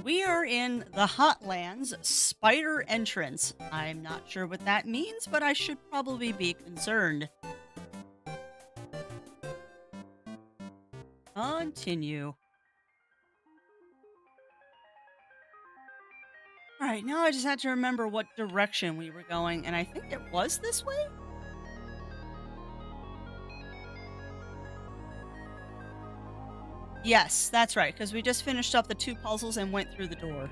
We are in the Hotlands spider entrance. I'm not sure what that means, but I should probably be concerned. Continue. All right, now I just had to remember what direction we were going, and I think it was this way? Yes, that's right, because we just finished up the two puzzles and went through the door.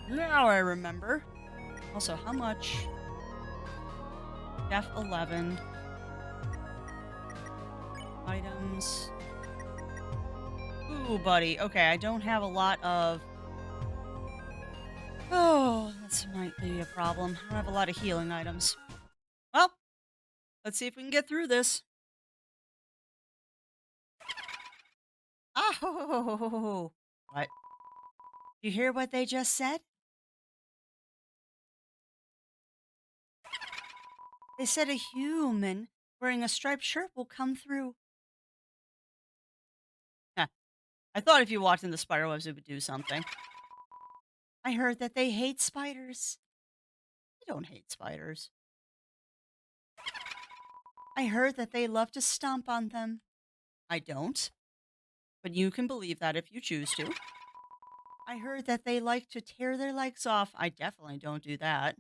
Now I remember. Also, how much? F11 items. Ooh, buddy. Okay, I don't have a lot of. Oh, this might be a problem. I don't have a lot of healing items. Well, let's see if we can get through this. Ah, ho, ho, ho, ho, ho, ho. What? You hear what they just said? They said a human wearing a striped shirt will come through. Huh. I thought if you walked in the spider webs, it would do something. I heard that they hate spiders. I don't hate spiders. I heard that they love to stomp on them. I don't, but you can believe that if you choose to. I heard that they like to tear their legs off. I definitely don't do that.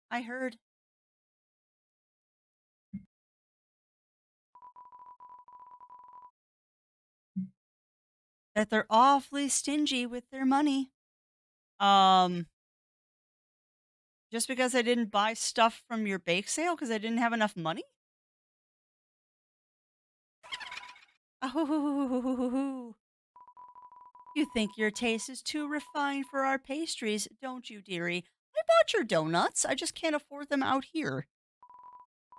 I heard that they're awfully stingy with their money. Um, just because I didn't buy stuff from your bake sale because I didn't have enough money? Oh, you think your taste is too refined for our pastries, don't you, dearie? I bought your donuts. I just can't afford them out here.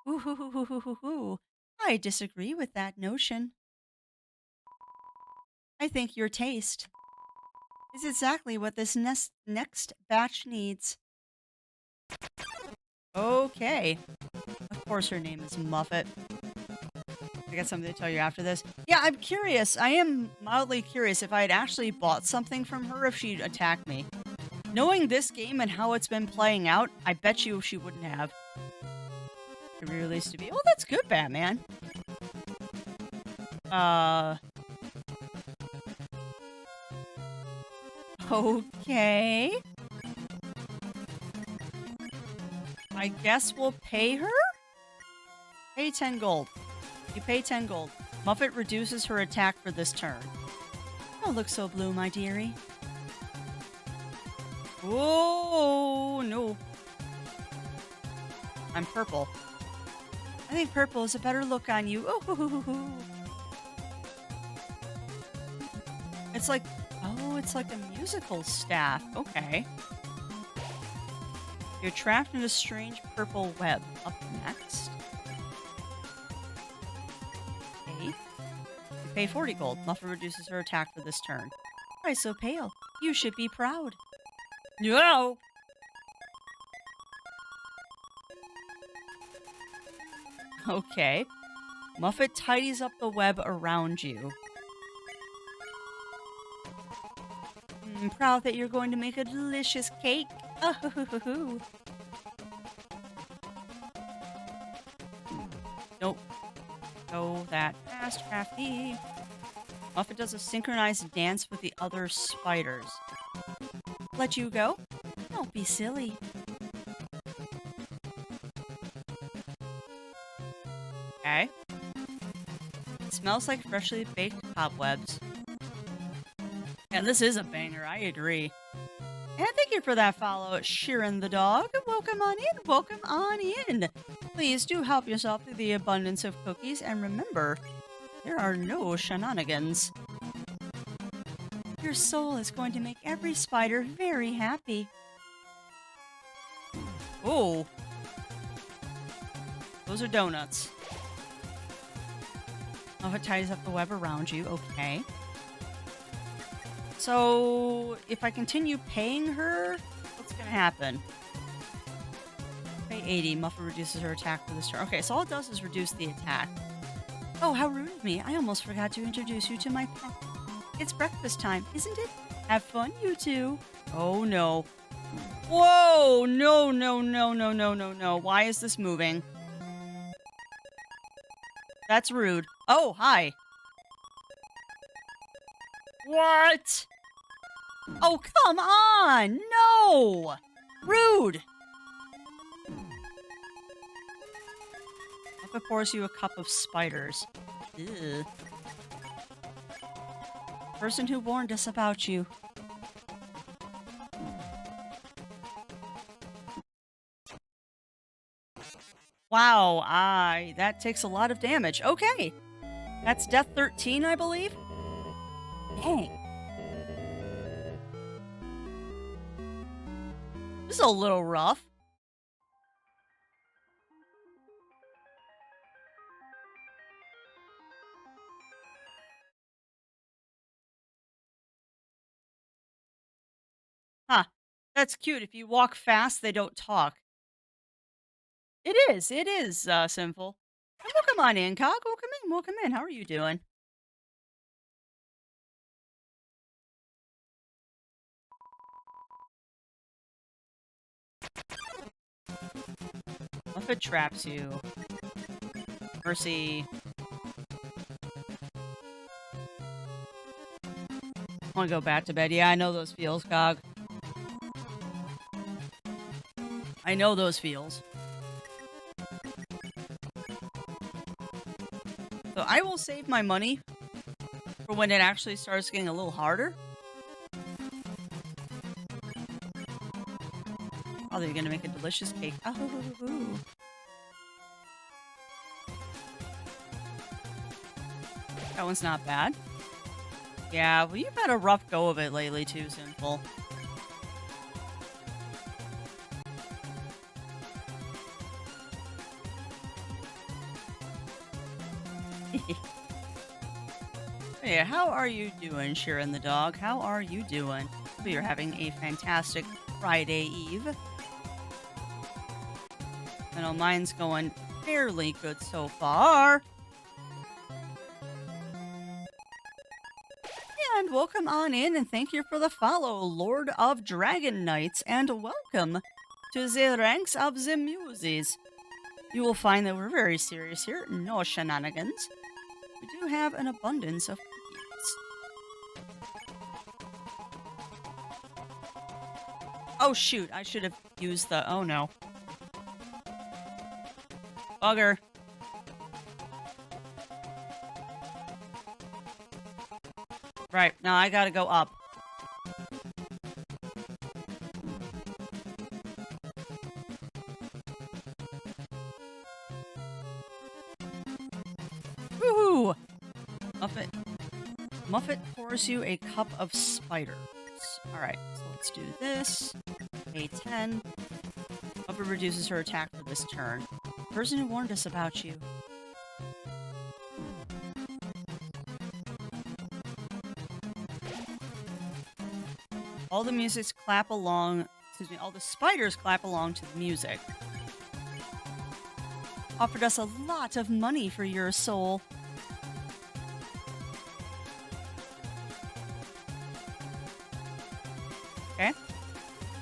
Ooh, I disagree with that notion. I think your taste is exactly what this next batch needs. Okay. Of course, her name is Muffet. I got something to tell you after this. Yeah, I'm curious. I am mildly curious if I had actually bought something from her if she'd attacked me. Knowing this game and how it's been playing out, I bet you she wouldn't have. To be released to be. Oh, that's good, Batman. Uh. Okay. I guess we'll pay her? Pay 10 gold. You pay 10 gold. Muffet reduces her attack for this turn. Don't look so blue, my dearie. Oh, no. I'm purple. I think purple is a better look on you. Oh, it's like, it's like a musical staff. Okay. You're trapped in a strange purple web. Up next. Okay. You pay 40 gold. Muffet reduces her attack for this turn. Why so pale? You should be proud. No! Okay. Muffet tidies up the web around you. I'm proud that you're going to make a delicious cake. Oh, nope. Go that fast, crafty. Muffet does a synchronized dance with the other spiders. Let you go? Don't be silly. Okay. It smells like freshly baked cobwebs. And this is a banger, I agree. And thank you for that follow, Sheeran the dog. Welcome on in, welcome on in. Please do help yourself to the abundance of cookies, and remember, there are no shenanigans. Your soul is going to make every spider very happy. Oh. Those are donuts. Oh, it ties up the web around you. Okay. So, if I continue paying her, what's going to happen? Pay Pay 80. Muffet reduces her attack for this turn. Okay, so all it does is reduce the attack. Oh, how rude of me. I almost forgot to introduce you to my pet. It's breakfast time, isn't it? Have fun, you two. Oh, no. Whoa! No, no, no, no, no, no, no. Why is this moving? That's rude. Oh, hi. What? Oh, come on! No! Rude! Muffet pours you a cup of spiders. Ew. Person who warned us about you. Wow, that takes a lot of damage. Okay. That's death 13, I believe. Dang. This is a little rough. Huh. That's cute. If you walk fast, they don't talk. It is, sinful. Welcome on in, Cog. Welcome in. How are you doing? Muffet traps you. Mercy. I want to go back to bed. Yeah, I know those feels, Cog. I know those feels. So I will save my money for when it actually starts getting a little harder. Oh, they're gonna make a delicious cake. Oh. That one's not bad. Yeah, well, you've had a rough go of it lately too, Sinful. Hey, how are you doing, Sharon the dog? How are you doing? Hope you're having a fantastic Friday Eve. I know mine's going fairly good so far. And welcome on in, and thank you for the follow, Lord of Dragon Knights, and welcome to the ranks of the Muses. You will find that we're very serious here, no shenanigans. We do have an abundance of cookies. Oh shoot, I should have used the... oh no. Bugger. Right, now I gotta go up. Woohoo! Muffet pours you a cup of spiders. Alright, so let's do this. A10. Muffet reduces her attack for this turn. The person who warned us about you. All the musics clap along, all the spiders clap along to the music. Offered us a lot of money for your soul. Okay.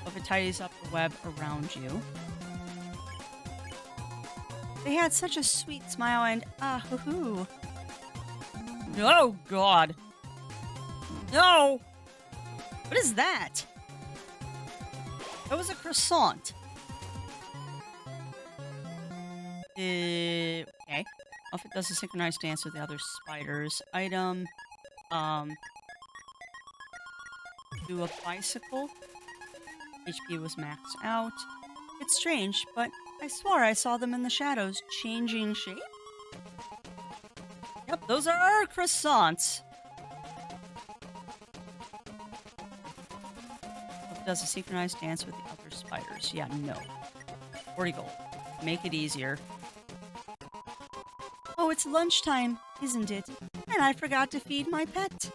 If it tidies up the web around you. They had such a sweet smile and hoo-hoo. Oh, God. No! What is that? That was a croissant. Okay. Muffet does a synchronized dance with the other spiders. Item. Do a bicycle. HP was maxed out. It's strange, but I swore I saw them in the shadows, changing shape. Yep, those are our croissants. Does a synchronized dance with the other spiders. Yeah, no. 40 gold. Make it easier. Oh, it's lunchtime, isn't it? And I forgot to feed my pet.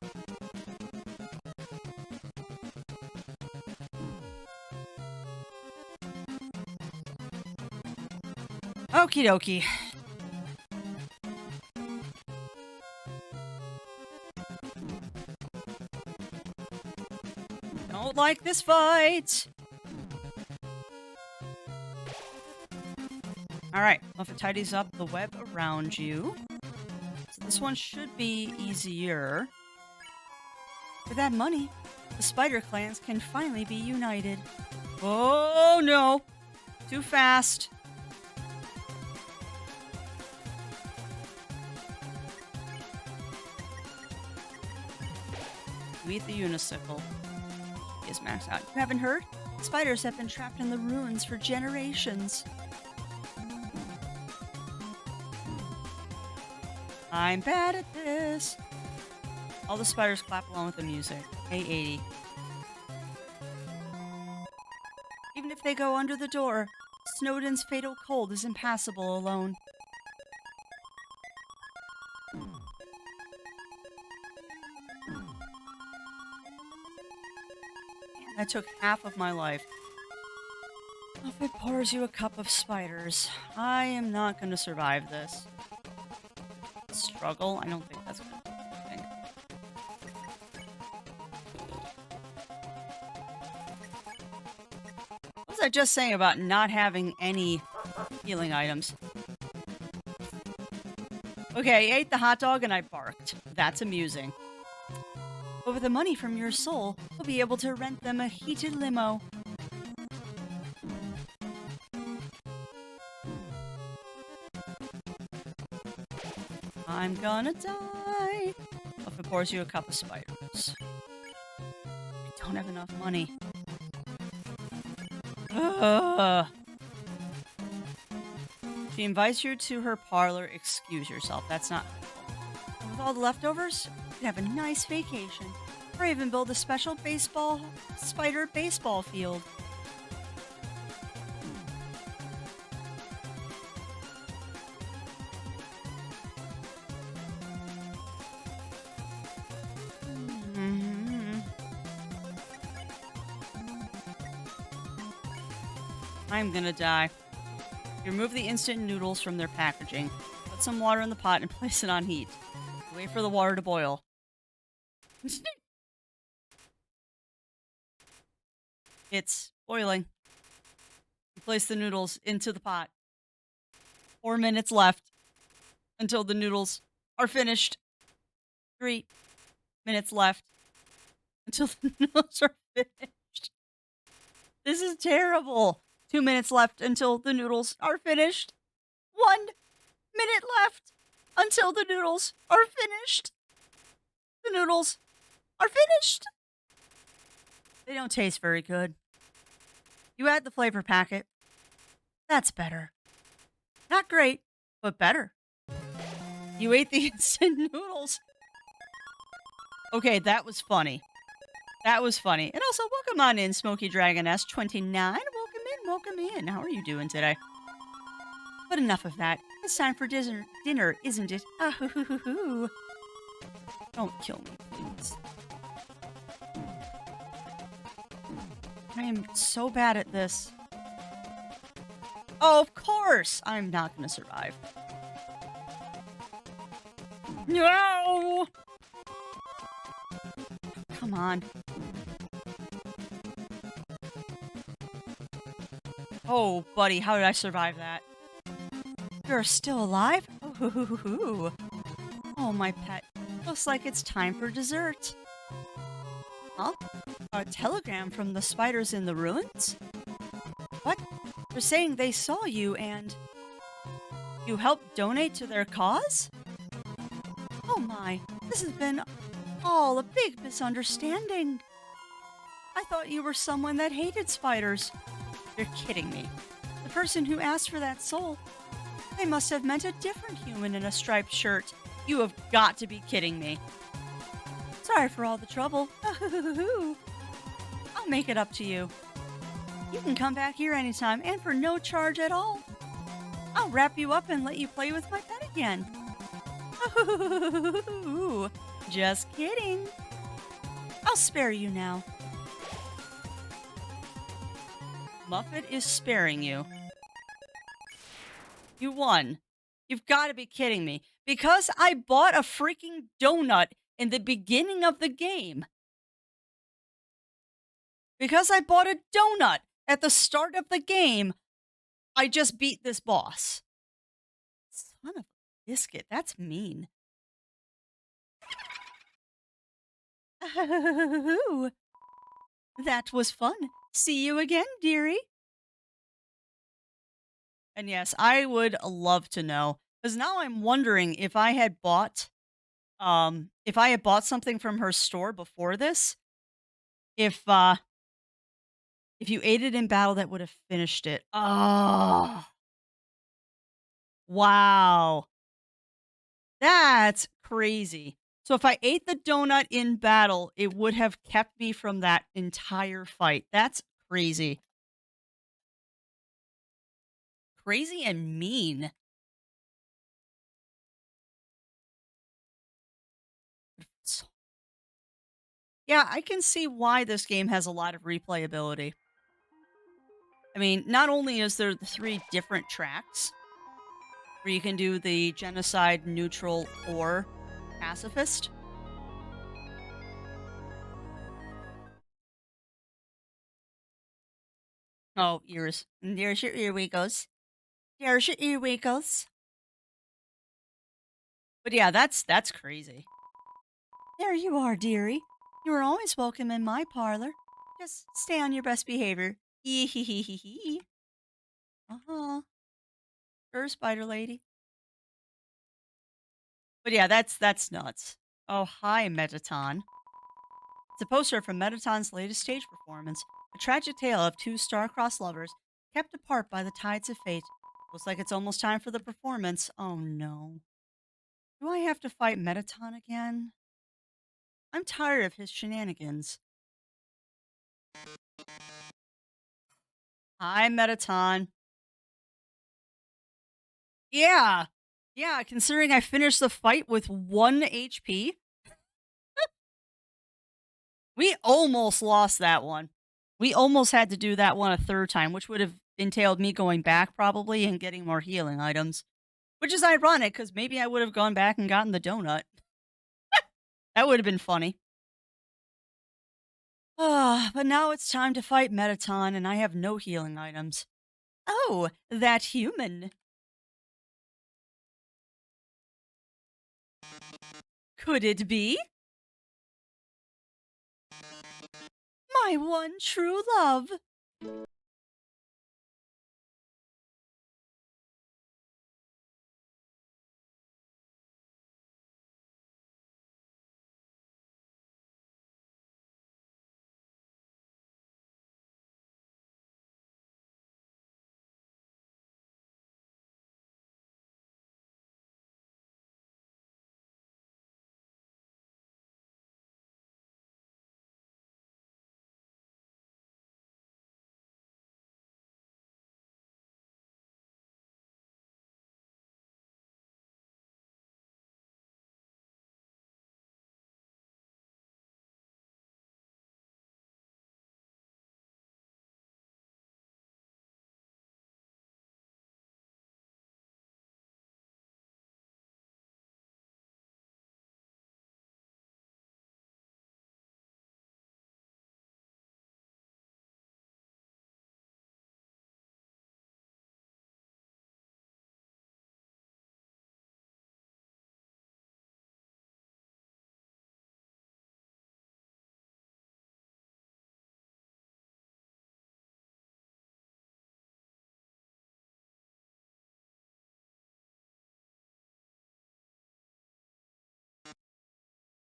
Okie dokie. Don't like this fight. Alright, well, if it tidies up the web around you. So this one should be easier. For that money, the spider clans can finally be united. Oh no! Too fast. You eat the unicycle. He is maxed out. You haven't heard? Spiders have been trapped in the ruins for generations. I'm bad at this. All the spiders clap along with the music. A80. Even if they go under the door, Snowdin's fatal cold is impassable alone. That took half of my life. If it pours you a cup of spiders, I am not going to survive this. Struggle? I don't think that's going to be a thing. What was I just saying about not having any healing items? Okay, I ate the hot dog and I barked. That's amusing. But with the money from your soul, we'll be able to rent them a heated limo. I'm gonna die. If it pours you a cup of spiders. I don't have enough money. Ugh. She invites you to her parlor. Excuse yourself. That's not... And with all the leftovers, you can have a nice vacation. Or even build a special spider baseball field. I'm gonna die. You remove the instant noodles from their packaging. Put some water in the pot and place it on heat. Wait for the water to boil. It's boiling. You place the noodles into the pot. 4 minutes left until the noodles are finished. 3 minutes left until the noodles are finished. This is terrible. 2 minutes left until the noodles are finished. 1 minute left until the noodles are finished. The noodles are finished. They don't taste very good. You add the flavor packet. That's better. Not great, but better. You ate the instant noodles. Okay, that was funny. That was funny. And also, welcome on in, Smoky Dragon S29. Welcome in. How are you doing today? But enough of that. It's time for dinner, isn't it? Ah-hoo-hoo-hoo-hoo. Don't kill me, please. I am so bad at this. Oh, of course! I'm not gonna survive. No! Come on. Oh, buddy, how did I survive that? You're still alive? Oh, oh, my pet. Looks like it's time for dessert. Huh? A telegram from the spiders in the ruins? What? They're saying they saw you and... You helped donate to their cause? Oh my, this has been all a big misunderstanding. I thought you were someone that hated spiders. You're kidding me. The person who asked for that soul, they must have meant a different human in a striped shirt. You have got to be kidding me. Sorry for all the trouble. I'll make it up to you. You can come back here anytime and for no charge at all. I'll wrap you up and let you play with my pet again. Just kidding. I'll spare you now. Muffet is sparing you. You won. You've got to be kidding me. Because I bought a freaking donut in the beginning of the game. Because I bought a donut at the start of the game, I just beat this boss. Son of a biscuit. That's mean. That was fun. See you again, dearie. And yes, I would love to know because now I'm wondering if I had bought something from her store before this, if uh if you ate it in battle that would have finished it. Oh, wow. That's crazy. So if I ate the donut in battle, it would have kept me from that entire fight. That's crazy. Crazy and mean. So yeah, I can see why this game has a lot of replayability. I mean, not only is there the 3 different tracks where you can do the genocide, neutral, or pacifist. Oh, ears. And there's your ear wiggles. There's your ear wiggles. But yeah, that's crazy. There you are, dearie. You are always welcome in my parlor. Just stay on your best behavior. Hee hee hee hee hee. Uh-huh. Sure, spider lady. But yeah, that's nuts. Oh, hi, Metaton. It's a poster from Metaton's latest stage performance, a tragic tale of two star-crossed lovers kept apart by the tides of fate. Looks like it's almost time for the performance. Oh no. Do I have to fight Metaton again? I'm tired of his shenanigans. Hi, Metaton. Yeah. Yeah, considering I finished the fight with 1 HP, we almost lost that one. We almost had to do that one a third time, which would have entailed me going back probably and getting more healing items. Which is ironic because maybe I would have gone back and gotten the donut. That would have been funny. Ah, but now it's time to fight Metaton, and I have no healing items. Oh, that human. Could it be? My one true love.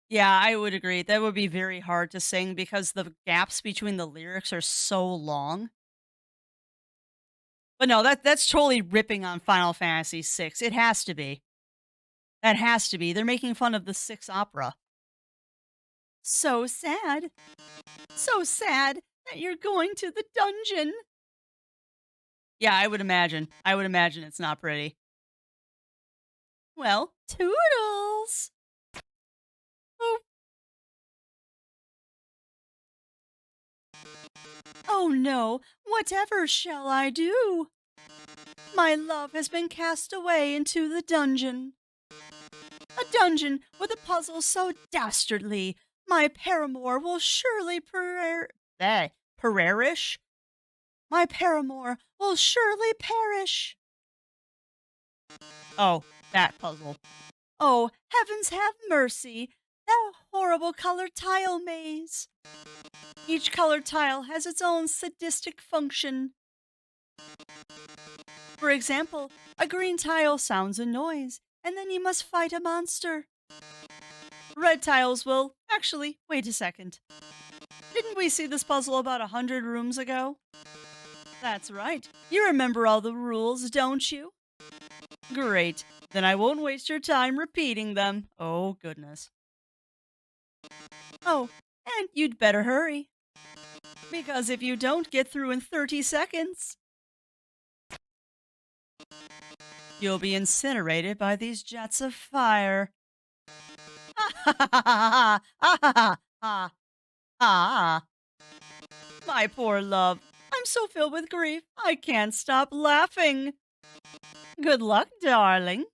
Yeah, I would agree. That would be very hard to sing because the gaps between the lyrics are so long. But no, that's totally ripping on Final Fantasy VI. It has to be. That has to be. They're making fun of the Six opera. So sad. So sad that you're going to the dungeon. Yeah, I would imagine. I would imagine it's not pretty. Well, toodles. Oh, oh no. Whatever shall I do? My love has been cast away into the dungeon. A dungeon with a puzzle so dastardly, my paramour will surely perish. My paramour will surely perish. Oh, that puzzle. Oh, heavens have mercy! That horrible colored tile maze. Each colored tile has its own sadistic function. For example, a green tile sounds a noise, and then you must fight a monster. Red tiles will. Actually, wait a second. Didn't we see this puzzle about 100 rooms ago? That's right. You remember all the rules, don't you? Great. Then I won't waste your time repeating them. Oh, goodness. Oh, and you'd better hurry. Because if you don't get through in 30 seconds, you'll be incinerated by these jets of fire. Ha ha ha ha ha ha ha. My poor love. I'm so filled with grief, I can't stop laughing. Good luck, darling.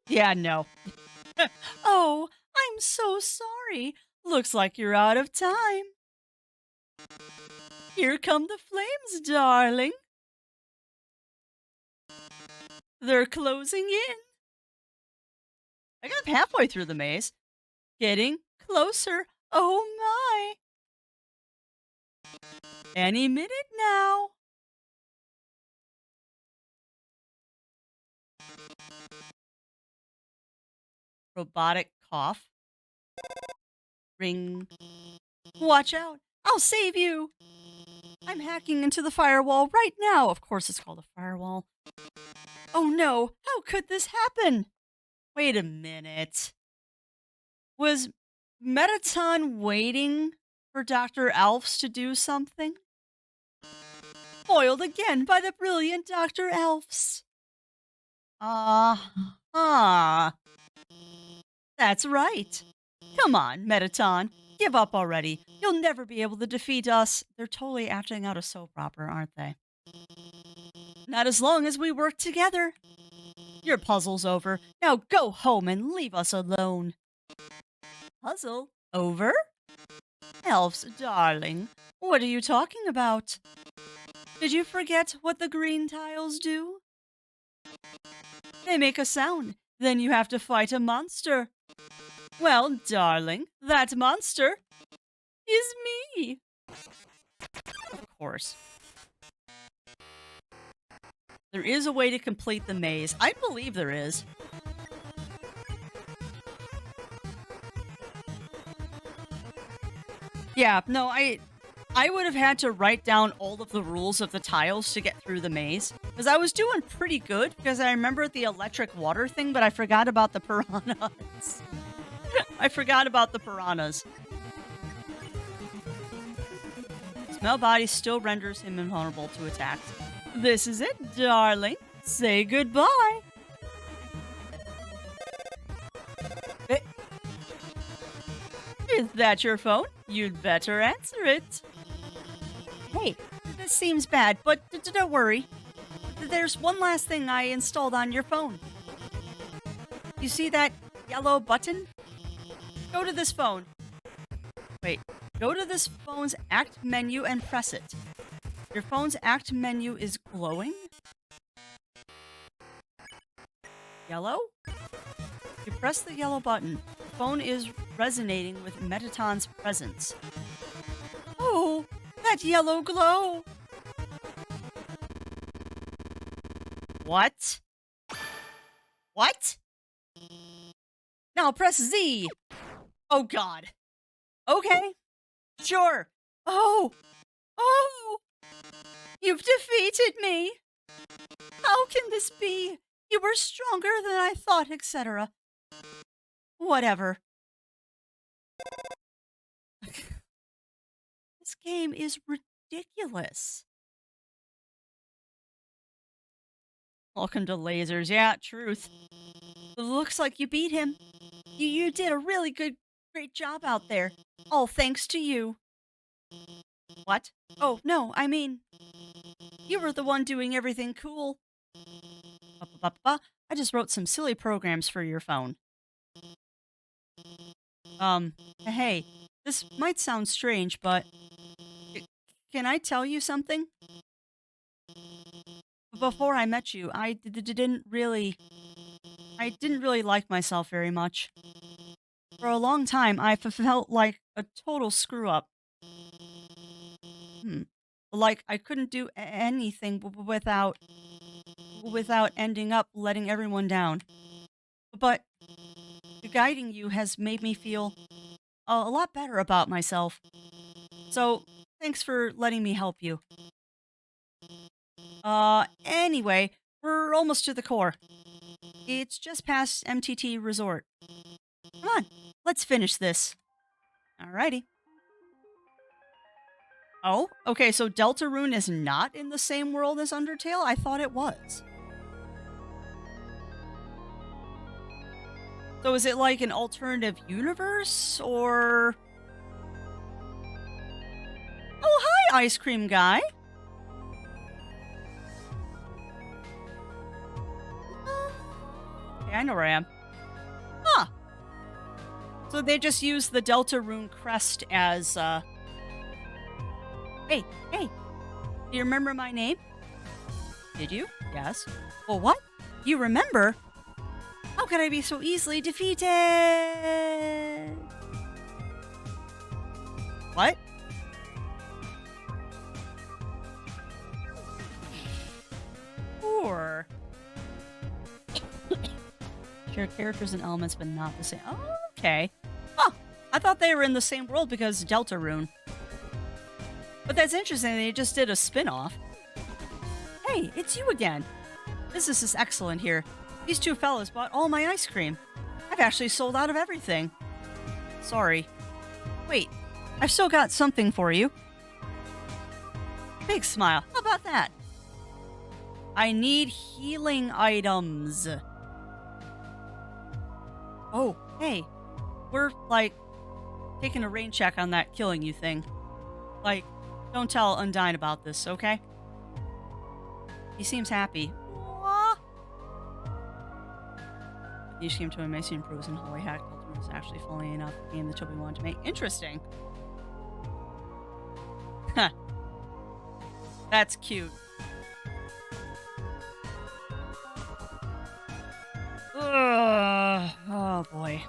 Yeah, no. Oh, I'm so sorry. Looks like you're out of time. Here come the flames, darling. They're closing in. I got halfway through the maze. Getting closer. Oh my. Any minute now. Robotic cough. Ring. Watch out. I'll save you. I'm hacking into the firewall right now. Of course, it's called a firewall. Oh no. How could this happen? Wait a minute. Was Metaton waiting for Dr. Alphs to do something? Foiled again by the brilliant Dr. Alphs. That's right. Come on, Metaton. Give up already. You'll never be able to defeat us. They're totally acting out a soap opera, aren't they? Not as long as we work together. Your puzzle's over. Now go home and leave us alone. Puzzle over? Elves, darling, what are you talking about? Did you forget what the green tiles do? They make a sound. Then you have to fight a monster. Well, darling, that monster is me. Of course. There is a way to complete the maze. I believe there is. Yeah, no, I would have had to write down all of the rules of the tiles to get through the maze. Because I was doing pretty good, because I remember the electric water thing, but I forgot about the piranhas. I forgot about the piranhas. Smell body still renders him invulnerable to attacks. This is it, darling. Say goodbye. Eh, Is that your phone? You'd better answer it. Hey, this seems bad, but don't worry. There's one last thing I installed on your phone. You see that yellow button? Go to this phone. Wait, go to this phone's act menu and press it. Your phone's act menu is glowing? Yellow? You press the yellow button. The phone is resonating with Metaton's presence. Oh, that yellow glow! What? What? Now press Z! Oh god. Okay. Sure. Oh! Oh! You've defeated me! How can this be? You were stronger than I thought, etc. Whatever. This game is ridiculous. Welcome to lasers. Yeah, truth. It looks like you beat him. You did a really great job out there. All thanks to you. What? Oh, no, I mean, you were the one doing everything cool. I just wrote some silly programs for your phone. Hey, this might sound strange, but can I tell you something? Before I met you, I didn't really like myself very much. For a long time, I felt like a total screw up. Like I couldn't do anything without ending up letting everyone down. But guiding you has made me feel a lot better about myself. So, thanks for letting me help you. Anyway, we're almost to the core. It's just past MTT Resort. Come on, let's finish this. Alrighty. Oh, okay, so Deltarune is not in the same world as Undertale? I thought it was. So is it like an alternative universe, or... Oh, hi, ice cream guy! Okay, I know where I am. Huh. So they just use the Deltarune crest as, Hey, do you remember my name? Did you? Yes. Well, what? You remember? How could I be so easily defeated? What? Or share characters and elements, but not the same. Oh, okay. Huh. I thought they were in the same world because Deltarune. But that's interesting. They just did a spin-off. Hey, it's you again. Business is excellent here. These two fellas bought all my ice cream. I've actually sold out of everything. Sorry. Wait, I've still got something for you. Big smile. How about that? I need healing items. Oh, hey. We're, like, taking a rain check on that killing you thing. Like, don't tell Undyne about this, okay? He seems happy. Aww. Each came to a Mason improves and holy hack ultimate is actually fully enough game that Toby wanted to make. Interesting. Huh. That's cute. Ugh. Oh boy.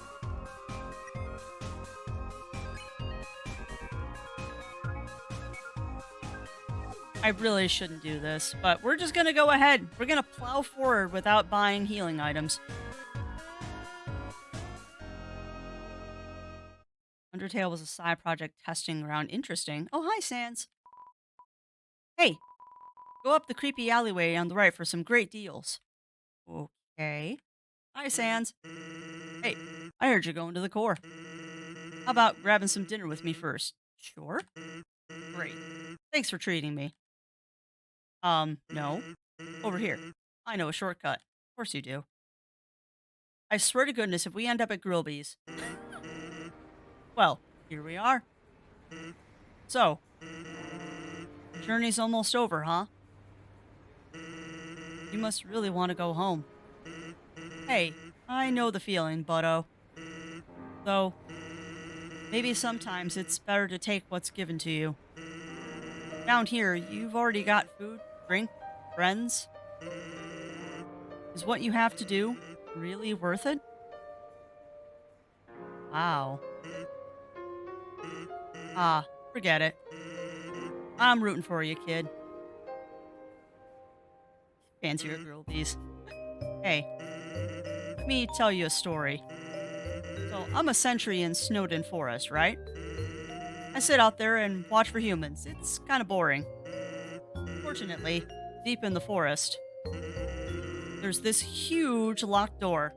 I really shouldn't do this, but we're just gonna go ahead. We're gonna plow forward without buying healing items. Undertale was a side project testing ground. Interesting. Oh, hi, Sans. Hey, go up the creepy alleyway on the right for some great deals. Okay. Hi, Sans. Hey, I heard you're going to the core. How about grabbing some dinner with me first? Sure. Great. Thanks for treating me. No. Over here. I know a shortcut. Of course you do. I swear to goodness, if we end up at Grillby's. Well, here we are. So, the journey's almost over, huh? You must really want to go home. Hey, I know the feeling, buddo. Though, maybe sometimes it's better to take what's given to you. Down here, you've already got food, drink, friends. Is what you have to do really worth it? Wow. Ah, forget it. I'm rooting for you, kid. Fancy your Grillby's. Hey, let me tell you a story. So, I'm a sentry in Snowden Forest, right? I sit out there and watch for humans. It's kind of boring. Unfortunately, deep in the forest, there's this huge locked door,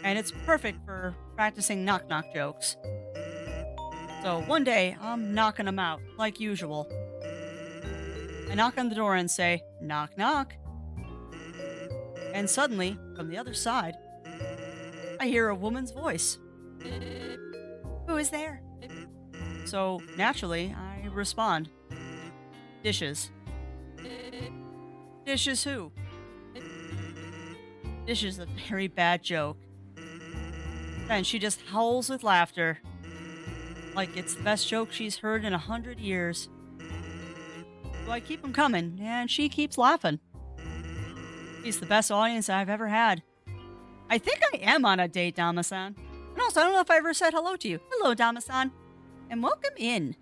and it's perfect for practicing knock knock jokes. So one day, I'm knocking them out, like usual. I knock on the door and say, knock knock. And suddenly, from the other side, I hear a woman's voice. Who is there? So naturally, I respond, dishes. Dishes who? Dishes a very bad joke. Then she just howls with laughter, like it's the best joke she's heard in 100 years. So I keep 'em coming, and she keeps laughing. She's the best audience I've ever had. I think I am on a date, Dama-san. And also, I don't know if I ever said hello to you. Hello, Dama-san. And welcome in.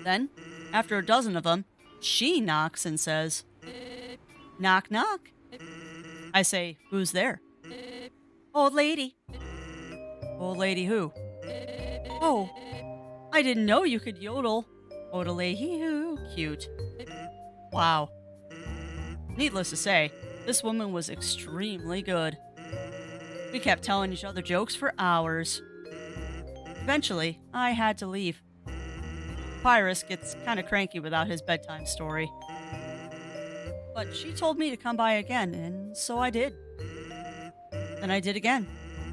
Then, after a dozen of them, she knocks and says, knock, knock. I say, who's there? Old lady. Old lady who? Oh, I didn't know you could yodel. Odele-hee-hoo. Cute. Wow. Needless to say, this woman was extremely good. We kept telling each other jokes for hours. Eventually, I had to leave. Pyrus gets kind of cranky without his bedtime story. But she told me to come by again, and so I did. Then I did again.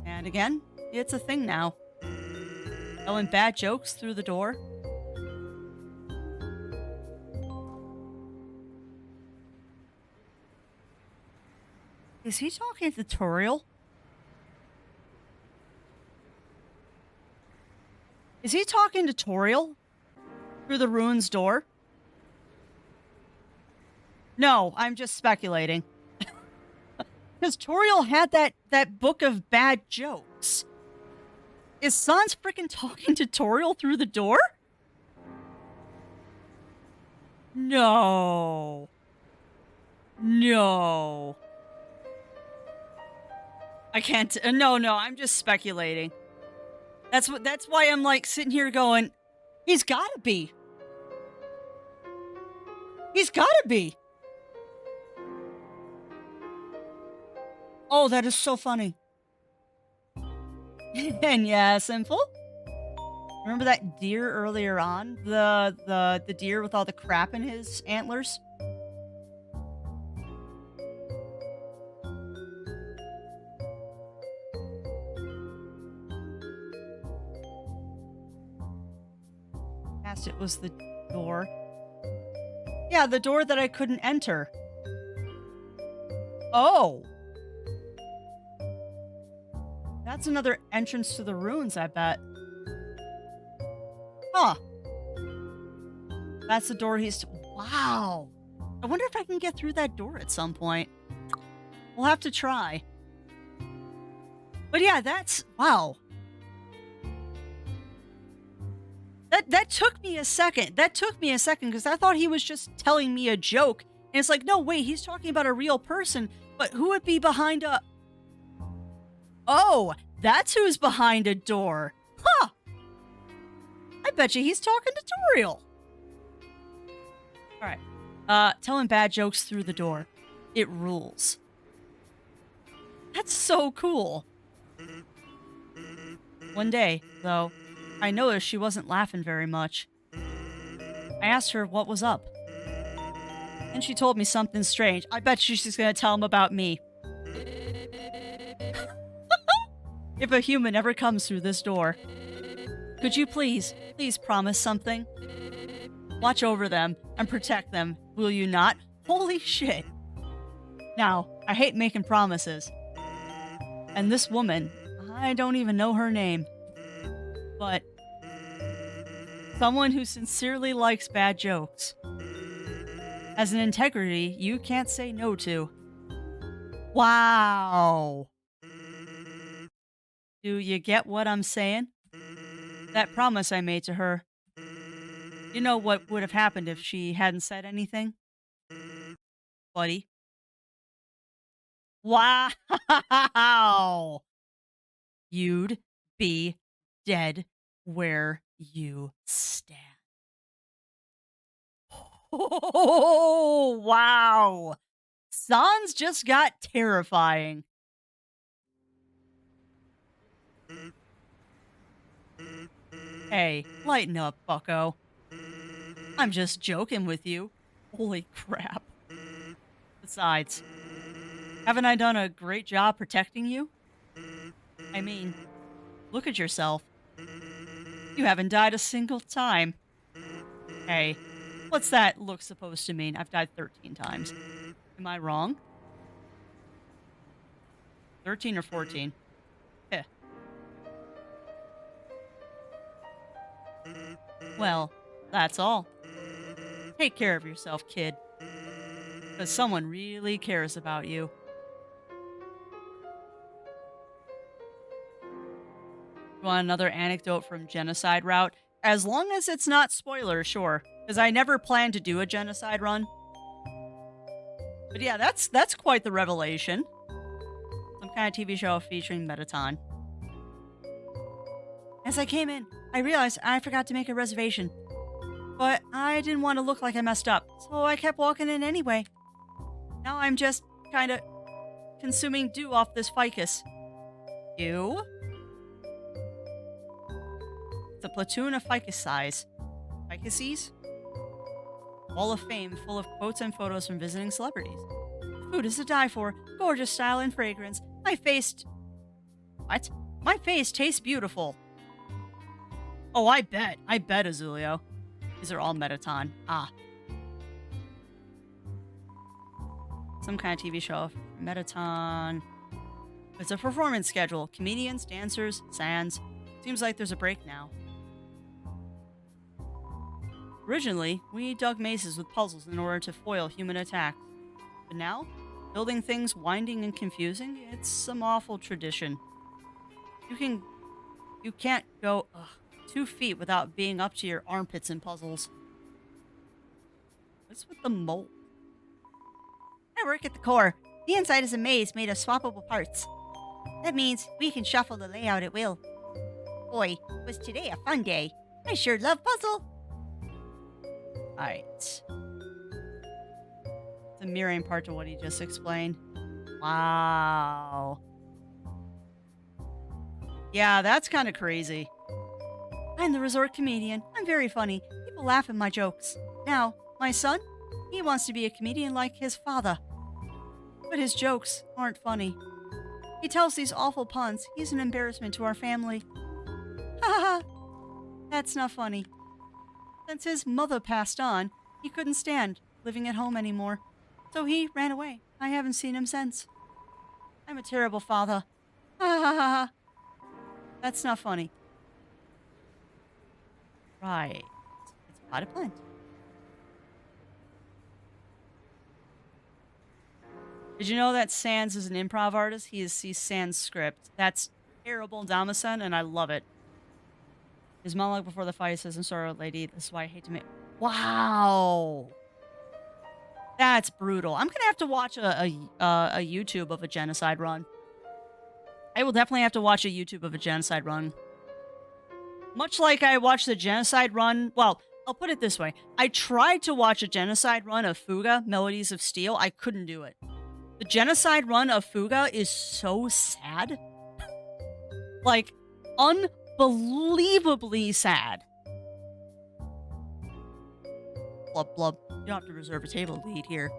And again, it's a thing now. Telling bad jokes through the door. Is he talking tutorial? Is he talking tutorial? Through the ruins door? No, I'm just speculating. Because Toriel had that book of bad jokes. Is Sans freaking talking to Toriel through the door? No. No. I can't. No, I'm just speculating. That's why I'm like sitting here going, he's gotta be. He's gotta be. Oh, that is so funny. And yeah, simple. Remember that deer earlier on? The deer with all the crap in his antlers? Past it was the door. Yeah, the door that I couldn't enter. Oh. That's another entrance to the ruins, I bet. Huh. That's the door he's... Wow. I wonder if I can get through that door at some point. We'll have to try. But yeah, that's... Wow. That took me a second. That took me a second because I thought he was just telling me a joke. And it's like, no, wait, he's talking about a real person. But who would be behind a... Oh, that's who's behind a door. Huh. I bet you he's talking tutorial. All right. Telling bad jokes through the door. It rules. That's so cool. One day, though, I noticed she wasn't laughing very much. I asked her what was up. And she told me something strange. I bet she's just going to tell him about me. If a human ever comes through this door, could you please promise something? Watch over them and protect them, will you not? Holy shit. Now, I hate making promises. And this woman, I don't even know her name. But someone who sincerely likes bad jokes has an integrity you can't say no to. Wow. Do you get what I'm saying? That promise I made to her. You know what would have happened if she hadn't said anything? Buddy. Wow. You'd be dead where you stand. Oh, wow. Sans just got terrifying. Hey, lighten up, bucko. I'm just joking with you. Holy crap. Besides, haven't I done a great job protecting you? I mean, look at yourself. You haven't died a single time. Hey, what's that look supposed to mean? I've died 13 times. Am I wrong? 13 or 14? Heh. Well, that's all. Take care of yourself, kid, because someone really cares about you. Want another anecdote from Genocide Route? As long as it's not spoiler, sure. Because I never planned to do a genocide run. But yeah, that's quite the revelation. Some kind of TV show featuring Metaton. As I came in, I realized I forgot to make a reservation. But I didn't want to look like I messed up, so I kept walking in anyway. Now I'm just kind of consuming dew off this ficus. Ew. It's a platoon of ficus size. Ficuses? Wall of Fame full of quotes and photos from visiting celebrities. Food is to die for. Gorgeous style and fragrance. What? My face tastes beautiful. Oh, I bet. I bet, Azulio. These are all Metaton. Ah. Some kind of TV show. Metaton. It's a performance schedule. Comedians, dancers, Sans. Seems like there's a break now. Originally, we dug mazes with puzzles in order to foil human attacks. But now, building things winding and confusing, it's some awful tradition. You can't go 2 feet without being up to your armpits in puzzles. What's with the mold? I work at the core. The inside is a maze made of swappable parts. That means we can shuffle the layout at will. Boy, was today a fun day. I sure love puzzle. Alright. It's a mirroring part to what he just explained. Wow. Yeah, that's kind of crazy. I'm the resort comedian. I'm very funny. People laugh at my jokes. Now, my son, he wants to be a comedian like his father. But his jokes aren't funny. He tells these awful puns. He's an embarrassment to our family. Ha ha ha. That's not funny. Since his mother passed on, he couldn't stand living at home anymore. So he ran away. I haven't seen him since. I'm a terrible father. Ha ha ha ha. That's not funny. Right. It's a potted plant. Did you know that Sans is an improv artist? He sees Sans script. That's terrible Damasen, and I love it. His monologue before the fight says, I'm sorry, old lady. This is why I hate to make... Wow. That's brutal. I'm going to have to watch a YouTube of a genocide run. I will definitely have to watch a YouTube of a genocide run. Much like I watched the genocide run... Well, I'll put it this way. I tried to watch a genocide run of Fuga, Melodies of Steel. I couldn't do it. The genocide run of Fuga is so sad. Like, unbelievably sad. Blub blub. You don't have to reserve a table to eat here.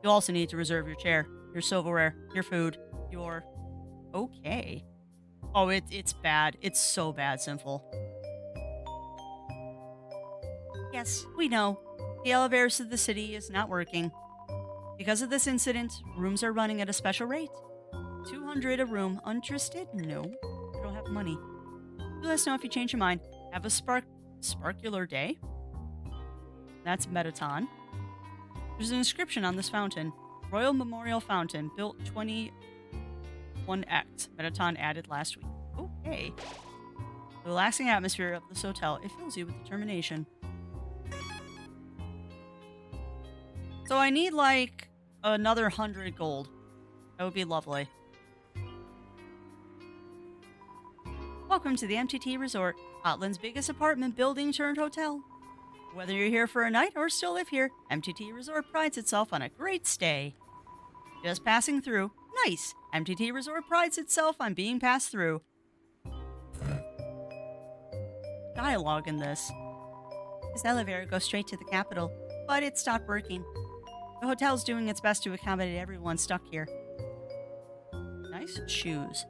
You also need to reserve your chair, your silverware, your food, your... Okay. Oh, it's bad. It's so bad, Sinful. Yes, we know. The elevators to the city is not working. Because of this incident, rooms are running at a special rate. 200 a room. Interested? No. I don't have money. You let us know if you change your mind. Have a sparkular day? That's Metaton. There's an inscription on this fountain. Royal Memorial Fountain, built 21X. Metaton added last week. Okay. The relaxing atmosphere of this hotel, it fills you with determination. So I need, like, another 100 gold. That would be lovely. Welcome to the MTT Resort, Scotland's biggest apartment building turned hotel. Whether you're here for a night or still live here, MTT Resort prides itself on a great stay. Just passing through. Nice. MTT Resort prides itself on being passed through. Dialogue in this. This elevator goes straight to the capital, but it stopped working. The hotel's doing its best to accommodate everyone stuck here. Nice shoes.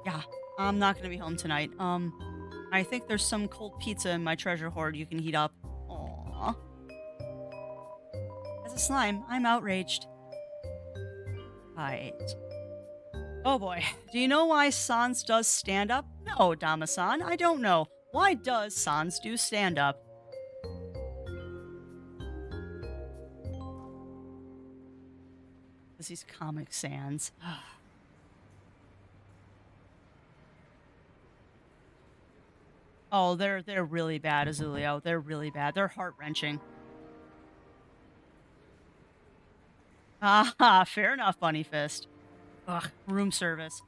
Yeah, I'm not gonna be home tonight. I think there's some cold pizza in my treasure hoard you can heat up. Aww. As a slime, I'm outraged. Right. Oh boy. Do you know why Sans does stand up? No, Dama-san, I don't know. Why does Sans do stand up? Because he's Comic Sans. Oh, they're really bad, Azulio. They're really bad. They're heart-wrenching. Ah, fair enough, Bunny Fist. Ugh, room service.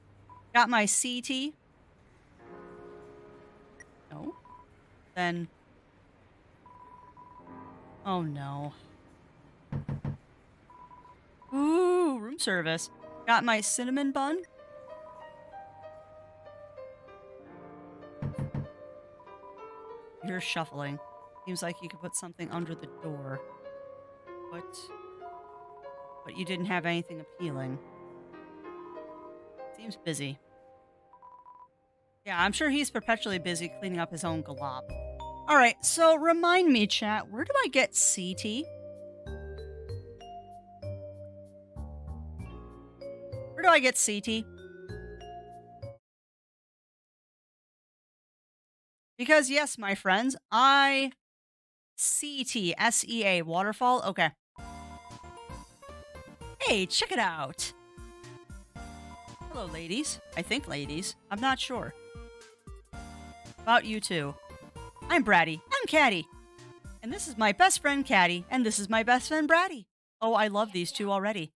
Got my CT. No. Then. Oh no. Ooh, room service. Got my cinnamon bun. You're shuffling. Seems like you could put something under the door. But you didn't have anything appealing. Seems busy. Yeah, I'm sure he's perpetually busy cleaning up his own glop. Alright, so remind me, chat, where do I get CT? Where do I get CT? Because yes, my friends, CT, S-E-A, waterfall, okay. Hey, check it out. Hello, ladies. I think ladies. I'm not sure. About you two. I'm Bratty. I'm Caddy. And this is my best friend Caddy. And this is my best friend Bratty. Oh, I love these two already.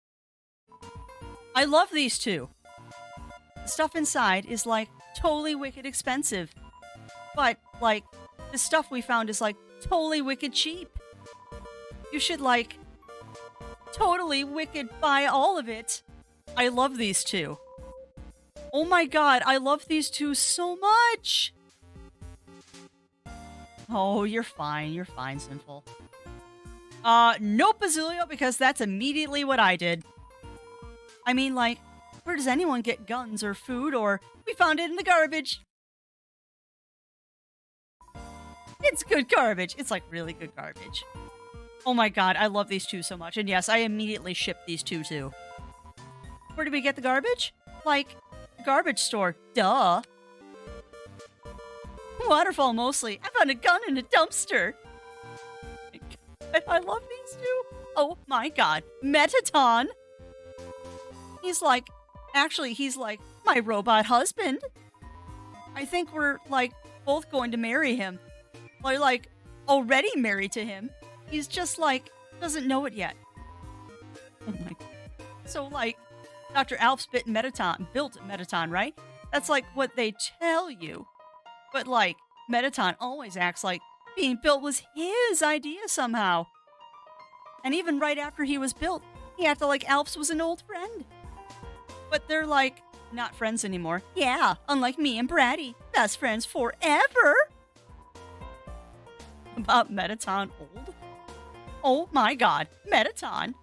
I love these two. The stuff inside is like totally wicked expensive. But like the stuff we found is like totally wicked cheap. You should like totally wicked buy all of it. I love these two. Oh my god, I love these two so much. Oh, you're fine. You're fine, Sinful. Nope, Bazilio, because that's immediately what I did. I mean, like, where does anyone get guns or food or we found it in the garbage? It's good garbage. It's like really good garbage. Oh my god, I love these two so much. And yes, I immediately shipped these two too. Where did we get the garbage? Like, the garbage store. Duh. Waterfall mostly. I found a gun in a dumpster. I love these two. Oh my god. Metaton. He's like, actually, he's like my robot husband. I think we're like both going to marry him. We're like already married to him. He's just like, doesn't know it yet. Oh my god. So like, Dr. Alf's built Metaton, right? That's like what they tell you. But like, Metaton always acts like being built was his idea somehow. And even right after he was built, he acted like Alf's was an old friend. But they're like, not friends anymore. Yeah, unlike me and Bratty, best friends forever. About Metaton old? Oh my god, Metaton.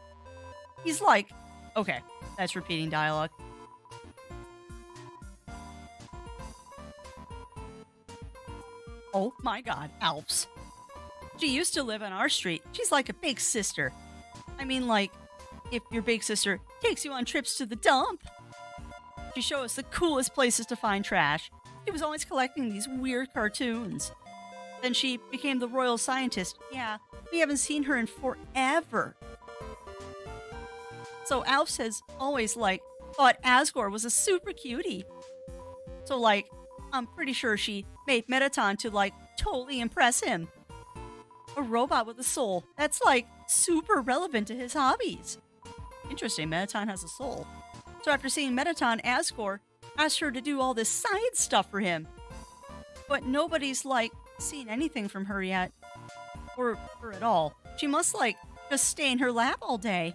He's like, okay, that's repeating dialogue. Oh my god, Alps. She used to live on our street. She's like a big sister. I mean, like, if your big sister takes you on trips to the dump. She showed us the coolest places to find trash. She was always collecting these weird cartoons. Then she became the royal scientist. Yeah, we haven't seen her in forever. So Alps has always, like, thought Asgore was a super cutie. So, like, I'm pretty sure she made Metaton to, like, totally impress him. A robot with a soul. That's, like, super relevant to his hobbies. Interesting, Metaton has a soul. So after seeing Metaton, Asgore asked her to do all this science stuff for him. But nobody's, like, seen anything from her yet. for her at all. She must, like, just stay in her lap all day.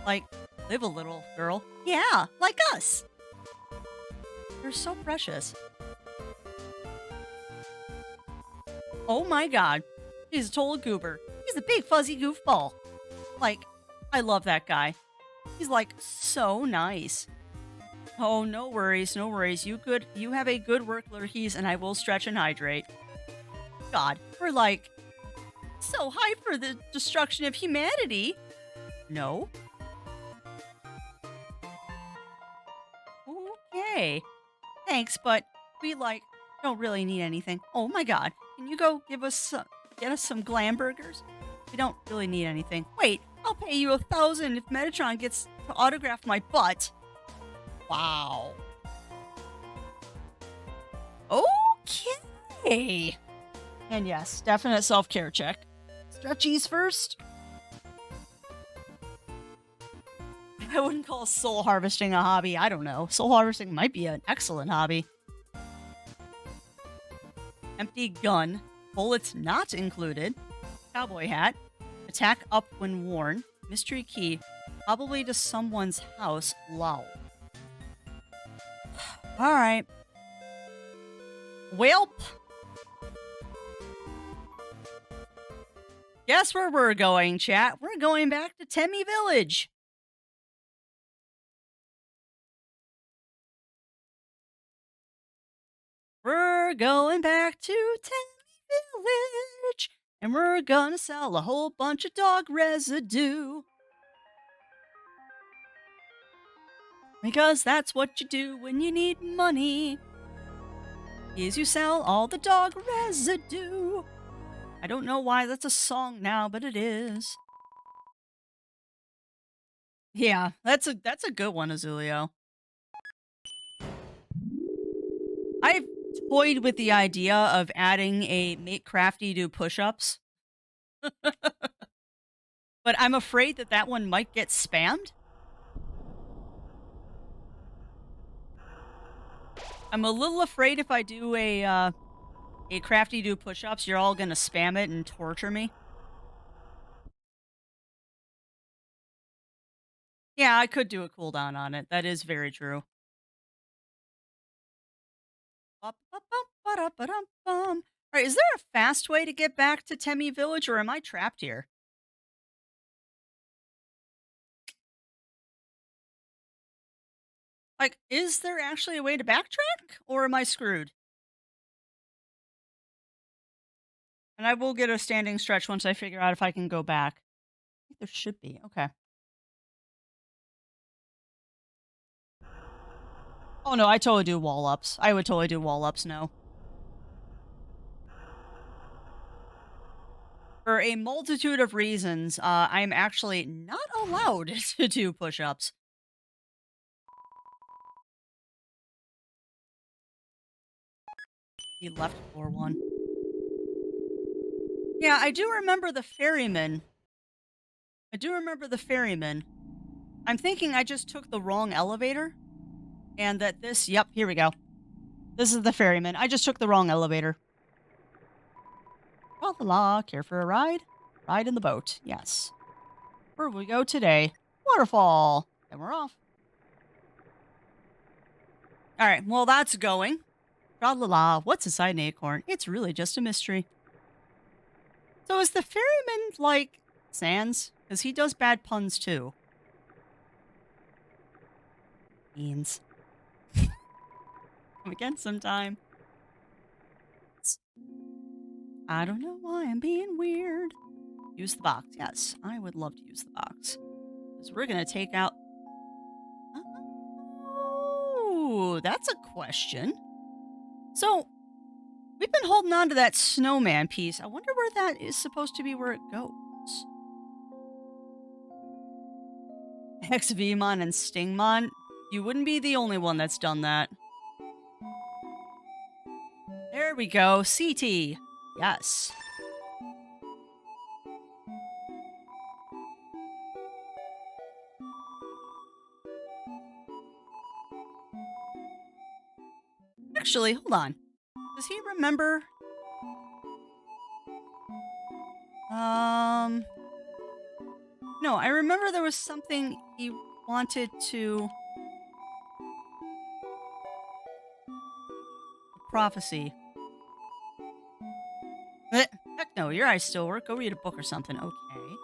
Like, live a little, girl. Yeah, like us. They're so precious. Oh my god. He's a total goober. He's a big fuzzy goofball. Like, I love that guy. He's like so nice. Oh, no worries, no worries. You have a good work, Lurkeys, and I will stretch and hydrate. God, we're like so hyped for the destruction of humanity. No? Okay. Thanks, but we like don't really need anything. Oh my god. Can you go get us some glam burgers? We don't really need anything. Wait, I'll pay you 1,000 if Metatron gets to autograph my butt. Wow. Okay. And yes, definite self-care check. Stretchies first. I wouldn't call soul harvesting a hobby. I don't know. Soul harvesting might be an excellent hobby. Empty gun. Bullets not included. Cowboy hat. Attack up when worn. Mystery key. Probably to someone's house. Lol. Alright. Welp. Guess where we're going, chat? We're going back to Temmie Village. We're going back to Temmie Village. And we're gonna sell a whole bunch of dog residue. Because that's what you do when you need money. Is you sell all the dog residue. I don't know why that's a song now, but it is. Yeah, that's a good one, Azulio. I've toyed with the idea of adding a make crafty do push-ups. But I'm afraid that that one might get spammed. I'm a little afraid if I do a crafty do push-ups, you're all gonna spam it and torture me. Yeah, I could do a cooldown on it. That is very true. Alright, is there a fast way to get back to Temmie Village, or am I trapped here? Like, is there actually a way to backtrack, or am I screwed? And I will get a standing stretch once I figure out if I can go back. I think there should be. Okay. Oh no, I totally do wall ups. I would totally do wall ups, no. For a multitude of reasons, I'm actually not allowed to do push ups. The left floor one. Yeah, I do remember the ferryman. I do remember the ferryman. I'm thinking I just took the wrong elevator. And that this, yep, here we go. This is the ferryman. I just took the wrong elevator. La la la, care for a ride? Ride in the boat, yes. Where will we go today? Waterfall. And we're off. Alright, well that's going. Tra la la, what's inside an acorn? It's really just a mystery. So is the ferryman like Sans? Because he does bad puns too. Beans. Come again sometime. I don't know why I'm being weird. Use the box. Yes, I would love to use the box. Because we're going to take out... Oh, that's a question. So, we've been holding on to that snowman piece. I wonder where that is supposed to be where it goes. XVmon and Stingmon, you wouldn't be the only one that's done that. There we go. CT. Yes. Actually, hold on. Does he remember? No, I remember there was something he wanted to... Prophecy. Heck no, your eyes still work. Go read a book or something. Okay.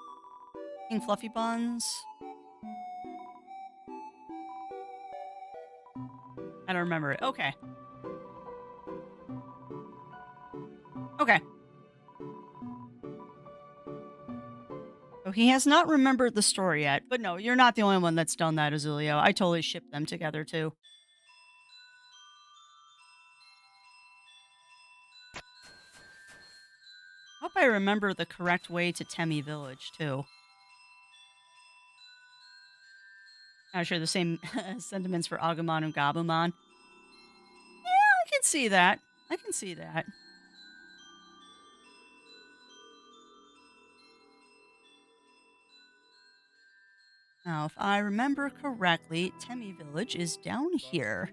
King Fluffy Buns. I don't remember it. Okay. Okay. So he has not remembered the story yet. But no, you're not the only one that's done that, Azulio. I totally shipped them together, too. Hope I remember the correct way to Temi Village, too. I'm sure the same sentiments for Agumon and Gabumon. Yeah, I can see that. I can see that. Now, if I remember correctly, Temi Village is down here.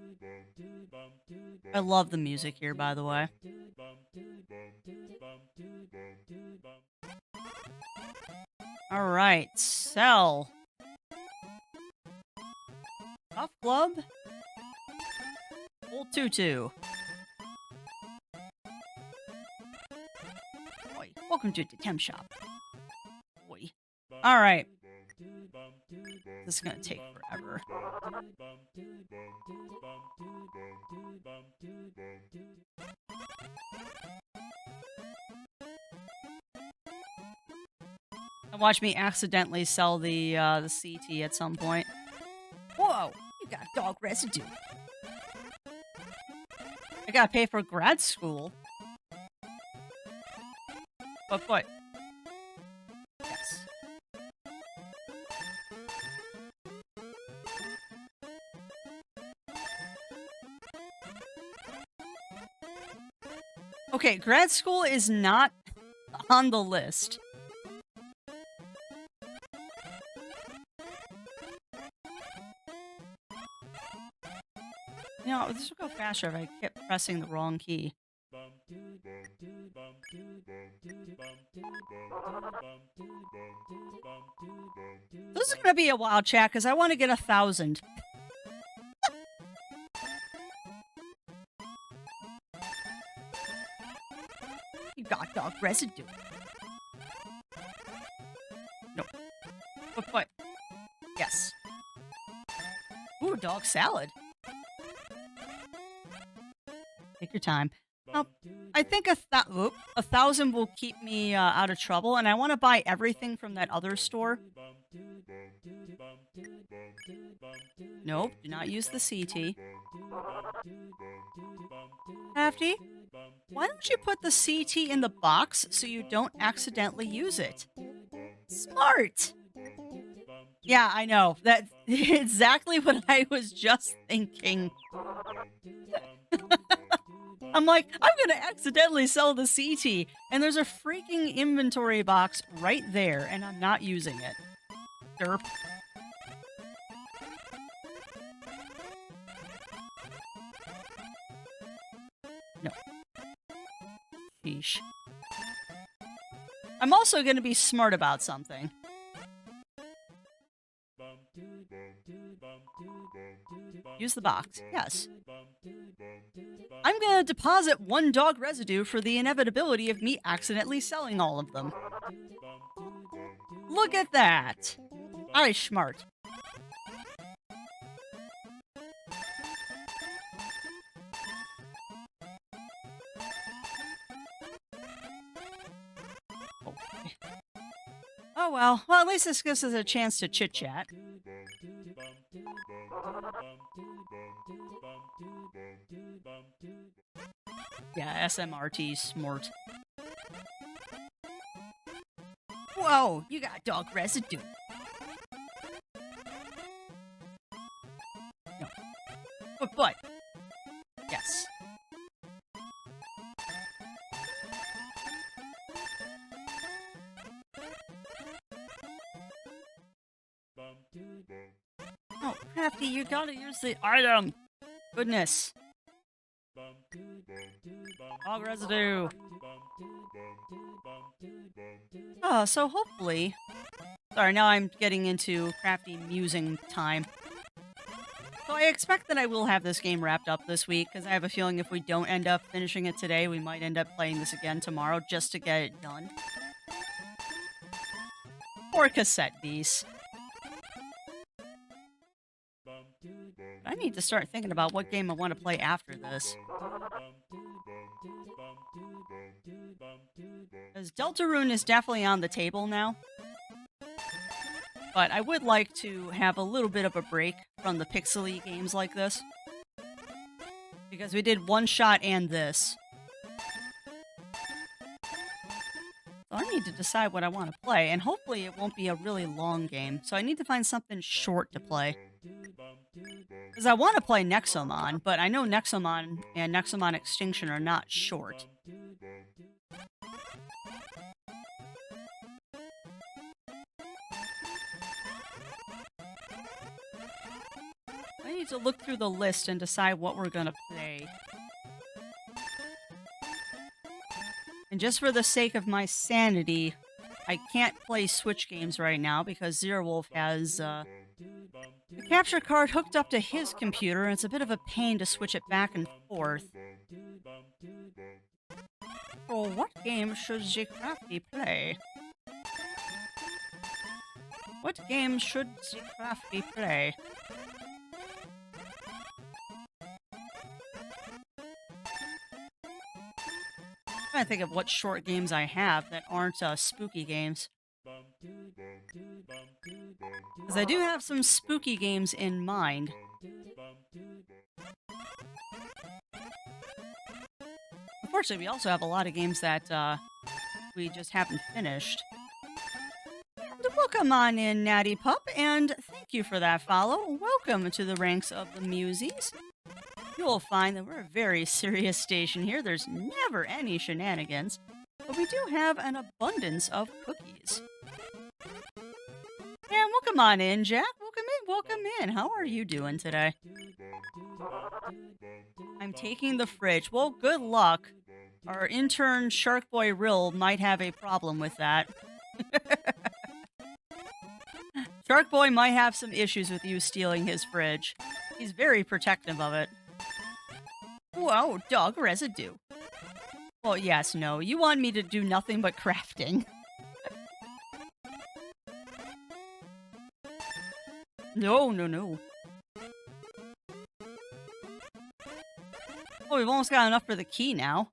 I love the music here, by the way. All right, sell. Tough Club. Old Tutu. Oi, welcome to the Tem Shop. Oi. All right. This is gonna take forever. And watch me accidentally sell the CT at some point. Whoa, you got dog residue. I gotta pay for grad school. But. Yes. Okay, grad school is not on the list. You know, this would go faster if I kept pressing the wrong key. This is gonna be a wild chat because I want to get 1,000. You got dog residue. No. But. Yes. Ooh, dog salad. Take your time. I think 1,000 will keep me out of trouble, and I want to buy everything from that other store. Nope, do not use the CT. Hefty, why don't you put the CT in the box so you don't accidentally use it? Smart! Yeah, I know. That's exactly what I was just thinking. I'm like, I'm gonna accidentally sell the CT, and there's a freaking inventory box right there, and I'm not using it. Derp. No. Sheesh. I'm also gonna be smart about something. Use the box. Yes. I'm gonna deposit 1 dog residue for the inevitability of me accidentally selling all of them. Look at that! I smart. Okay. Oh well. Well, at least this gives us a chance to chit-chat. Yeah, SMRT smart. Whoa, you got dog residue. No. But. Yes. Oh, Crafty, you gotta use the item. Goodness. Fog residue. Oh, so hopefully... Sorry, now I'm getting into crafty musing time. So I expect that I will have this game wrapped up this week, because I have a feeling if we don't end up finishing it today, we might end up playing this again tomorrow just to get it done. Or cassette beast. I need to start thinking about what game I want to play after this. Because Deltarune is definitely on the table now. But I would like to have a little bit of a break from the pixely games like this. Because we did One Shot and this. So I need to decide what I want to play, and hopefully it won't be a really long game. So I need to find something short to play. Because I want to play Nexomon, but I know Nexomon and Nexomon Extinction are not short. I need to look through the list and decide what we're gonna play. And just for the sake of my sanity, I can't play Switch games right now because Zero Wolf has the capture card hooked up to his computer, and it's a bit of a pain to switch it back and forth. So what game should the crafty play? What game should the crafty play? I'm trying to think of what short games I have that aren't spooky games. Because I do have some spooky games in mind. Unfortunately, we also have a lot of games that we just haven't finished. And welcome on in, Natty Pup, and thank you for that follow. Welcome to the ranks of the Musies. You will find that we're a very serious station here. There's never any shenanigans, but we do have an abundance of cookies. And welcome on in, Jack. Welcome in. How are you doing today? I'm taking the fridge. Well, good luck. Our intern Shark Boy Rill might have a problem with that. Shark Boy might have some issues with you stealing his fridge. He's very protective of it. Whoa, dog residue. Well, yes, no. You want me to do nothing but crafting. No. Oh, we've almost got enough for the key now.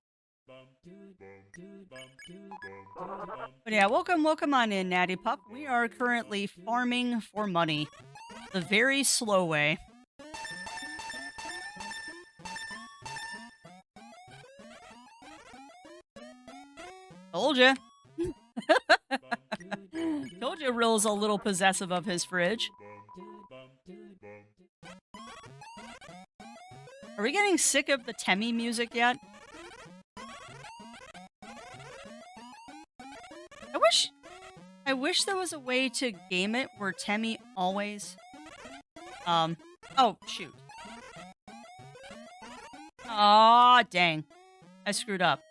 But yeah, welcome on in, Natty Pup. We are currently farming for money. The very slow way. Told ya. Told you Rill's a little possessive of his fridge. Are we getting sick of the Temmie music yet? I wish there was a way to game it where Temmie always... Oh, shoot. Aw, dang. I screwed up.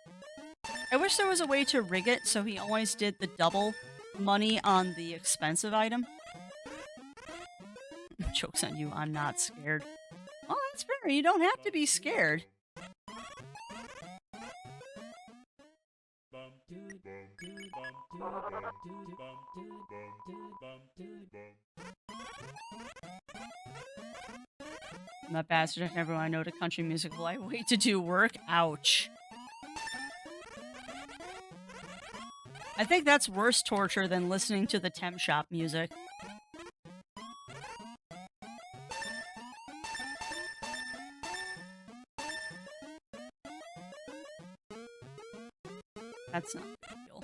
I wish there was a way to rig it so he always did the double money on the expensive item. Joke's on you, I'm not scared. Oh, that's fair. You don't have to be scared. I'm that bastard. I never want to know to country music while I wait to do work. Ouch. I think that's worse torture than listening to the temp shop music. That's not a big deal.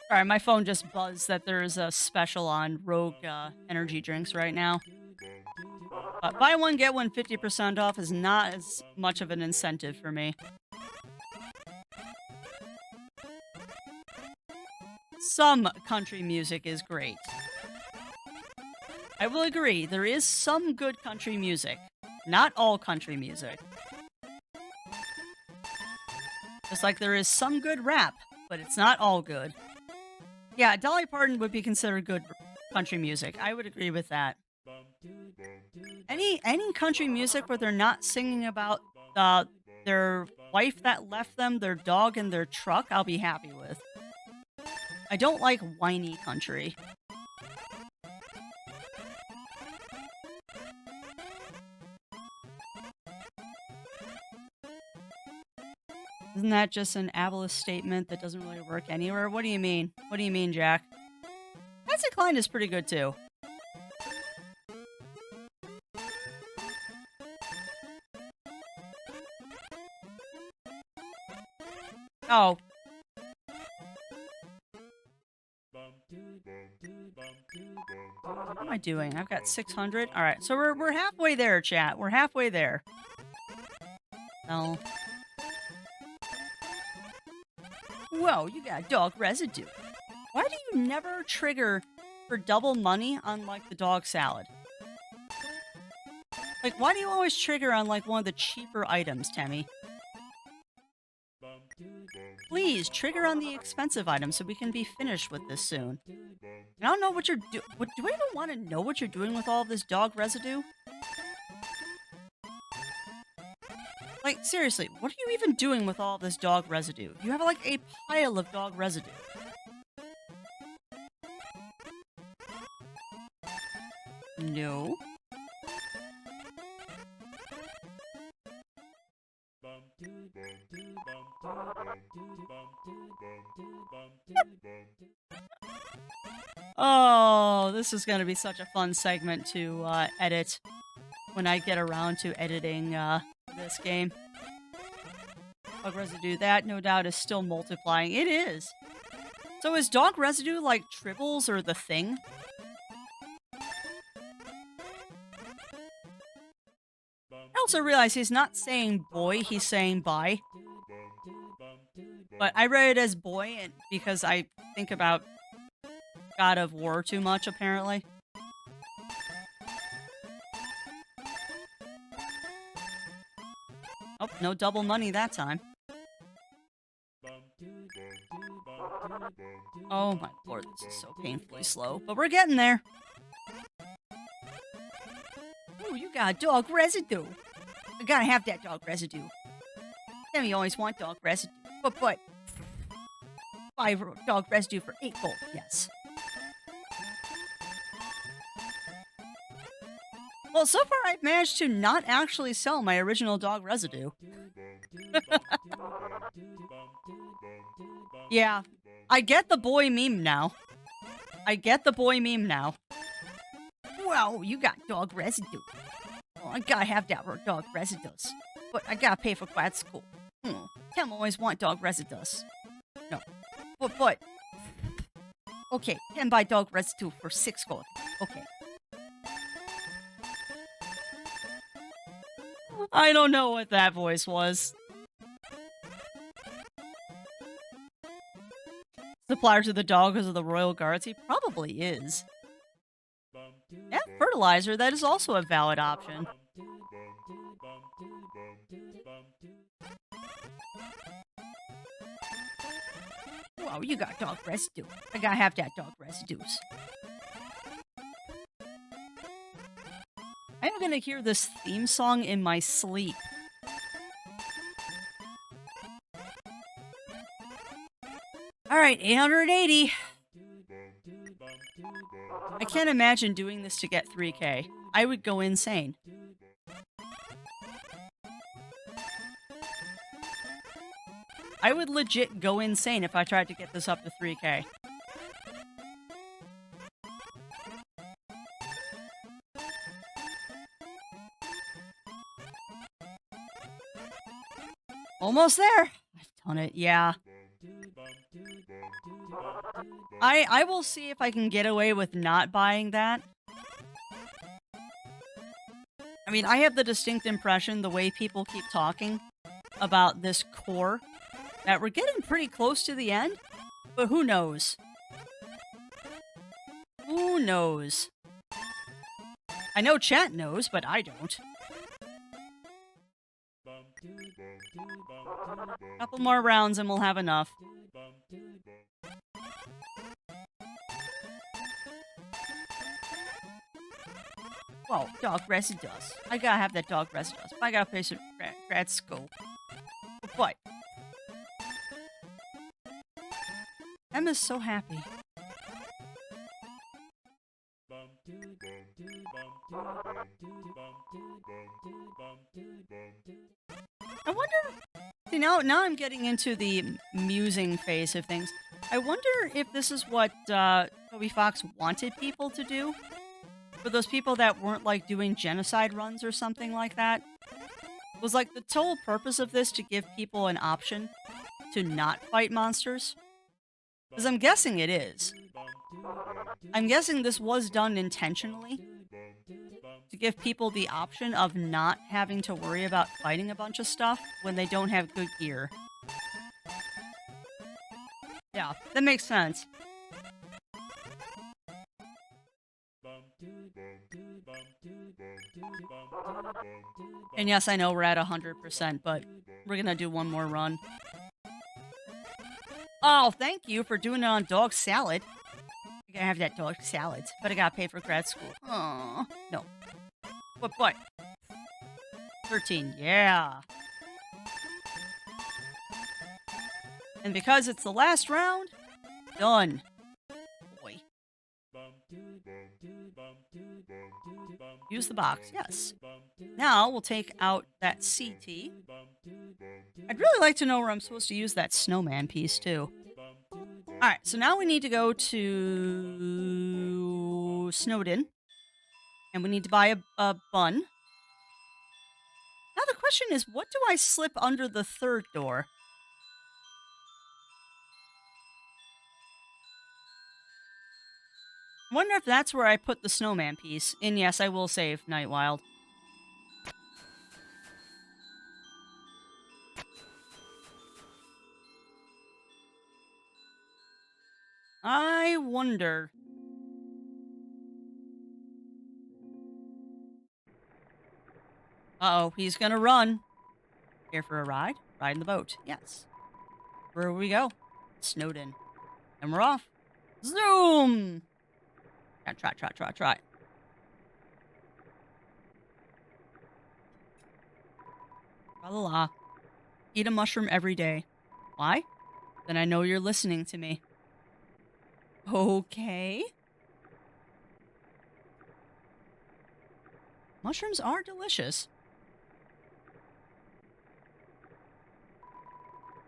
Sorry, my phone just buzzed that there's a special on Rogue energy drinks right now. But buy one, get one 50% off is not as much of an incentive for me. Some country music is great. I will agree, there is some good country music. Not all country music. Just like there is some good rap, but it's not all good. Yeah, Dolly Parton would be considered good country music. I would agree with that. Any country music where they're not singing about uh, their wife that left them, their dog, and their truck, I'll be happy with. I don't like whiny country. Isn't that just an ableist statement that doesn't really work anywhere? What do you mean? What do you mean, Jack? Patsy Cline is pretty good too. Oh. What am I doing? I've got 600. All right, so we're halfway there, chat. We're halfway there. No. Whoa, you got dog residue. Why do you never trigger for double money on, like, the dog salad? Like, why do you always trigger on, like, one of the cheaper items, Temmie? Please, trigger on the expensive items so we can be finished with this soon. I don't know what you're do- What do I even want to know what you're doing with all of this dog residue? Like, seriously, what are you even doing with all of this dog residue? You have, like, a pile of dog residue. No. Oh, this is going to be such a fun segment to edit when I get around to editing this game. Dog residue, that no doubt is still multiplying. It is. So is dog residue like tribbles or the thing? I also realize he's not saying boy, he's saying bye. But I read it as boy and because I think about God of War too much, apparently. Oh, no double money that time. Oh my lord, this is so painfully slow. But we're getting there. Ooh, you got dog residue. I gotta have that dog residue. Then you always want dog residue. But 5 dog residue for 8 gold, yes. Well, so far I've managed to not actually sell my original dog residue. Yeah, I get the boy meme now. Well, you got dog residue. Well, I gotta have that for dog residues. But I gotta pay for grad school. Tim always want dog residues. No. But. Okay, 10 buy dog residue for 6 gold. Okay. I don't know what that voice was. Supplier to the dogs of the Royal Guards? He probably is. And fertilizer, that is also a valid option. Wow, you got dog residue. I gotta have that dog residues. I'm gonna hear this theme song in my sleep. Alright, 880. I can't imagine doing this to get 3k. I would go insane. I would legit go insane if I tried to get this up to 3k. Almost there. I've done it, yeah. I will see if I can get away with not buying that. I mean, I have the distinct impression, the way people keep talking about this core, that we're getting pretty close to the end, but who knows? Who knows? I know chat knows, but I don't. Couple more rounds and we'll have enough. Whoa, dog residus. I gotta have that dog residus. I gotta pay some grad school. What? Emma's so happy. I wonder... See, now I'm getting into the musing phase of things. I wonder if this is what Toby Fox wanted people to do. For those people that weren't, like, doing genocide runs or something like that. Was, like, the total purpose of this to give people an option to not fight monsters? Because I'm guessing it is. I'm guessing this was done intentionally. To give people the option of not having to worry about fighting a bunch of stuff when they don't have good gear. Yeah, that makes sense. And yes, I know we're at 100%, but we're gonna do one more run. Oh, thank you for doing it on dog salad. I gotta have that dog salad, but I gotta pay for grad school. Aww. No. What? 13, yeah. And because it's the last round, done. Boy. Use the box, yes. Now we'll take out that CT. I'd really like to know where I'm supposed to use that snowman piece, too. Alright, so now we need to go to Snowden. And we need to buy a bun. Now the question is, what do I slip under the third door? I wonder if that's where I put the snowman piece. And yes, I will save Nightwild. I wonder. Uh-oh, he's gonna run. Here for a ride? Ride in the boat. Yes. Where will we go? Snowden. And we're off. Zoom! Try. La la la. Eat a mushroom every day. Why? Then I know you're listening to me. Okay. Mushrooms are delicious.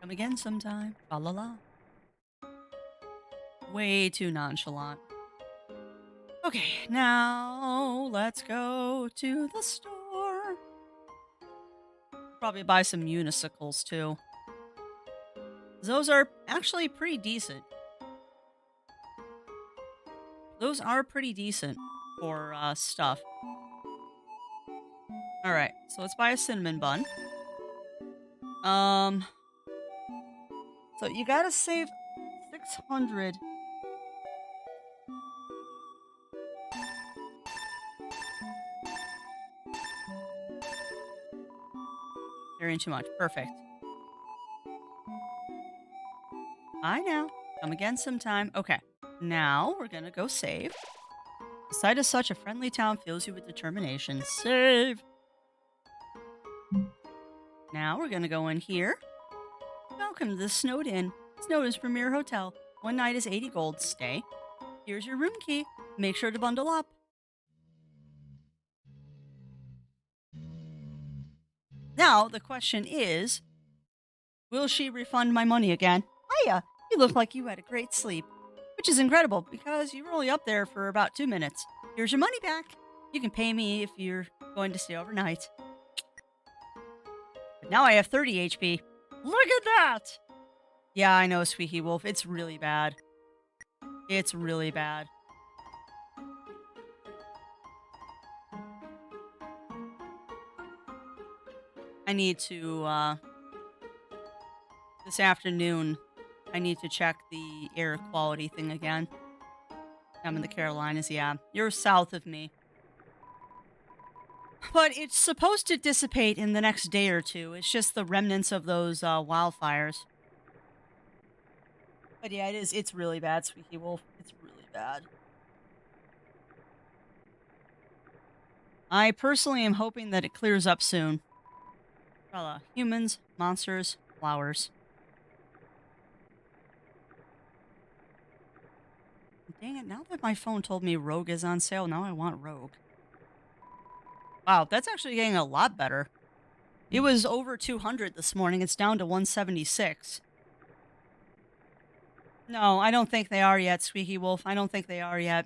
Come again sometime. La la la. Way too nonchalant. Okay, now let's go to the store. Probably buy some unicicles too. Those are actually pretty decent. Those are pretty decent for stuff. Alright, so let's buy a cinnamon bun. So you gotta save 600. Carrying too much. Perfect. I know. Come again sometime. Okay. Now we're gonna go save. The sight of such a friendly town fills you with determination. Save! Now we're gonna go in here. Welcome to the Snowed Inn. Snowden's premier hotel. One night is 80 gold. Stay. Here's your room key. Make sure to bundle up. Now, the question is, will she refund my money again? Hiya! You look like you had a great sleep. Which is incredible, because you were only up there for about 2 minutes. Here's your money back. You can pay me if you're going to stay overnight. But now I have 30 HP. Look at that! Yeah, I know, Squeaky Wolf. It's really bad. It's really bad. I need to, this afternoon, I need to check the air quality thing again. I'm in the Carolinas, yeah. You're south of me. But it's supposed to dissipate in the next day or two. It's just the remnants of those wildfires. But yeah, it's really bad, Squeaky Wolf. It's really bad. I personally am hoping that it clears up soon. Humans, monsters, flowers. Dang it, now that my phone told me Rogue is on sale, now I want Rogue. Wow, that's actually getting a lot better. It was over 200 this morning. It's down to 176. No, I don't think they are yet, Squeaky Wolf. I don't think they are yet.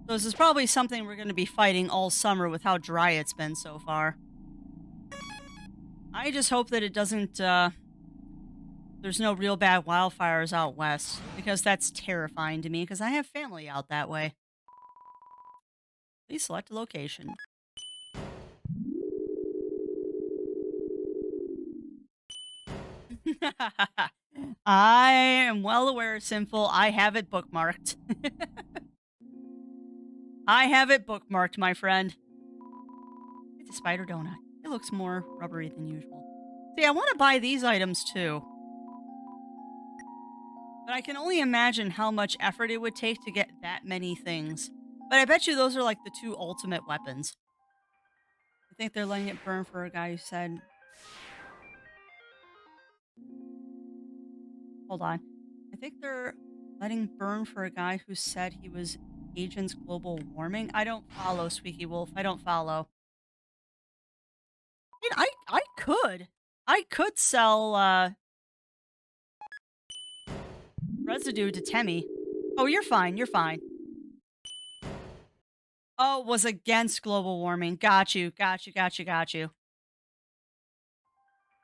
So this is probably something we're going to be fighting all summer with how dry it's been so far. I just hope that it doesn't, there's no real bad wildfires out west, because that's terrifying to me, because I have family out that way. Please select a location. I am well aware, Sinful. I have it bookmarked. I have it bookmarked, my friend. It's a spider donut. It looks more rubbery than usual. See, I want to buy these items too. But I can only imagine how much effort it would take to get that many things. But I bet you those are like the two ultimate weapons. I think they're letting it burn for a guy who said... Hold on. I think they're letting burn for a guy who said he was Agents Global Warming. I don't follow, Squeaky Wolf. I don't follow. I could. I could sell residue to Temmie. Oh, you're fine. You're fine. Oh, it was against global warming. Got you. Got you. Got you. Got you.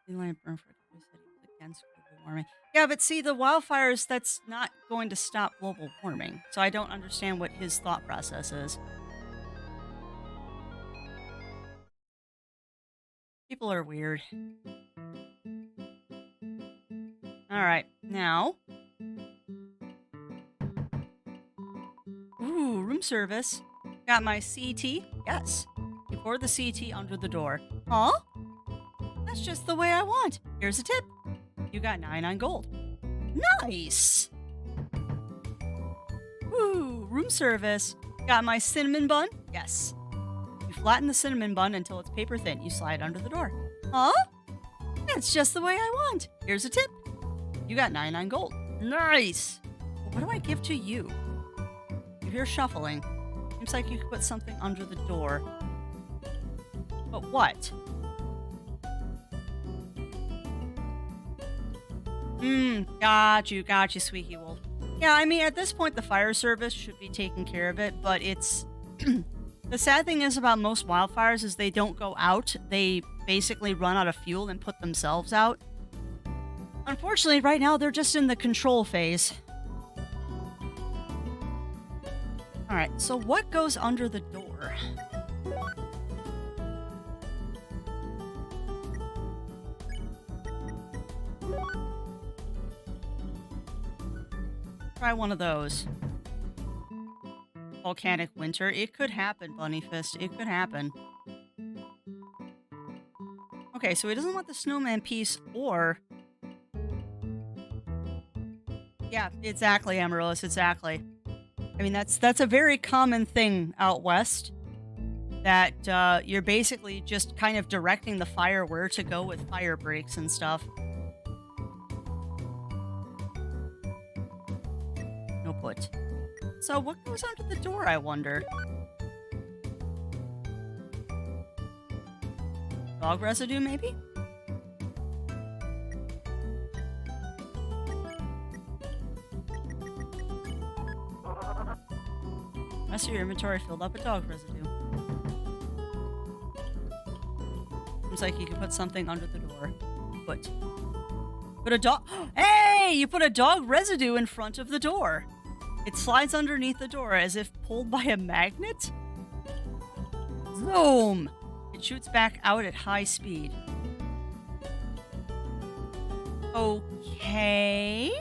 Against global warming. Yeah, but see, the wildfires, that's not going to stop global warming. So I don't understand what his thought process is. People are weird. All right, now. Ooh, room service. Got my CT? Yes. You pour the CT under the door. Huh? That's just the way I want. Here's a tip. You got 99 gold. Nice! Ooh, room service. Got my cinnamon bun? Yes. You flatten the cinnamon bun until it's paper thin. You slide under the door. Huh? That's just the way I want. Here's a tip. You got 99 gold. Nice! Well, what do I give to you? You hear shuffling. Seems like you could put something under the door. But what? Got you, Squeaky Wolf. Yeah, I mean, at this point, the fire service should be taking care of it, but it's... The sad thing is about most wildfires is they don't go out. They basically run out of fuel and put themselves out. Unfortunately, right now, they're just in the control phase. Alright, so what goes under the door? Try one of those. Volcanic winter. It could happen, Bunny Fist. It could happen. Okay, so he doesn't want the snowman piece or... Yeah, exactly, Amaryllis, exactly. I mean, that's a very common thing out west. That you're basically just kind of directing the fire where to go with fire breaks and stuff. No put. So what goes under the door, I wonder? Dog residue, maybe? Rest of your inventory filled up with dog residue. Seems like you could put something under the door. Put a dog... Hey! You put a dog residue in front of the door. It slides underneath the door as if pulled by a magnet. Zoom! It shoots back out at high speed. Okay.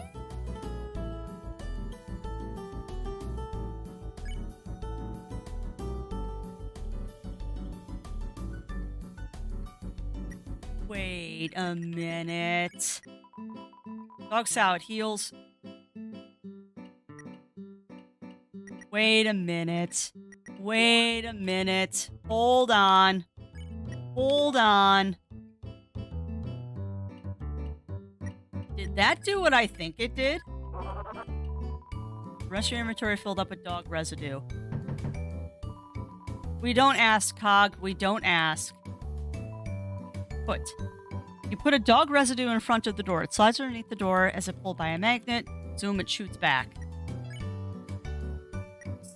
Wait a minute. Dog salad heals. Wait a minute. Wait a minute. Hold on. Hold on. Did that do what I think it did? Rest of your inventory filled up with dog residue. We don't ask, Cog. We don't ask. Put. You put a dog residue in front of the door. It slides underneath the door as if pulled by a magnet. Zoom, it shoots back.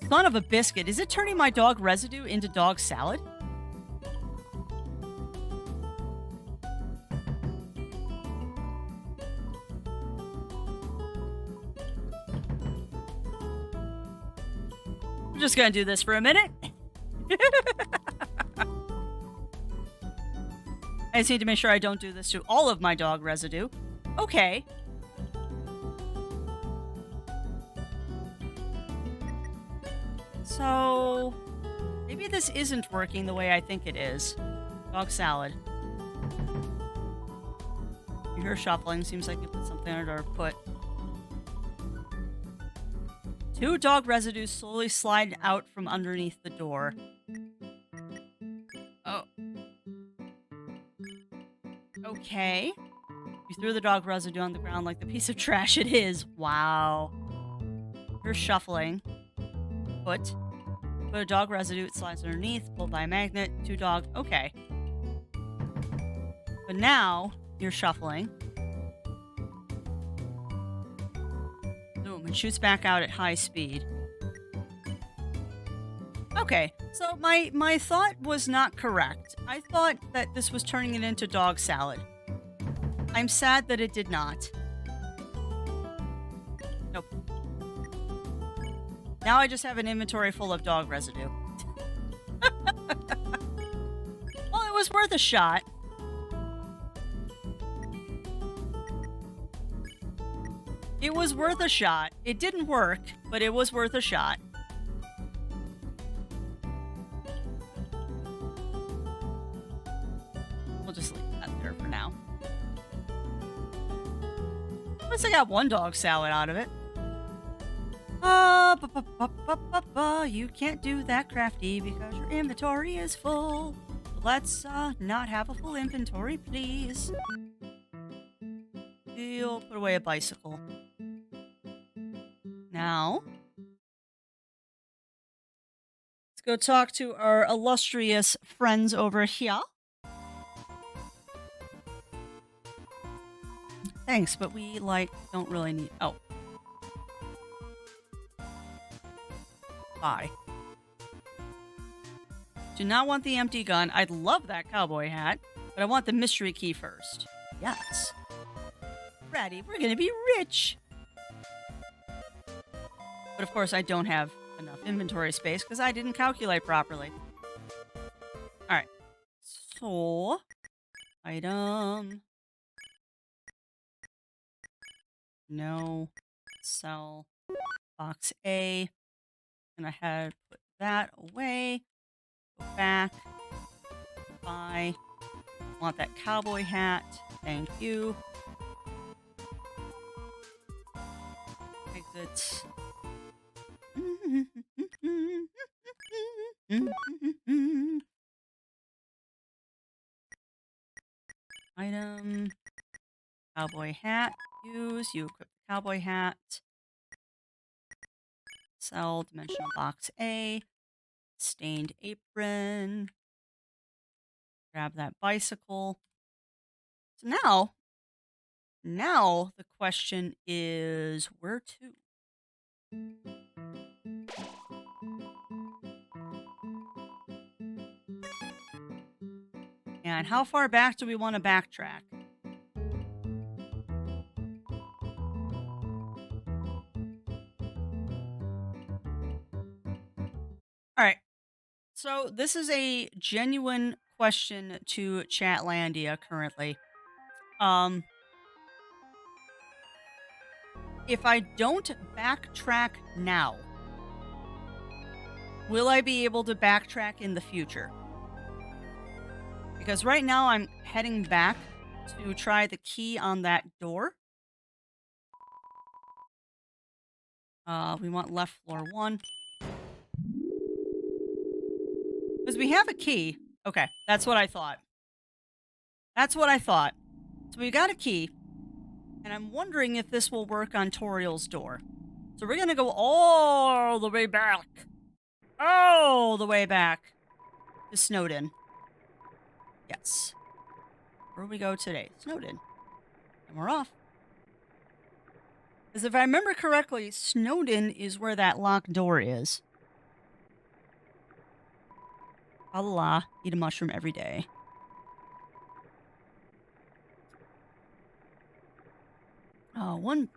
Son of a biscuit. Is it turning my dog residue into dog salad? I'm just gonna do this for a minute. I just need to make sure I don't do this to all of my dog residue. Okay. So, maybe this isn't working the way I think it is. Dog salad. You hear shuffling. Seems like you put something under our put. 2 dog residues slowly slide out from underneath the door. Oh. Okay. You threw the dog residue on the ground like the piece of trash it is. Wow. You're shuffling. Put a dog residue, it slides underneath, pulled by a magnet, 2 dog. Okay. But now you're shuffling. Boom, it shoots back out at high speed. Okay, so my thought was not correct. I thought that this was turning it into dog salad. I'm sad that it did not. Nope. Now I just have an inventory full of dog residue. Well, it was worth a shot. It was worth a shot. It didn't work, but it was worth a shot. We'll just leave that there for now. At least I got 1 dog salad out of it. You can't do that, Crafty, because your inventory is full. Let's not have a full inventory, please. You'll put away a bicycle. Now, let's go talk to our illustrious friends over here. Thanks, but we, don't really need... Oh. Bye. Do not want the empty gun. I'd love that cowboy hat, but I want the mystery key first. Yes. Ratty, we're gonna be rich! But of course, I don't have enough inventory space because I didn't calculate properly. Alright. So... Item... No. Sell. Box A. And I had put that away. Go back. Buy. Want that cowboy hat. Thank you. Exit. Item. Cowboy hat. Use. You equip the cowboy hat. Sell. Dimensional box A. Stained apron. Grab that bicycle. So now the question is where to? And how far back do we want to backtrack? All right. So this is a genuine question to Chatlandia currently. If I don't backtrack now, will I be able to backtrack in the future? Because right now I'm heading back to try the key on that door. We want left floor 1. Because we have a key. Okay, that's what I thought. That's what I thought. So we got a key, and I'm wondering if this will work on Toriel's door. So we're gonna go all the way back. All the way back to Snowden. Yes. Where we go today? Snowden. And we're off. Because if I remember correctly, Snowden is where that locked door is. Allah, eat a mushroom every day. One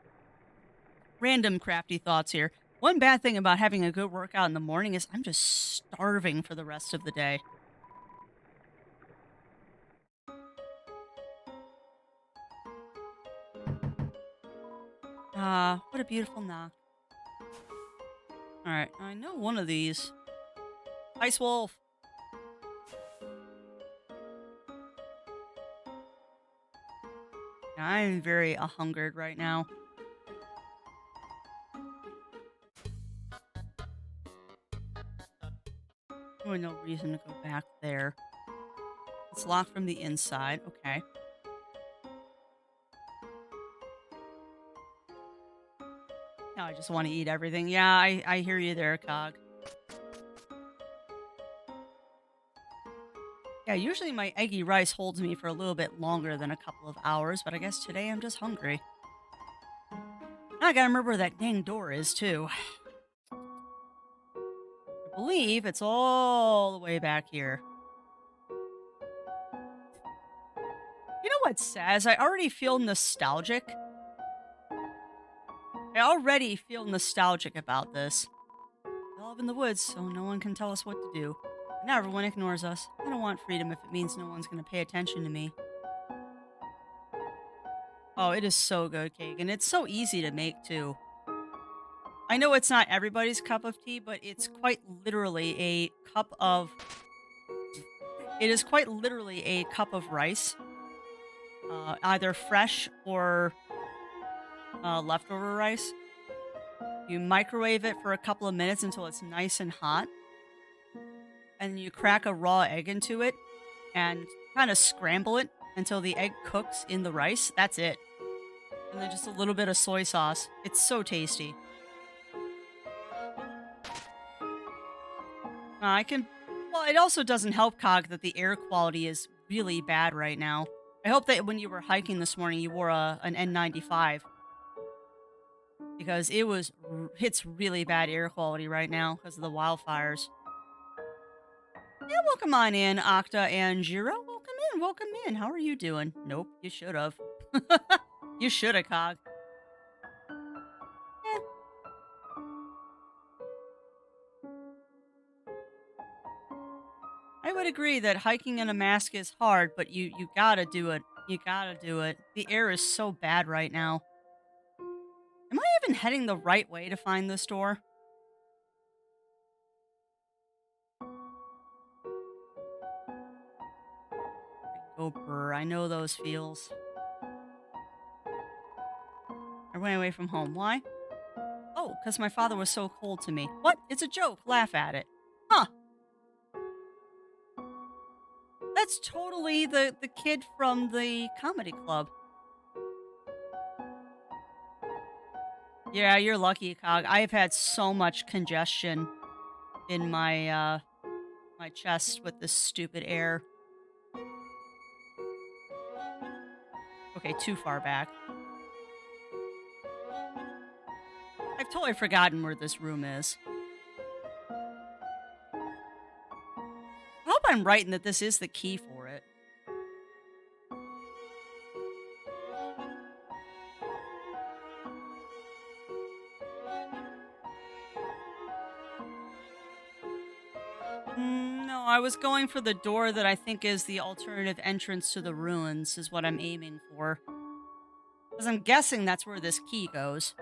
random crafty thoughts here. One bad thing about having a good workout in the morning is I'm just starving for the rest of the day. What a beautiful knock. Alright, I know one of these. Ice Wolf! I'm very hungered right now. Oh, no reason to go back there. It's locked from the inside. Okay. Now I just want to eat everything. Yeah, I hear you there, Cog. Yeah, usually my eggy rice holds me for a little bit longer than a couple of hours, but I guess today I'm just hungry. I gotta remember where that dang door is, too. I believe it's all the way back here. You know what says? I already feel nostalgic. I already feel nostalgic about this. We all live in the woods, so no one can tell us what to do. Now everyone ignores us. I don't want freedom if it means no one's gonna pay attention to me. Oh, it is so good, Kagan. It's so easy to make, too. I know it's not everybody's cup of tea, but it's quite literally a cup of... It is quite literally a cup of rice. Either fresh or leftover rice. You microwave it for a couple of minutes until it's nice and hot. And you crack a raw egg into it and kind of scramble it until the egg cooks in the rice. That's it. And then just a little bit of soy sauce. It's so tasty. I can... Well, it also doesn't help, Cog, that the air quality is really bad right now. I hope that when you were hiking this morning, you wore an N95. Because it's really bad air quality right now because of the wildfires. Yeah, welcome on in, Octa and Jiro. Welcome in. How are you doing? Nope, you should have. You should have, Cog. Eh, I would agree that hiking in a mask is hard, but you gotta do it. You gotta do it. The air is so bad right now. Am I even heading the right way to find this door? Oh, brr, I know those feels. I ran away from home. Why? Oh, because my father was so cold to me. What? It's a joke. Laugh at it. Huh. That's totally the kid from the comedy club. Yeah, you're lucky, Cog. I've had so much congestion in my chest with this stupid air. Okay, too far back. I've totally forgotten where this room is. I hope I'm right in that this is the key for it. No, I was going for the door that I think is the alternative entrance to the ruins, is what I'm aiming for. Because I'm guessing that's where this key goes.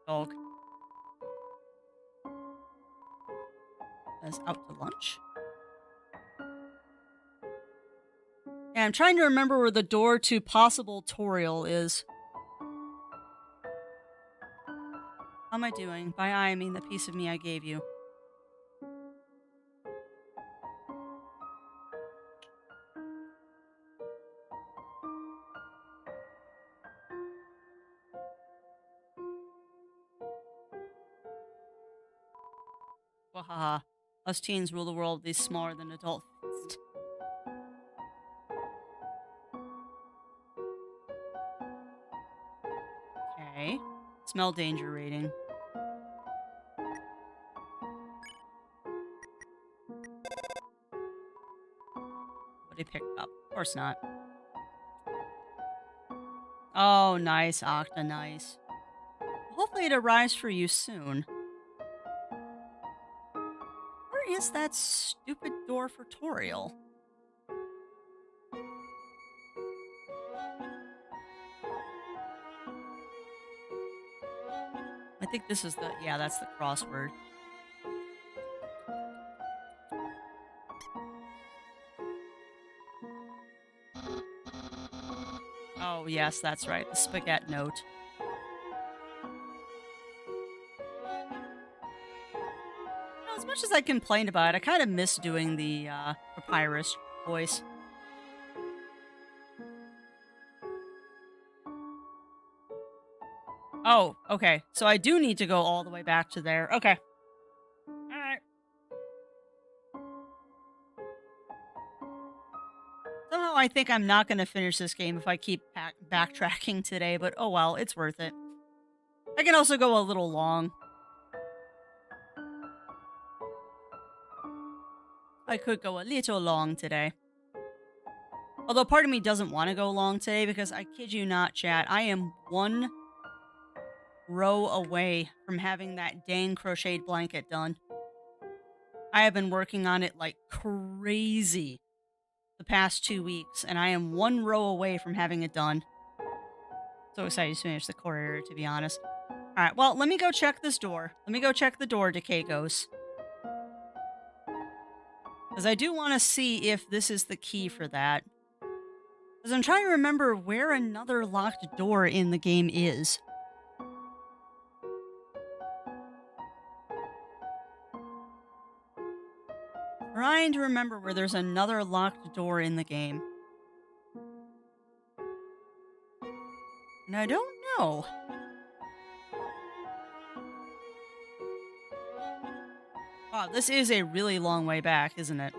Dog. Is out to lunch? I'm trying to remember where the door to possible tutorial is. How am I doing? By I mean the piece of me I gave you. Wahaha. Us teens rule the world with these smaller than adult fists. Okay. Smell danger rating. What he picked up. Of course not. Oh, nice, Octa, nice. Hopefully it arrives for you soon. Where is that stupid door for tutorial? I think this is the, yeah, that's the crossword. Oh, yes, that's right. The spaghetti note. As much as I complained about it, I kind of miss doing the papyrus voice. Oh, okay. So I do need to go all the way back to there. Okay. All right. Somehow I think I'm not going to finish this game if I keep backtracking today, but oh well, it's worth it. I can also go a little long. I could go a little long today. Although part of me doesn't want to go long today because I kid you not, chat, I am one row away from having that dang crocheted blanket done. I have been working on it like crazy the past 2 weeks, and I am one row away from having it done. So excited to finish the core area, to be honest. All right, well, let me go check this door. Let me go check the door, Decagos. Because I do want to see if this is the key for that. Because I'm trying to remember where another locked door in the game is. Trying to remember where there's another locked door in the game. And I don't know. Wow, this is a really long way back, isn't it?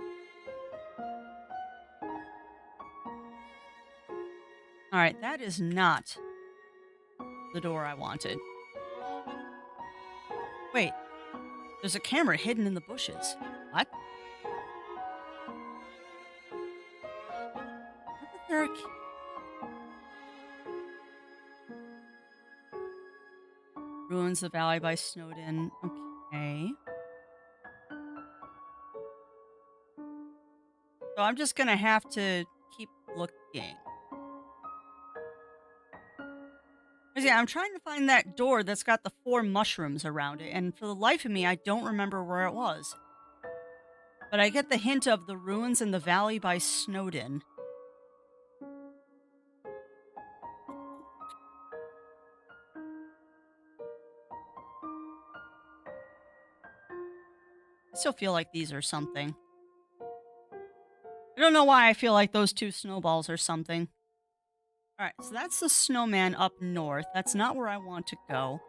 Alright, that is not the door I wanted. Wait, there's a camera hidden in the bushes. What? There are Ruins the Valley by Snowden. Okay. So I'm just gonna have to keep looking. Yeah, I'm trying to find that door that's got the 4 mushrooms around it, and for the life of me, I don't remember where it was. But I get the hint of the ruins in the valley by Snowden. I still feel like these are something. I don't know why I feel like those 2 snowballs are something. Alright, so that's the snowman up north. That's not where I want to go.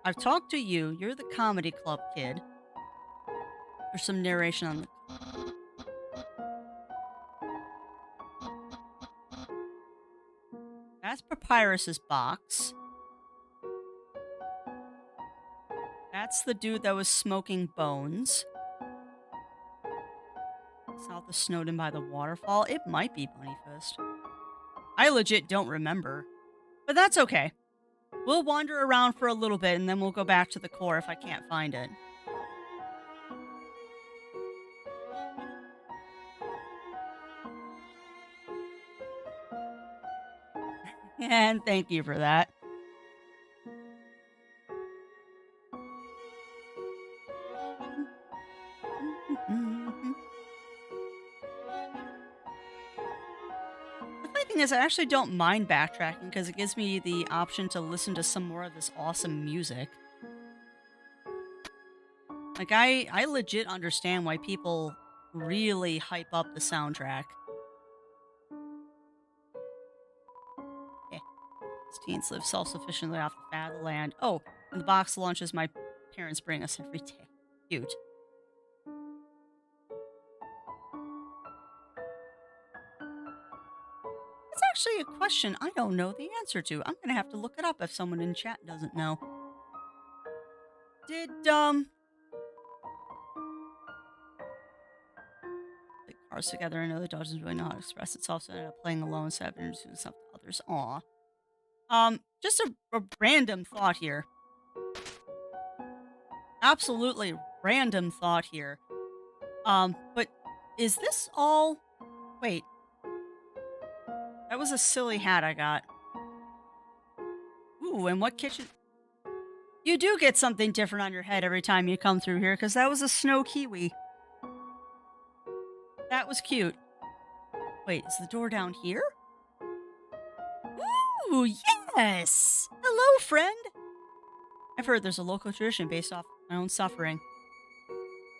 I've talked to you. You're the comedy club kid. There's some narration on the... That's Papyrus's box. That's the dude that was smoking bones. South of Snowden by the waterfall. It might be Bunnyfist. I legit don't remember. But that's okay. We'll wander around for a little bit and then we'll go back to the core if I can't find it. And thank you for that. thing is, I actually don't mind backtracking because it gives me the option to listen to some more of this awesome music. Like, I legit understand why people really hype up the soundtrack. Yeah. These teens live self-sufficiently off the fat of the land. Oh, and the box lunches my parents bring us every day. Cute. It's actually a question I don't know the answer to. I'm gonna have to look it up if someone in chat doesn't know. Did the cars together? I know the dog doesn't really know how to express itself, so I ended up playing alone instead of introducing stuff to others. Aw. Just a random thought here. Absolutely random thought here. But is this all? Wait, that was a silly hat I got. Ooh, and what kitchen? You do get something different on your head every time you come through here, because that was a snow kiwi. That was cute. Wait, is the door down here? Ooh, yes! Hello, friend! I've heard there's a local tradition based off my own suffering.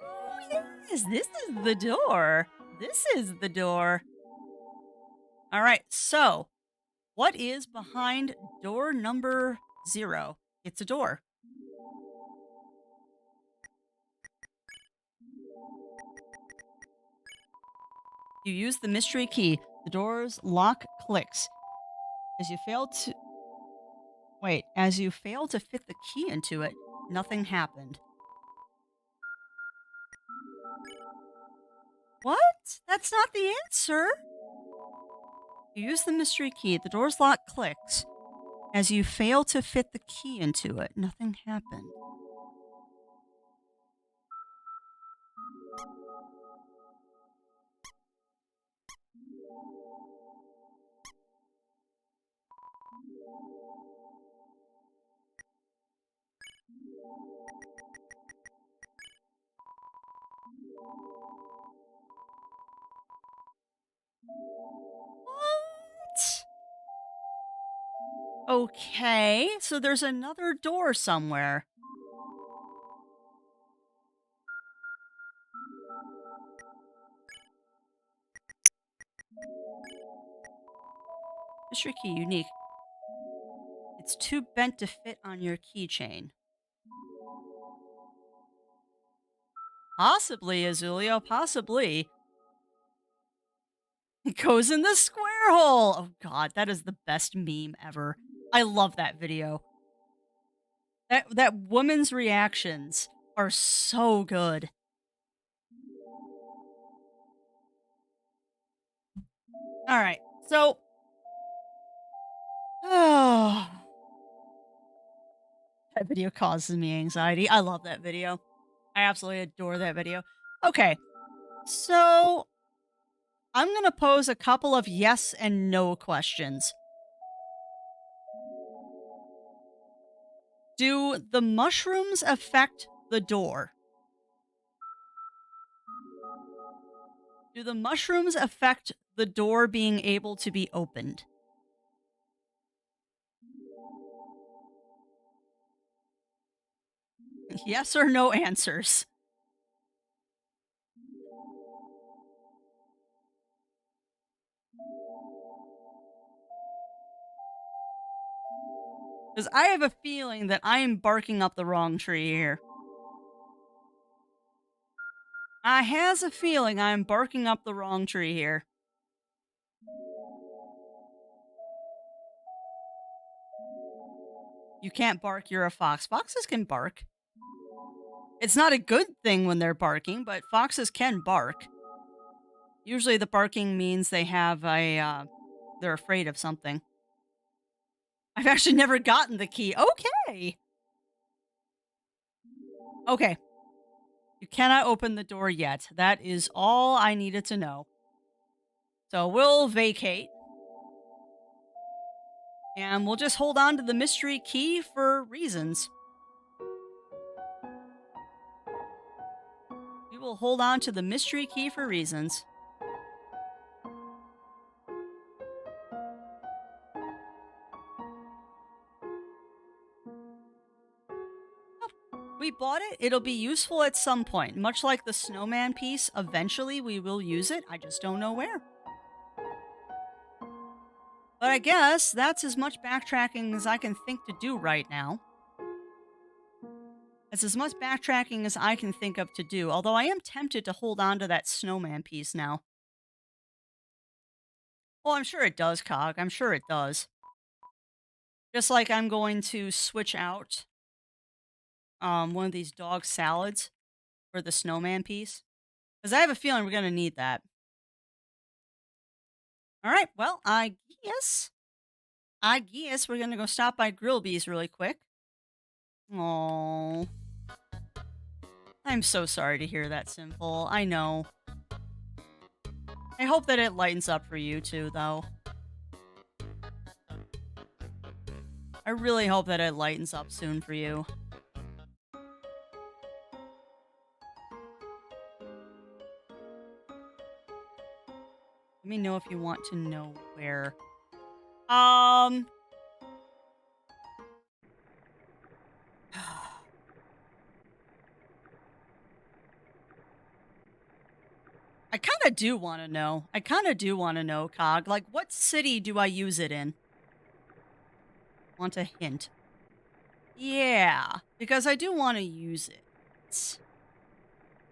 Oh, yes, this is the door. This is the door. All right, so what is behind door number 0? It's a door. You use the mystery key. The door's lock clicks. As you fail to as you fail to fit the key into it, nothing happened. What? That's not the answer. You use the mystery key. The door's lock clicks. As you fail to fit the key into it, nothing happened. What? Okay, so there's another door somewhere. Mystery key unique. It's too bent to fit on your keychain. Possibly, Azulio, possibly. It goes in the square hole. Oh god, that is the best meme ever. I love that video. That woman's reactions are so good. All right. So, oh, that video causes me anxiety. I love that video. I absolutely adore that video. Okay. So, I'm going to pose a couple of yes and no questions. Do the mushrooms affect the door? Do the mushrooms affect the door being able to be opened? Yes or no answers. Because I have a feeling that I am barking up the wrong tree here. I has a feeling I'm barking up the wrong tree here. You can't bark, you're a fox. Foxes can bark. It's not a good thing when they're barking, but foxes can bark. Usually the barking means they have they're afraid of something. I've actually never gotten the key. Okay. Okay. You cannot open the door yet. That is all I needed to know. So we'll vacate. And we'll just hold on to the mystery key for reasons. We will hold on to the mystery key for reasons. bought it, it'll be useful at some point. Much like the snowman piece, eventually we will use it. I just don't know where. But I guess that's as much backtracking as I can think to do right now. It's as much backtracking as I can think of to do, although I am tempted to hold on to that snowman piece now. Well, I'm sure it does, Cog. I'm sure it does. Just like I'm going to switch out one of these dog salads for the snowman piece. Because I have a feeling we're going to need that. All right, well, I guess we're going to go stop by Grillby's really quick. Oh, I'm so sorry to hear that, Simple. I know. I hope that it lightens up for you too, though. I really hope that it lightens up soon for you. Let me know if you want to know where. Um. I kind of do want to know. I kind of do want to know, Cog. Like, what city do I use it in? Want a hint? Yeah, because I do want to use it.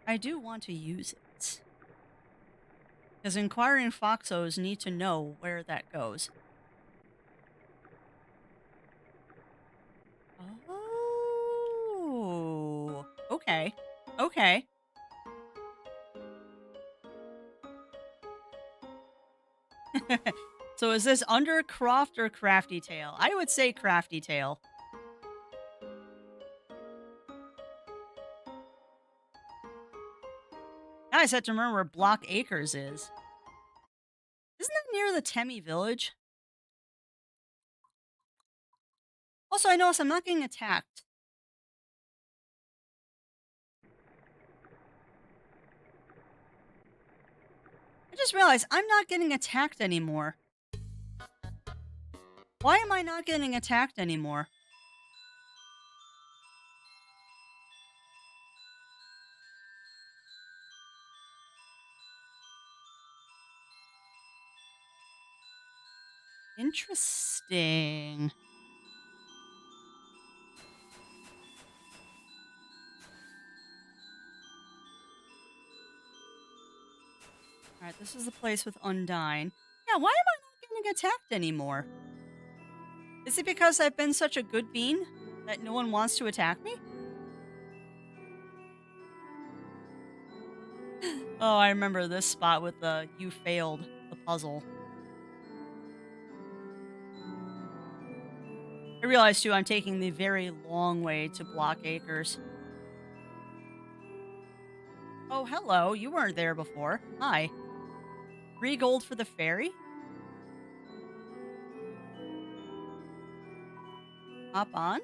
I do want to use it. Because inquiring foxos need to know where that goes. Oh, okay. Okay. So is this Undercroft or Crafty Tail? I would say Crafty Tail. Now I just have to remember where Block Acres is. Isn't that near the Temmie village? Also, I notice I'm not getting attacked. I just realized I'm not getting attacked anymore. Why am I not getting attacked anymore? Interesting. Alright, this is the place with Undyne. Yeah, why am I not getting attacked anymore? Is it because I've been such a good bean that no one wants to attack me? Oh, I remember this spot with the you failed the puzzle. I realize too I'm taking the very long way to Block Acres. Oh, hello. You weren't there before. Hi. 3 gold for the ferry? Hop on?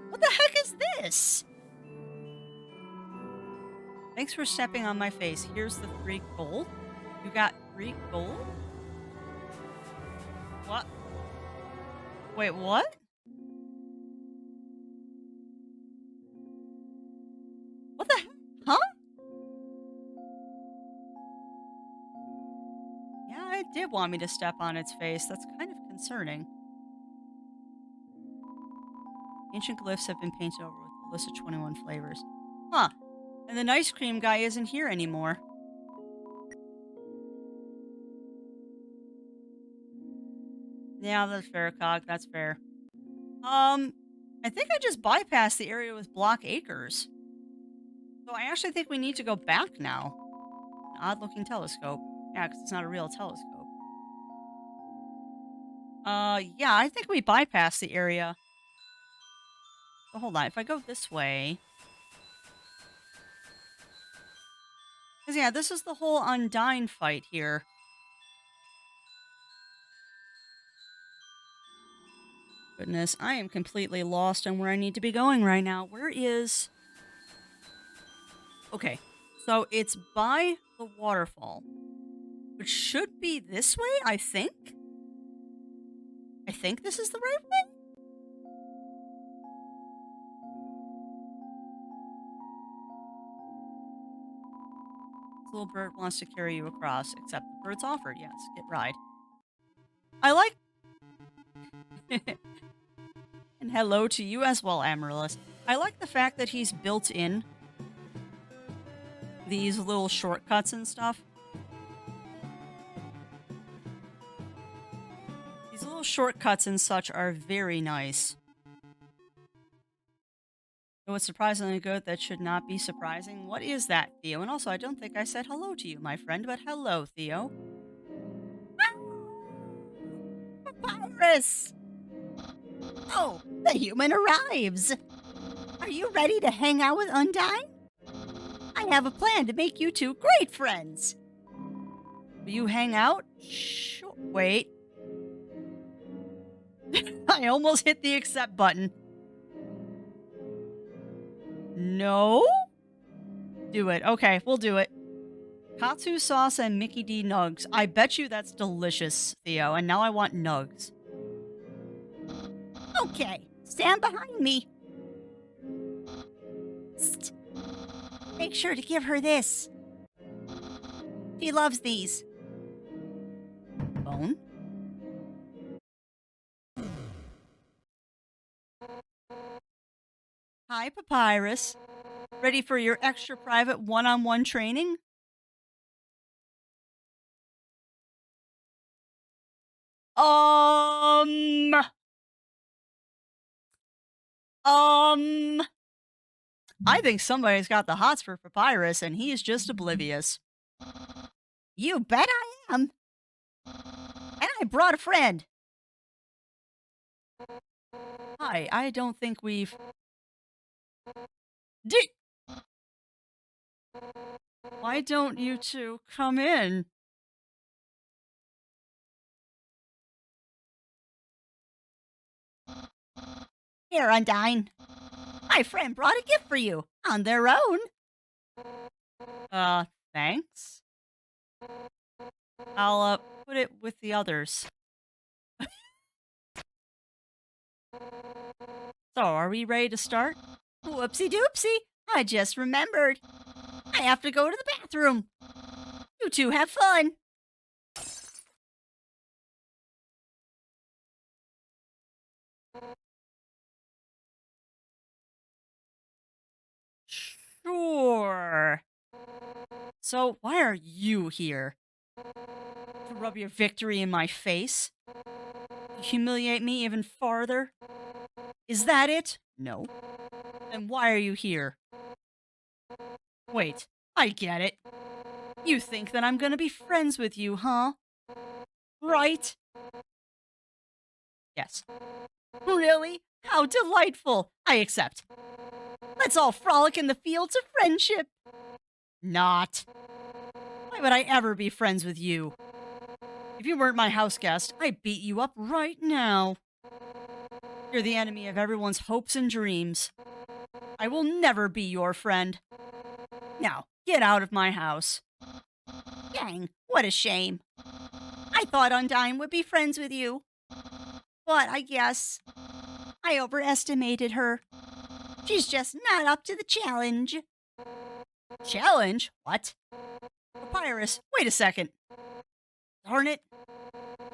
What the heck is this? Thanks for stepping on my face. Here's the 3 gold. You got 3 gold? What? Wait, what? What the heck? Huh? Yeah, it did want me to step on its face. That's kind of concerning. Ancient glyphs have been painted over with a list of 21 flavors. Huh. And the ice cream guy isn't here anymore. Yeah, that's fair, Cog. That's fair. I think I just bypassed the area with Block Acres. So I actually think we need to go back now. An odd-looking telescope. Yeah, because it's not a real telescope. Yeah, I think we bypassed the area. So hold on. If I go this way... Because, yeah, this is the whole Undyne fight here. Goodness, I am completely lost on where I need to be going right now. Where is... Okay, so it's by the waterfall. Which should be this way, I think? I think this is the right way? Little bird wants to carry you across. Accept the bird's offer. Yes, get ride. I like... And hello to you as well, Amaryllis. I like the fact that he's built in these little shortcuts and stuff. These little shortcuts and such are very nice. Though it's surprisingly good, that should not be surprising. What is that, Theo? And also, I don't think I said hello to you, my friend, but hello, Theo. Papyrus! Oh, the human arrives! Are you ready to hang out with Undyne? I have a plan to make you two great friends. Will you hang out? Sure. Wait. I almost hit the accept button. No? Do it. Okay, we'll do it. Katsu sauce and Mickey D nugs. I bet you that's delicious, Theo, and now I want nugs. Okay, stand behind me. Psst. Make sure to give her this. She loves these. Bone? Hi, Papyrus. Ready for your extra private one-on-one training? I think somebody's got the hots for Papyrus, and he is just oblivious. You bet I am. And I brought a friend. Hi, I don't think we've... Why don't you two come in? Here, Undyne. My friend brought a gift for you on their own. Thanks. I'll, put it with the others. So, are we ready to start? Whoopsie doopsie. I just remembered. I have to go to the bathroom. You two have fun. Sure. So, why are you here? To rub your victory in my face? To humiliate me even farther? Is that it? No. Then why are you here? Wait, I get it. You think that I'm gonna be friends with you, huh? Right? Yes. Really? How delightful. I accept. Let's all frolic in the fields of friendship. Not. Why would I ever be friends with you? If you weren't my house guest, I'd beat you up right now. You're the enemy of everyone's hopes and dreams. I will never be your friend. Now, get out of my house. Dang, what a shame. I thought Undyne would be friends with you. But I guess I overestimated her. She's just not up to the challenge. Challenge? What? Papyrus, wait a second. Darn it.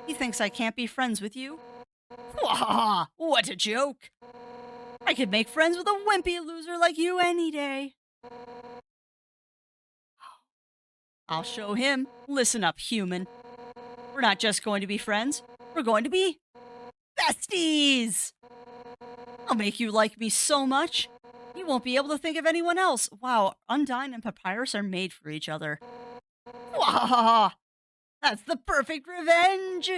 He thinks I can't be friends with you? Wah! What a joke. I could make friends with a wimpy loser like you any day. I'll show him. Listen up, human. We're not just going to be friends. We're going to be besties. I'll make you like me so much, you won't be able to think of anyone else. Wow, Undyne and Papyrus are made for each other. Wah! That's the perfect revenge.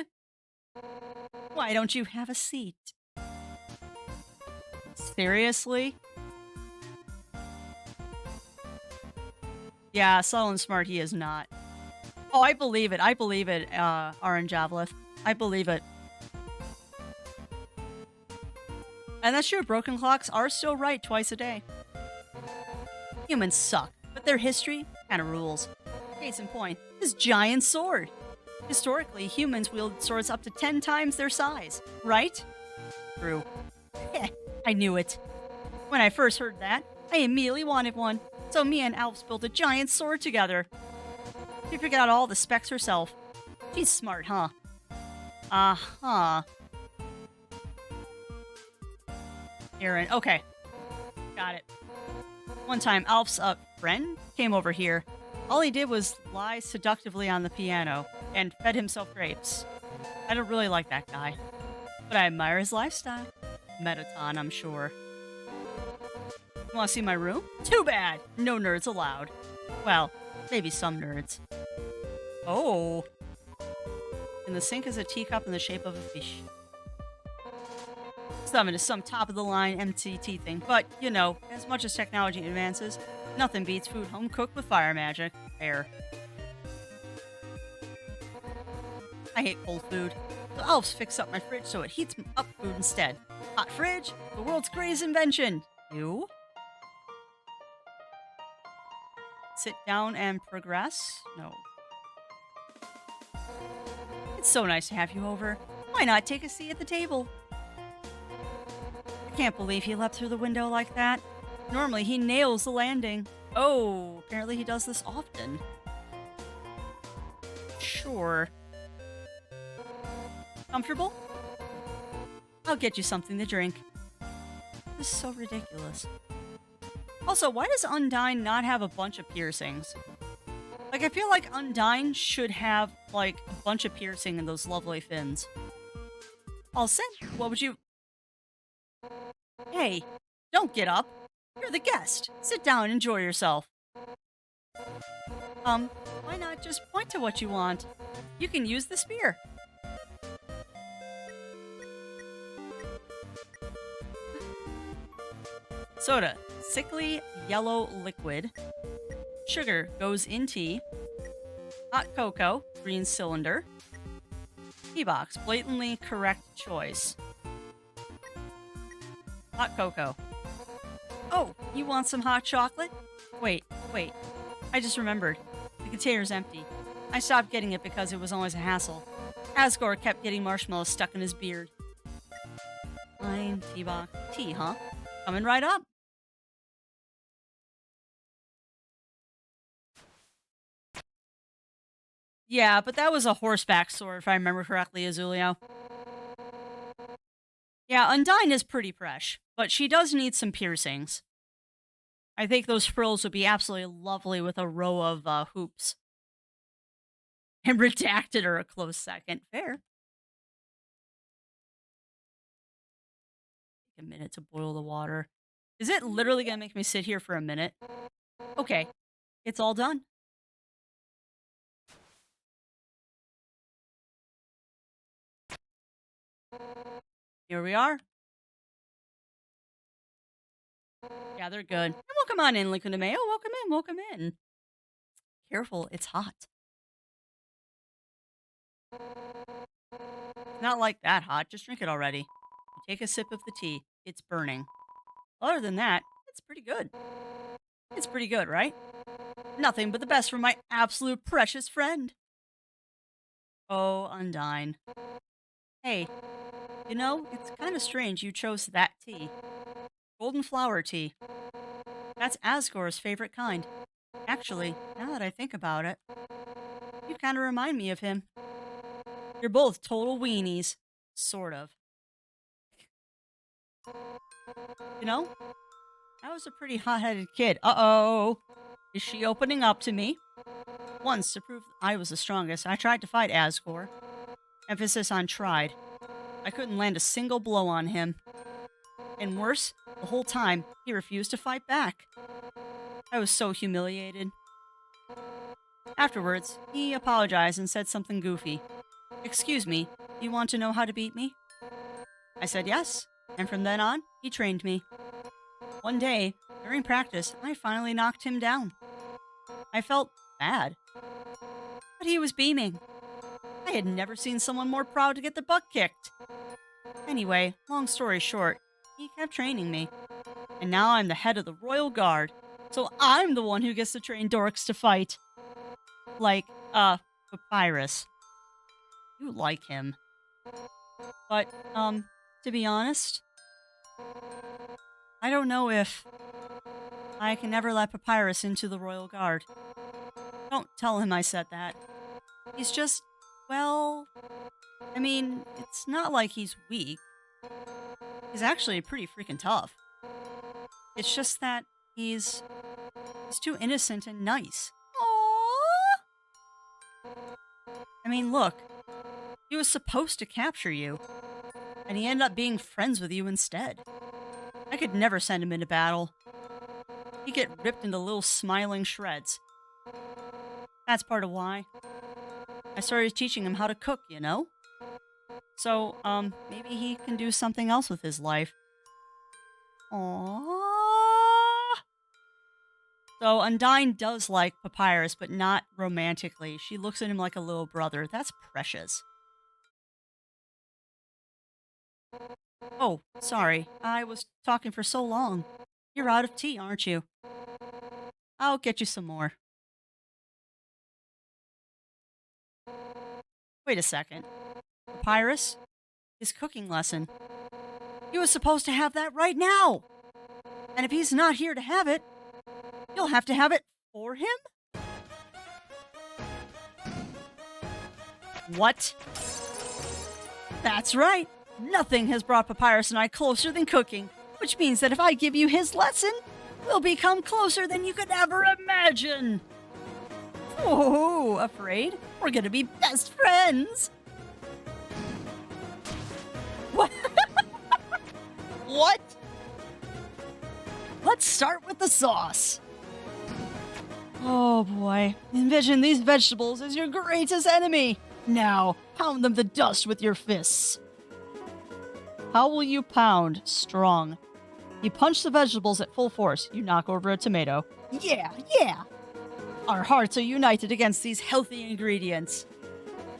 Why don't you have a seat? Seriously? Yeah, subtle and smart he is not. Oh, I believe it. I believe it, Orange Javlith. I believe it. And that's true, broken clocks are still right twice a day. Humans suck, but their history kinda rules. Case in point, this giant sword. Historically, humans wielded swords up to 10 times their size, right? True. I knew it. When I first heard that, I immediately wanted one, so me and Alps built a giant sword together. She figured out all the specs herself. She's smart, huh? Uh-huh. Aaron. Okay. Got it. One time, Alf's friend came over here. All he did was lie seductively on the piano and fed himself grapes. I don't really like that guy, but I admire his lifestyle. Metaton, I'm sure. You want to see my room? Too bad! No nerds allowed. Well, maybe some nerds. Oh. In the sink is a teacup in the shape of a fish. Some is some top-of-the-line MTT thing, but, you know, as much as technology advances, nothing beats food home-cooked with fire magic. Fair. I hate cold food, so elves fix up my fridge so it heats up food instead. Hot fridge? The world's greatest invention! You? Sit down and progress? No. It's so nice to have you over. Why not take a seat at the table? I can't believe he leapt through the window like that. Normally, he nails the landing. Oh, apparently he does this often. Sure. Comfortable? I'll get you something to drink. This is so ridiculous. Also, why does Undyne not have a bunch of piercings? Like, I feel like Undyne should have, like, a bunch of piercing in those lovely fins. All set. What would you... Hey, don't get up. You're the guest. Sit down and enjoy yourself. Why not just point to what you want? You can use the spear. Soda. Sickly yellow liquid. Sugar goes in tea. Hot cocoa. Green cylinder. Tea box. Blatantly correct choice. Hot cocoa. Oh, you want some hot chocolate? Wait. I just remembered. The container's empty. I stopped getting it because it was always a hassle. Asgore kept getting marshmallows stuck in his beard. Fine, tea box. Tea, huh? Coming right up. Yeah, but that was a horseback sword, if I remember correctly, Azulio. Yeah, Undyne is pretty fresh, but she does need some piercings. I think those frills would be absolutely lovely with a row of hoops. And redacted are a close second. Fair. Take a minute to boil the water. Is it literally going to make me sit here for a minute? Okay, it's all done. Here we are. Yeah, they're good. And welcome on in, Lincoln de Mayo. Welcome in. Careful, it's hot. Not like that hot. Just drink it already. You take a sip of the tea. It's burning. Other than that, it's pretty good. It's pretty good, right? Nothing but the best from my absolute precious friend. Oh, Undyne. Hey, you know, it's kind of strange you chose that tea. Golden flower tea. That's Asgore's favorite kind. Actually, now that I think about it, you kind of remind me of him. You're both total weenies. Sort of. You know, I was a pretty hot-headed kid. Uh-oh. Is she opening up to me? Once, to prove I was the strongest, I tried to fight Asgore. Emphasis on tried. I couldn't land a single blow on him. And worse, the whole time, he refused to fight back. I was so humiliated. Afterwards, he apologized and said something goofy. Excuse me, you want to know how to beat me? I said yes, and from then on, he trained me. One day, during practice, I finally knocked him down. I felt bad. But he was beaming. I had never seen someone more proud to get their butt kicked. Anyway, long story short, he kept training me. And now I'm the head of the Royal Guard, so I'm the one who gets to train dorks to fight. Like, Papyrus. You like him. But, to be honest, I don't know if I can ever let Papyrus into the Royal Guard. Don't tell him I said that. He's just, well, I mean, it's not like he's weak. He's actually pretty freaking tough. It's just that he's too innocent and nice. Aww. I mean, look, he was supposed to capture you, and he ended up being friends with you instead. I could never send him into battle. He'd get ripped into little smiling shreds. That's part of why I started teaching him how to cook, you know? So, maybe he can do something else with his life. Aww. So, Undyne does like Papyrus, but not romantically. She looks at him like a little brother. That's precious. Oh, sorry. I was talking for so long. You're out of tea, aren't you? I'll get you some more. Wait a second. Papyrus? His cooking lesson. He was supposed to have that right now! And if he's not here to have it, you'll have to have it for him? What? That's right. Nothing has brought Papyrus and I closer than cooking, which means that if I give you his lesson, we'll become closer than you could ever imagine. Oh, afraid? We're gonna be best friends. What? What? Let's start with the sauce. Oh boy. Envision these vegetables as your greatest enemy. Now, pound them to dust with your fists. How will you pound? Strong. You punch the vegetables at full force. You knock over a tomato. Yeah, yeah. Our hearts are united against these healthy ingredients.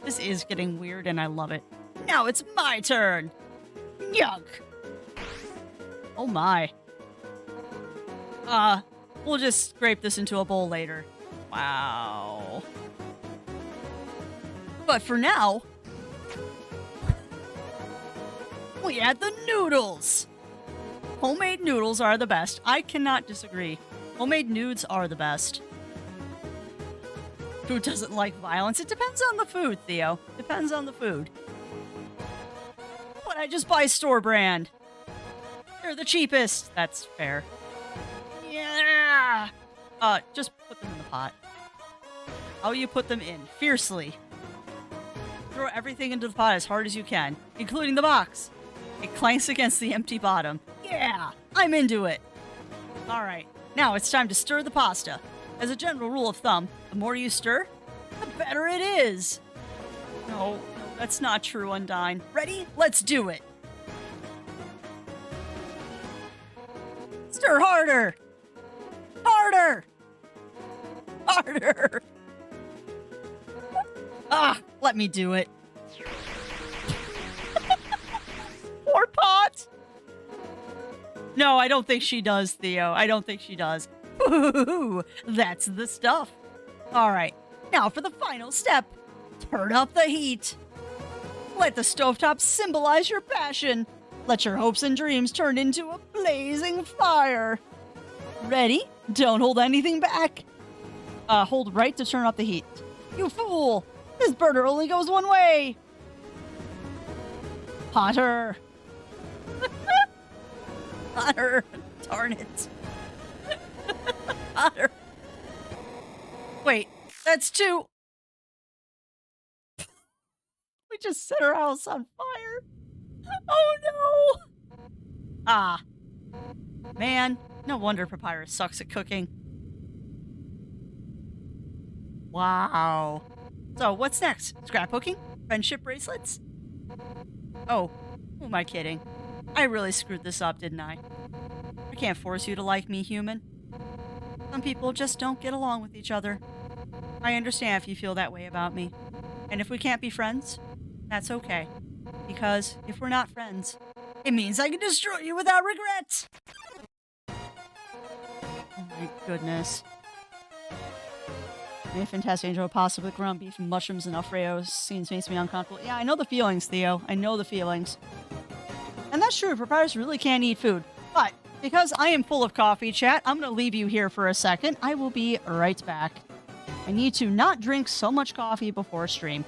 This is getting weird and I love it. Now it's my turn. Yuck. Oh my. We'll just scrape this into a bowl later. Wow. But for now, we add the noodles. Homemade noodles are the best. I cannot disagree. Homemade nudes are the best. Who doesn't like violence? It depends on the food, Theo. Depends on the food. But I just buy store brand. They're the cheapest. That's fair. Yeah. Just put them in the pot. How you put them in? Fiercely. Throw everything into the pot as hard as you can, including the box. It clanks against the empty bottom. Yeah, I'm into it. All right, now it's time to stir the pasta. As a general rule of thumb, the more you stir, the better it is. No, that's not true, Undyne. Ready? Let's do it. Stir harder. Harder. Harder. Let me do it. Poor pot. No, I don't think she does, Theo. I don't think she does. Ooh, that's the stuff. All right, now for the final step. Turn up the heat. Let the stovetop symbolize your passion. Let your hopes and dreams turn into a blazing fire. Ready? Don't hold anything back. Hold right to turn up the heat. You fool! This burner only goes one way. Hotter. Hotter. Darn it. Hotter. Wait, that's two. We just set our house on fire. Oh no. Ah. Man, no wonder Papyrus sucks at cooking. Wow. So, what's next? Scrapbooking? Friendship bracelets? Oh, who am I kidding? I really screwed this up, didn't I? I can't force you to like me, human. Some people just don't get along with each other. I understand if you feel that way about me. And if we can't be friends, that's okay. Because if we're not friends, it means I can destroy you without regret. Oh my goodness. A fantastic angel pasta with ground beef, mushrooms, and Alfredo scenes makes me uncomfortable. Yeah, I know the feelings, Theo. I know the feelings. And that's true, Papyrus really can't eat food. But because I am full of coffee, chat, I'm going to leave you here for a second. I will be right back. I need to not drink so much coffee before a stream.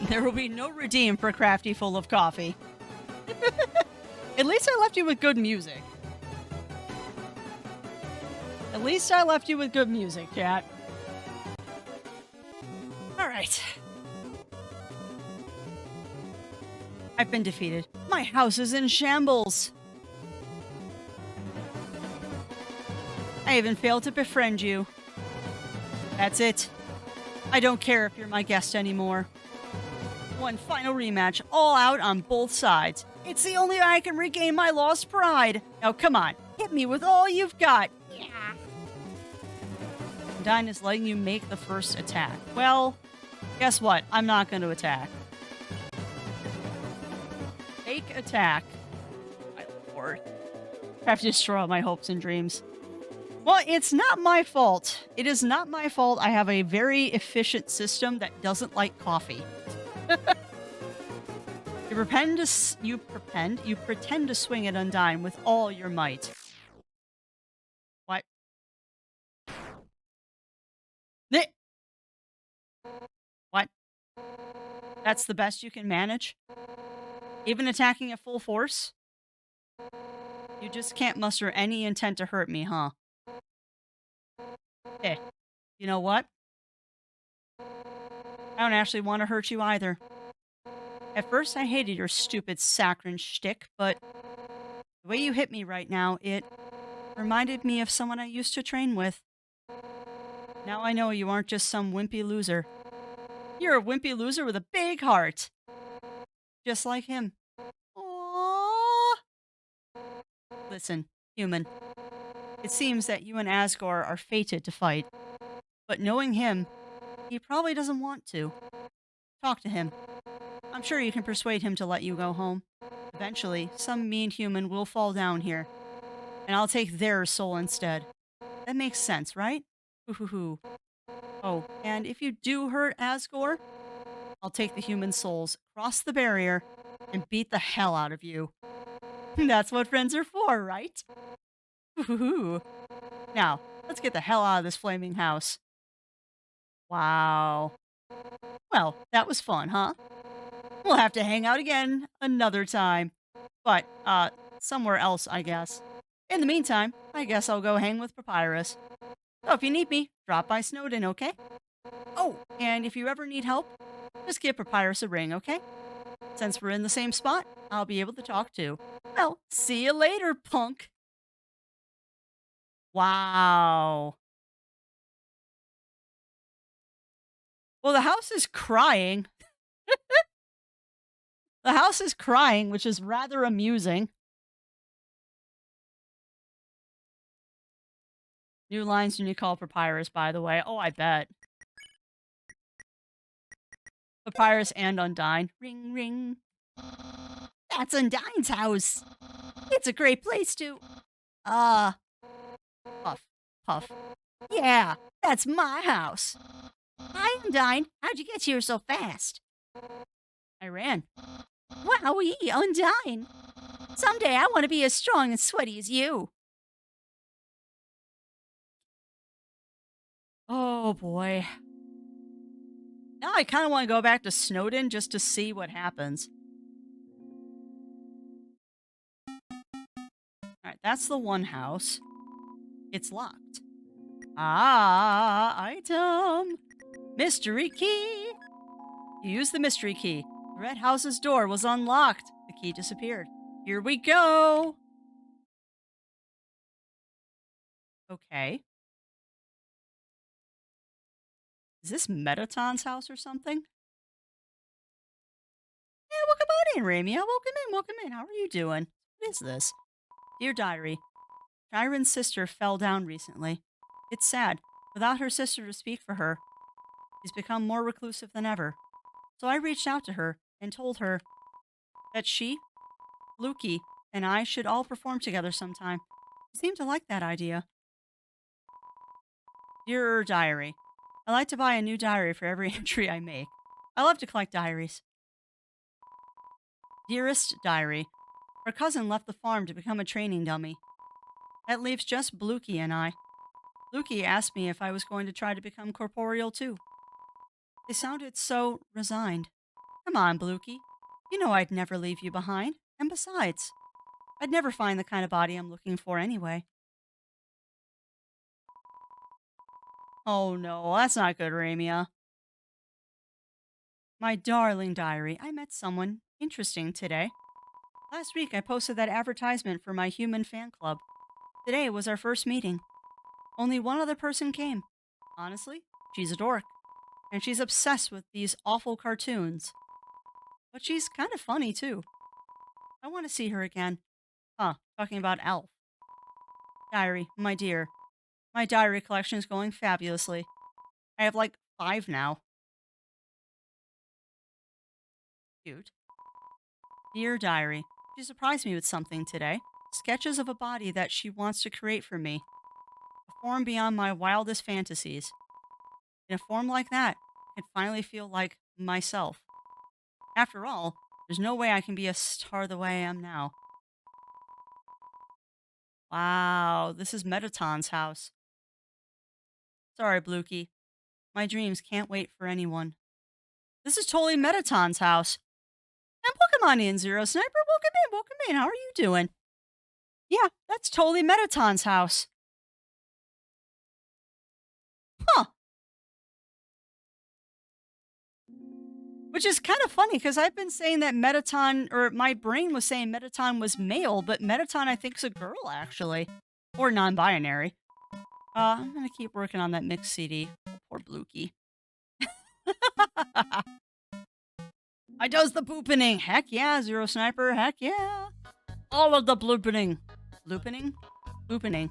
There will be no redeem for Crafty full of coffee. At least I left you with good music. At least I left you with good music, chat. Alright. I've been defeated. My house is in shambles. I even failed to befriend you. That's it. I don't care if you're my guest anymore. One final rematch, all out on both sides. It's the only way I can regain my lost pride. Now come on, hit me with all you've got. Yeah. Undyne is letting you make the first attack. Well, guess what? I'm not going to attack. Fake attack. My lord. I have to destroy all my hopes and dreams. Well, it's not my fault. It is not my fault. I have a very efficient system that doesn't like coffee. You pretend to swing at Undyne with all your might. What? What? That's the best you can manage? Even attacking at full force? You just can't muster any intent to hurt me, huh? Hey, you know what? I don't actually want to hurt you either. At first, I hated your stupid saccharine shtick, but the way you hit me right now, it reminded me of someone I used to train with. Now I know you aren't just some wimpy loser. You're a wimpy loser with a big heart. Just like him. Aww. Listen, human. It seems that you and Asgore are fated to fight. But knowing him, he probably doesn't want to. Talk to him. I'm sure you can persuade him to let you go home. Eventually, some mean human will fall down here, and I'll take their soul instead. That makes sense, right? Hoo. Oh, and if you do hurt Asgore, I'll take the human souls, cross the barrier, and beat the hell out of you. That's what friends are for, right? Hoo. Now, let's get the hell out of this flaming house. Wow. Well, that was fun, huh? We'll have to hang out again another time. But, somewhere else, I guess. In the meantime, I guess I'll go hang with Papyrus. So if you need me, drop by Snowden, okay? Oh, and if you ever need help, just give Papyrus a ring, okay? Since we're in the same spot, I'll be able to talk too. Well, see you later, punk. Wow. Well, the house is crying. The house is crying, which is rather amusing. New lines when you call Papyrus, by the way. Oh, I bet. Papyrus and Undyne. Ring, ring. That's Undyne's house. It's a great place to... Puff, puff. Yeah, that's my house. Hi, Undine. How'd you get here so fast? I ran. Wowee, Undine. Someday I want to be as strong and sweaty as you. Oh boy. Now I kind of want to go back to Snowden just to see what happens. All right, that's the one house. It's locked. Ah, item. Mystery key. You used the mystery key. The red house's door was unlocked. The key disappeared. Here we go. Okay. Is this Metaton's house or something? Yeah, welcome on in, Ramia. Welcome in, welcome in. How are you doing? What is this? Dear Diary, Chiron's sister fell down recently. It's sad. Without her sister to speak for her, she's become more reclusive than ever. So I reached out to her and told her that she, Lukey, and I should all perform together sometime. She seemed to like that idea. Dear Diary, I like to buy a new diary for every entry I make. I love to collect diaries. Dearest Diary, her cousin left the farm to become a training dummy. That leaves just Blukey and I. Lukey asked me if I was going to try to become corporeal too. They sounded so resigned. Come on, Blukey. You know I'd never leave you behind. And besides, I'd never find the kind of body I'm looking for anyway. Oh no, that's not good, Ramia. My darling diary, I met someone interesting today. Last week I posted that advertisement for my human fan club. Today was our first meeting. Only one other person came. Honestly, she's a dork. And she's obsessed with these awful cartoons. But she's kind of funny too. I want to see her again. Huh, talking about Elf. Diary, my dear. My diary collection is going fabulously. I have like 5 now. Cute. Dear Diary, she surprised me with something today. Sketches of a body that she wants to create for me. A form beyond my wildest fantasies. In a form like that, I can finally feel like myself. After all, there's no way I can be a star the way I am now. Wow, this is Metaton's house. Sorry, Blukey. My dreams can't wait for anyone. This is totally Metaton's house. And welcome on in, Zero Sniper. Welcome in, welcome in. How are you doing? Yeah, that's totally Metaton's house. Huh. Which is kind of funny because I've been saying that Metaton, or my brain was saying Metaton was male, but Metaton I think is a girl actually. Or non binary. I'm going to keep working on that mixed CD. Oh, poor Blukey. I does the boopening. Heck yeah, Zero Sniper. Heck yeah. All of the bloopening. Bloopening? Bloopening.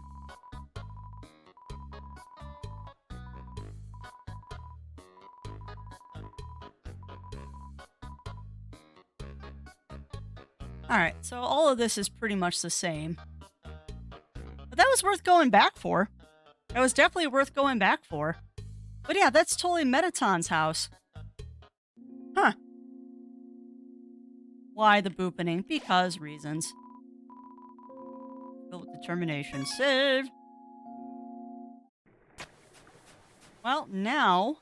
Alright, so all of this is pretty much the same. But that was worth going back for. That was definitely worth going back for. But yeah, that's totally Metaton's house. Huh. Why the boopening? Because reasons. Built with determination. Save. Well, now...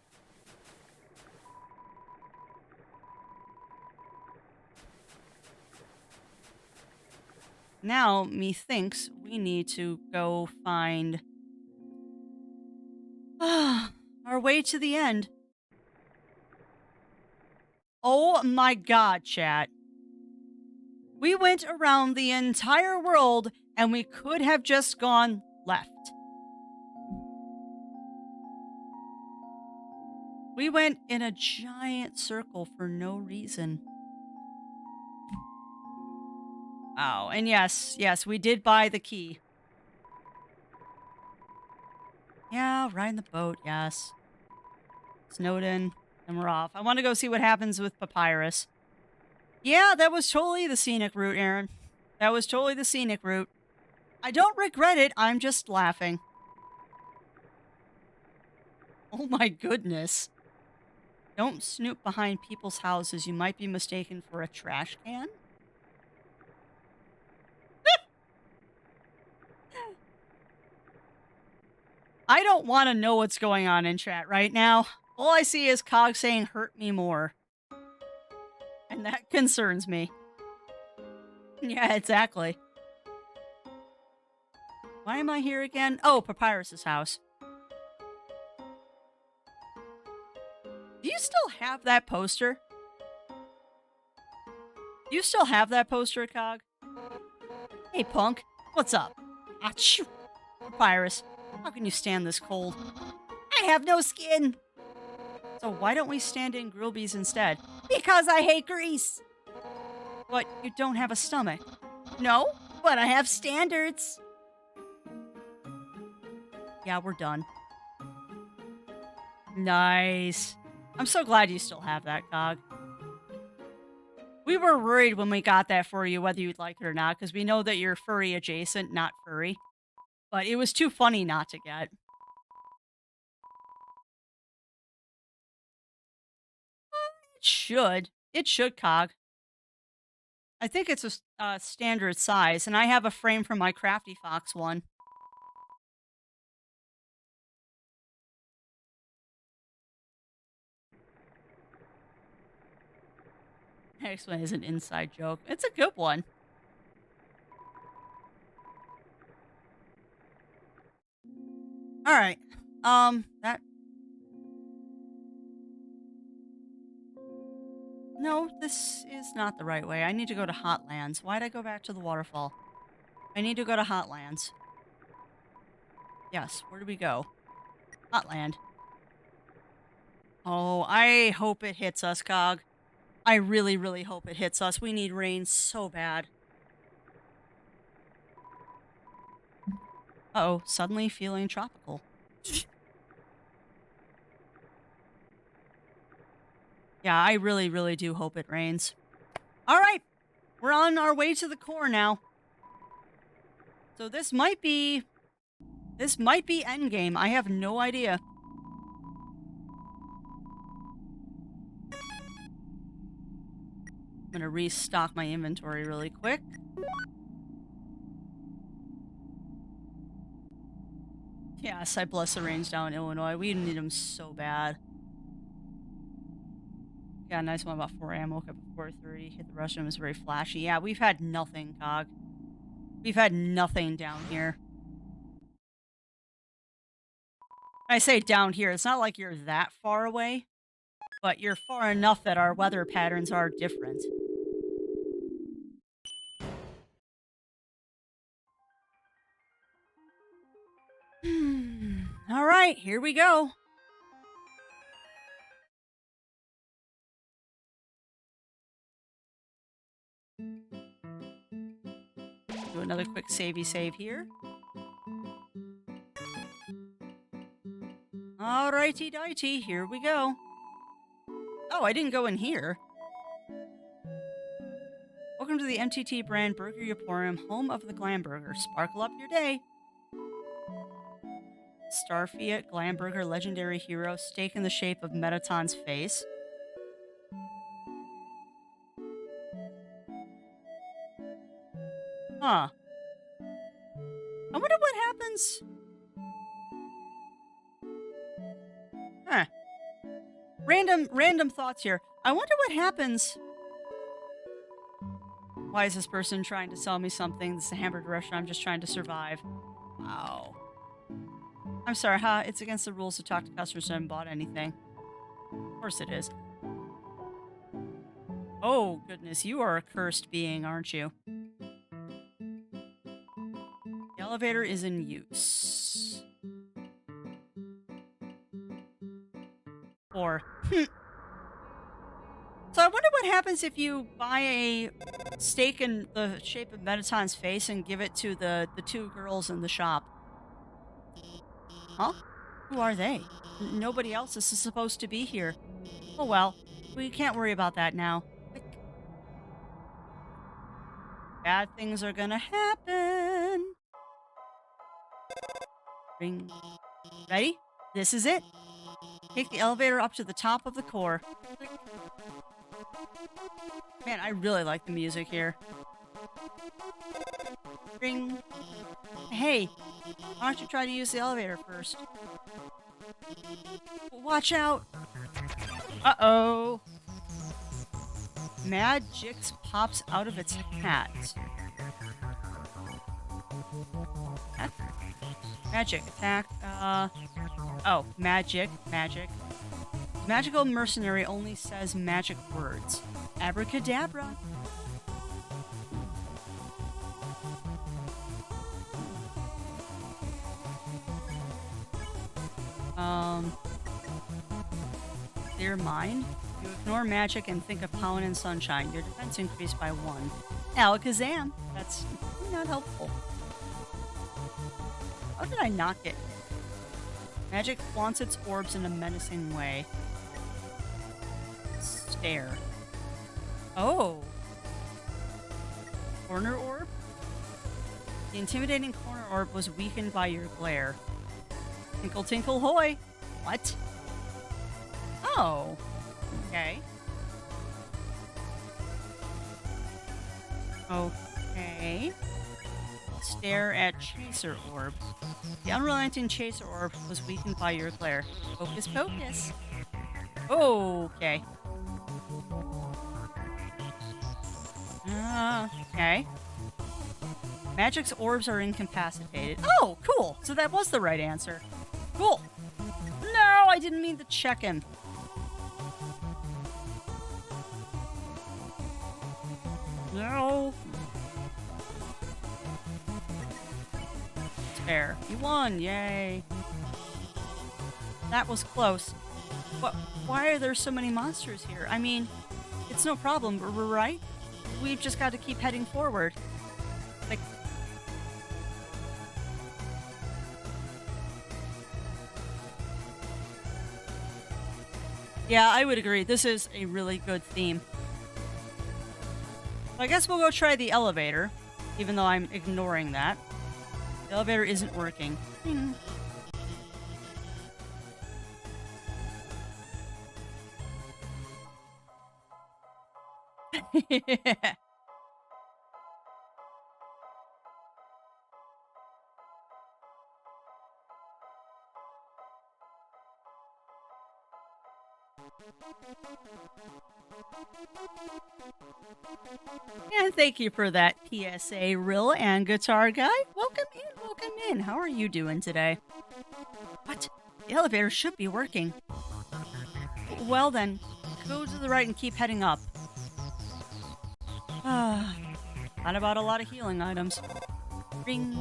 Now, methinks we need to go find... our way to the end. Oh my god, chat. We went around the entire world and we could have just gone left. We went in a giant circle for no reason. Oh, and yes, we did buy the key. Yeah, riding the boat, yes. Snowden, and we're off. I want to go see what happens with Papyrus. Yeah, that was totally the scenic route, Aaron. That was totally the scenic route. I don't regret it, I'm just laughing. Oh my goodness. Don't snoop behind people's houses. You might be mistaken for a trash can. I don't want to know what's going on in chat right now. All I see is Cog saying hurt me more. And that concerns me. Yeah, exactly. Why am I here again? Oh, Papyrus's house. Do you still have that poster? Do you still have that poster, Cog? Hey, punk. What's up? Achoo. Papyrus, how can you stand this cold? I have no skin. So why don't we stand in Grillby's instead? Because I hate grease. But you don't have a stomach. No, but I have standards. Yeah, we're done. Nice. I'm so glad you still have that, Cog. We were worried when we got that for you, whether you'd like it or not, because we know that you're furry adjacent, not furry. But it was too funny not to get. It should. It should, Cog. I think it's a standard size, and I have a frame from my Crafty Fox one. Next one is an inside joke. It's a good one. All right. That. No, this is not the right way. I need to go to Hotlands. Why'd I go back to the waterfall? I need to go to Hotlands. Yes, where do we go? Hotland. Oh, I hope it hits us, Cog. I really, really hope it hits us. We need rain so bad. Uh-oh, suddenly feeling tropical. Yeah, I really, really do hope it rains. All right, we're on our way to the core now. So this might be endgame. I have no idea. I'm gonna restock my inventory really quick. Yes, I bless the rains down in Illinois. We need them so bad. Yeah, nice one about 4 a.m. Woke up at 4:30. Hit the restroom. It was very flashy. Yeah, we've had nothing, Cog. We've had nothing down here. I say down here. It's not like you're that far away, but you're far enough that our weather patterns are different. All right, here we go. Do another quick savey save here. Alrighty dighty, here we go. Oh, I didn't go in here. Welcome to the MTT brand Burger Emporium, home of the Glam Burger. Sparkle up your day. Starfiat Glamburger legendary hero steak in the shape of Metaton's face. Huh. I wonder what happens. Huh. Random thoughts here. I wonder what happens. Why is this person trying to sell me something? This is a hamburger restaurant. I'm just trying to survive. Wow. I'm sorry, huh? It's against the rules to talk to customers who haven't bought anything. Of course it is. Oh, goodness. You are a cursed being, aren't you? The elevator is in use. Or... So I wonder what happens if you buy a steak in the shape of Metaton's face and give it to the two girls in the shop. Huh? Who are they? Nobody else is supposed to be here. Oh well, we can't worry about that now. Quick. Bad things are gonna happen. Ring. Ready? This is it. Take the elevator up to the top of the core. Man, I really like the music here. Ring. Hey, why don't you try to use the elevator first? Watch out! Uh-oh! Magix pops out of its hat. Magic attack. Oh, magic. Magical mercenary only says magic words. Abracadabra. Clear mind. You ignore magic and think of pollen and sunshine. Your defense increased by 1. Alakazam. That's not helpful. How did I not get? Magic flaunts its orbs in a menacing way. Stare. Oh. Corner orb? The intimidating corner orb was weakened by your glare. Tinkle tinkle hoy. What? Oh. Okay. Okay. Stare at Chaser Orb. The unrelenting Chaser Orb was weakened by your glare. Focus pocus. Okay. Okay. Magic's orbs are incapacitated. Oh, cool. So that was the right answer. Cool. No, I didn't mean to check him. No. Fair. You won. Yay. That was close. But why are there so many monsters here? I mean, it's no problem, right? We've just got to keep heading forward. Like... Yeah, I would agree. This is a really good theme. I guess we'll go try the elevator, even though I'm ignoring that. The elevator isn't working. And thank you for that PSA, Rill and Guitar Guy. Welcome in. How are you doing today? What? The elevator should be working. Well then, go to the right and keep heading up. Thought about a lot of healing items. Ring.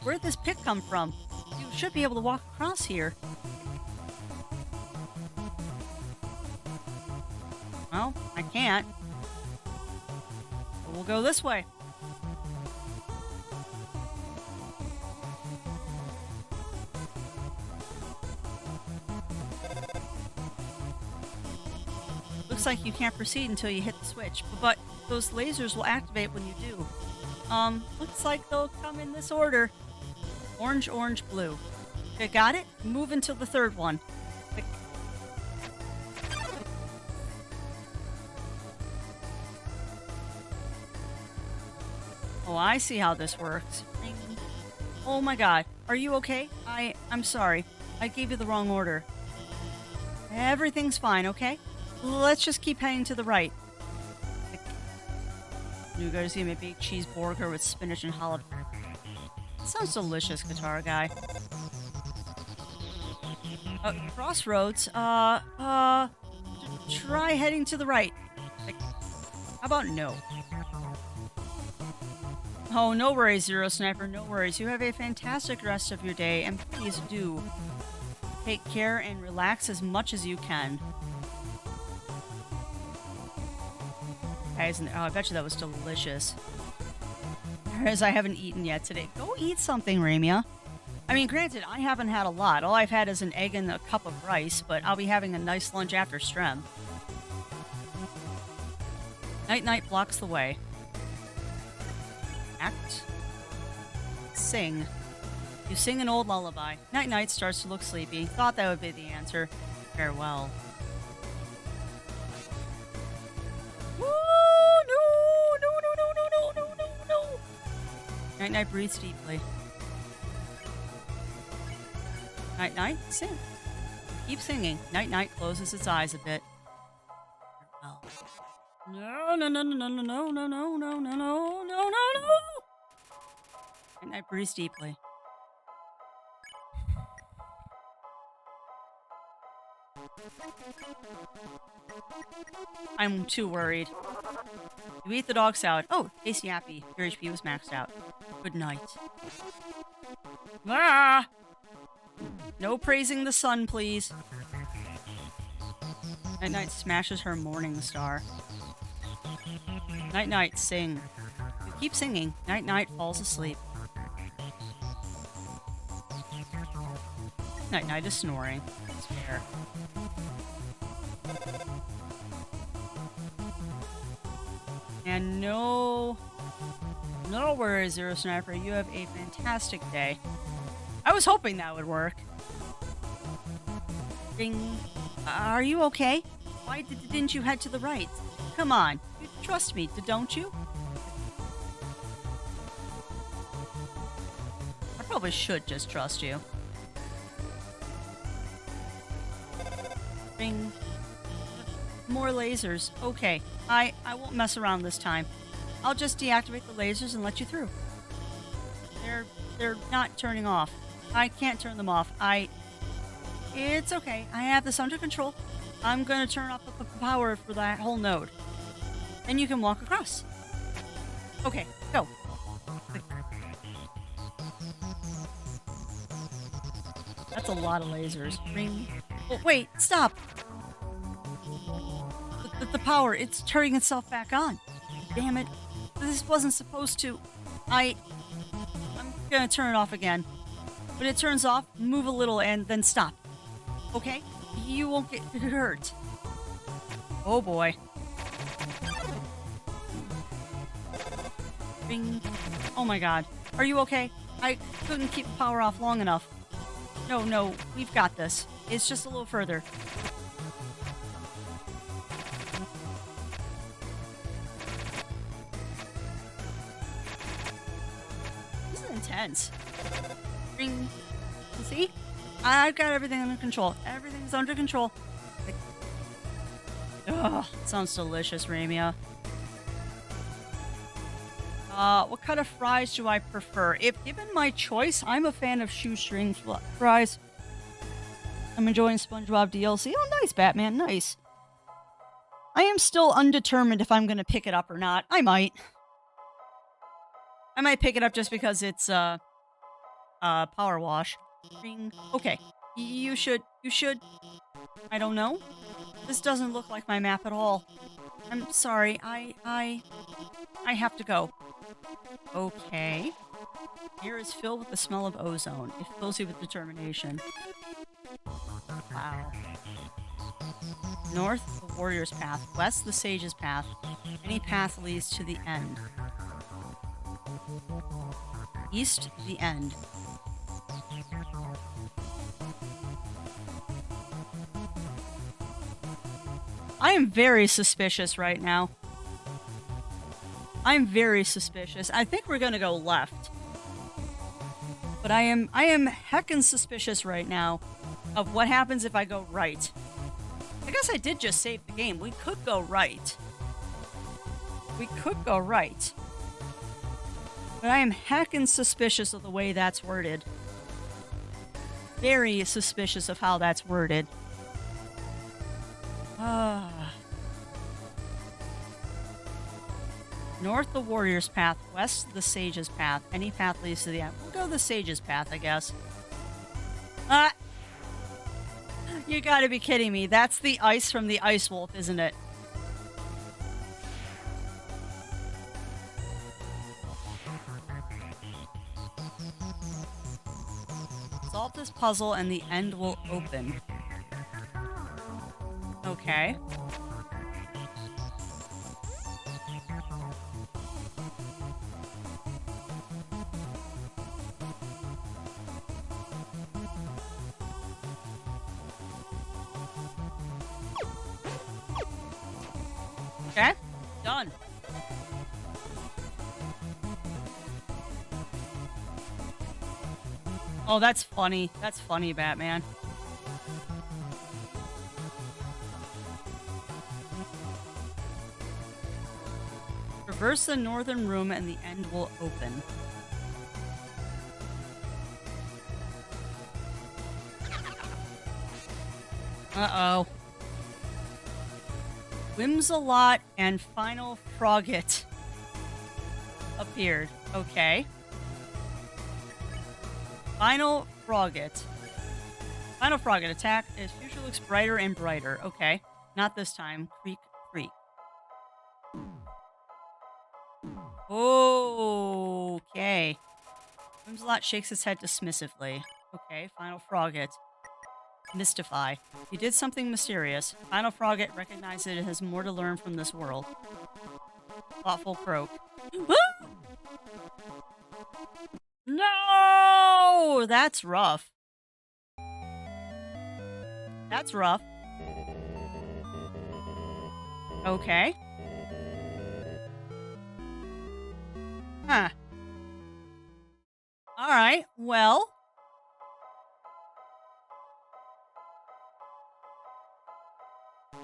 Where'd this pit come from? You should be able to walk across here. Well, I can't. We'll go this way. Looks like you can't proceed until you hit the switch, but those lasers will activate when you do. Looks like they'll come in this order. Orange, orange, blue. Okay, got it? Move until the third one. Oh, I see how this works. Oh my god. Are you okay? I'm sorry. I gave you the wrong order. Everything's fine, okay? Let's just keep heading to the right. You guys see a big cheeseburger with spinach and jalapeno. Sounds delicious, Guitar Guy. Crossroads, try heading to the right. Like, how about no? Oh, no worries, Zero Sniper, no worries. You have a fantastic rest of your day, and please do take care and relax as much as you can. Guys, oh, I bet you that was delicious. Whereas I haven't eaten yet today. Go eat something, Ramia. I mean, granted, I haven't had a lot. All I've had is an egg and a cup of rice, but I'll be having a nice lunch after Strem. Night-Night blocks the way. Act. Sing. You sing an old lullaby. Night-night starts to look sleepy. Thought that would be the answer. Farewell. Woo! No! No, no, no, no, no, no, no, no! Night-night breathes deeply. Night-night, sing. Keep singing. Night-night closes its eyes a bit. Farewell. No, no, no, no, no, no, no, no, no, no, no, no, no, no! Night-night breathes deeply. I'm too worried. You eat the dog salad. Oh, tasty happy. Your HP was maxed out. Good night. Ah! No praising the sun, please. Night-night smashes her morning star. Night-night, sing. You keep singing. Night-night falls asleep. Night-night is snoring. It's fair. And no worries, Zero Sniper. You have a fantastic day. I was hoping that would work. Ding. Are you okay? Why didn't you head to the right? Come on. You trust me, don't you? I probably should just trust you. Bing. More lasers. Okay. I won't mess around this time. I'll just deactivate the lasers and let you through. They're not turning off. I can't turn them off. It's okay. I have this under control. I'm gonna turn off the power for that whole node. Then you can walk across. Okay, go. That's a lot of lasers. Ring. Oh, wait, stop. The power, it's turning itself back on. Damn it. This wasn't supposed to. I'm gonna turn it off again. When it turns off, move a little and then stop. Okay? You won't get hurt. Oh boy. Bing. Oh my god. Are you okay? I couldn't keep the power off long enough. No, we've got this. It's just a little further. This is intense. Ring. See? I've got everything under control. Everything's under control. Ugh, sounds delicious, Ramia. What kind of fries do I prefer? If given my choice, I'm a fan of shoestring fries. I'm enjoying SpongeBob DLC. Oh, nice, Batman. Nice. I am still undetermined if I'm going to pick it up or not. I might. I might pick it up just because it's, Power Wash. Ring. Okay. You should. I don't know. This doesn't look like my map at all. I'm sorry. I have to go. Okay. Air is filled with the smell of ozone. It fills you with determination. Wow. North, the warrior's path. West, the sage's path. Any path leads to the end. East, the end. I am very suspicious right now. I'm very suspicious. I think we're gonna go left. But I am heckin' suspicious right now of what happens if I go right. I guess I did just save the game. We could go right. We could go right. But I am heckin' suspicious of the way that's worded. Very suspicious of how that's worded. North, the warrior's path. West, the sage's path. Any path leads to the end. We'll go the sage's path, I guess. You gotta be kidding me. That's the ice from the Ice Wolf, isn't it? Solve this puzzle and the end will open. Okay. Okay, done. Oh, that's funny. That's funny, Batman. Traverse the northern room and the end will open. Uh-oh. Whimsalot and Final Frogget appeared. Okay. Final Frogget. Final Frogget attack. Its future looks brighter and brighter. Okay. Not this time. Creak, creak. Okay. Whimsalot shakes its head dismissively. Okay. Final Frogget. Mystify. You did something mysterious. Final Frogget recognizes it has more to learn from this world. Thoughtful croak. No! That's rough. That's rough. Okay. Huh. Alright, well.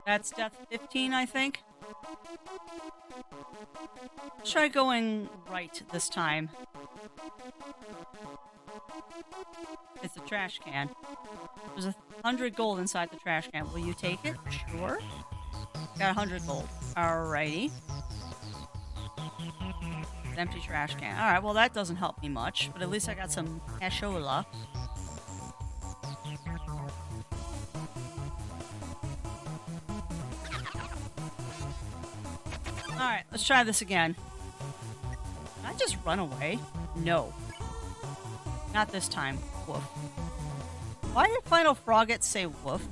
That's death 15, I think. Let's try going right this time. It's a trash can. There's 100 gold inside the trash can. Will you take it? Sure. Got 100 gold. Alrighty. Empty trash can. Alright, well that doesn't help me much, but at least I got some cashola. Alright, let's try this again. Can I just run away? No. Not this time. Woof. Why did Final Frogget say woof?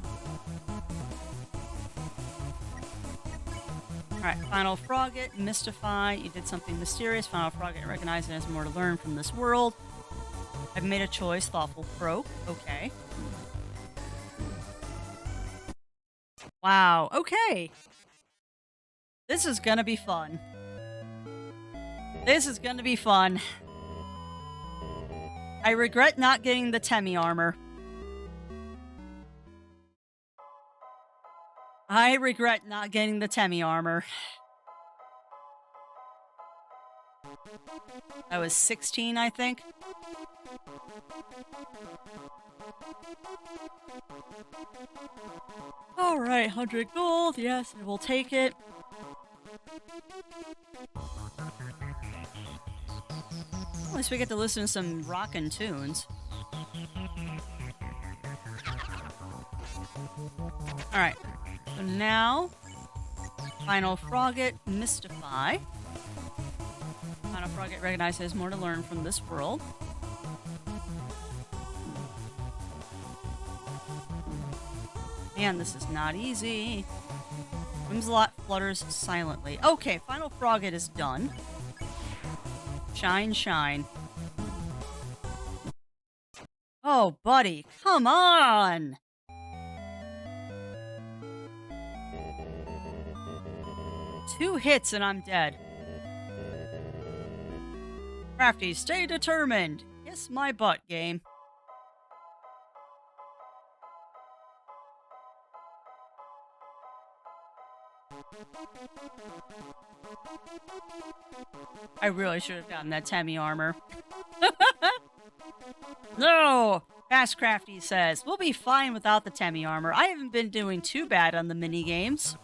Alright, Final Frogget, Mystify. You did something mysterious. Final Frogget recognizes it has more to learn from this world. I've made a choice. Thoughtful croak. Okay. Wow. Okay. This is gonna be fun. This is gonna be fun. I regret not getting the Temmie armor. I regret not getting the Temmie armor. I was 16, I think. Alright, 100 gold. Yes, I will take it. At least we get to listen to some rockin' tunes. Alright, so now, Final Frogget, Mystify. Final Frogget recognizes more to learn from this world. Man, this is not easy. Whimsalot flutters silently. Okay, Final Frogget is done. Shine, shine. Oh, buddy, come on! Two hits and I'm dead. Crafty, stay determined. Kiss my butt, game. I really should have gotten that Temmie armor. No! Fast Crafty says, we'll be fine without the Temmie armor. I haven't been doing too bad on the mini-games.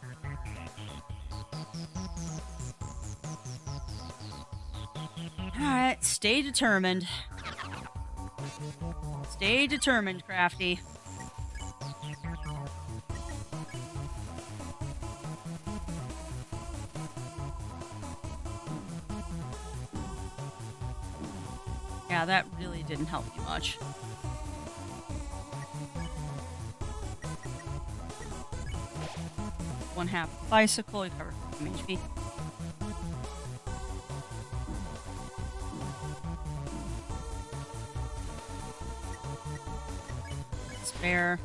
Alright, stay determined. Stay determined, Crafty. Yeah, that really didn't help you much. One half bicycle, you covered some HP. Spare.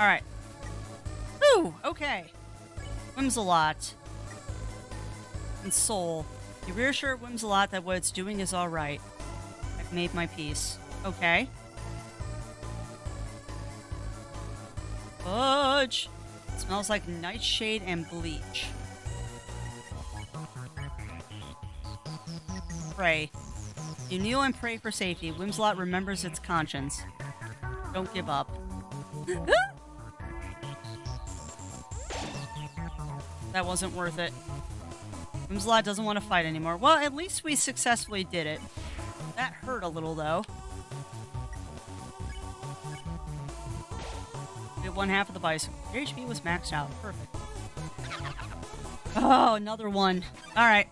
Alright. Whew, okay. Whimsalot. And Soul. You reassure Whimsalot that what it's doing is alright. I've made my peace. Okay. Fudge. It smells like nightshade and bleach. Pray. You kneel and pray for safety. Whimsalot remembers its conscience. Don't give up. That wasn't worth it. Whimsalot doesn't want to fight anymore. Well, at least we successfully did it. That hurt a little, though. Did one half of the bicycle. Your HP was maxed out. Perfect. Oh, another one. Alright.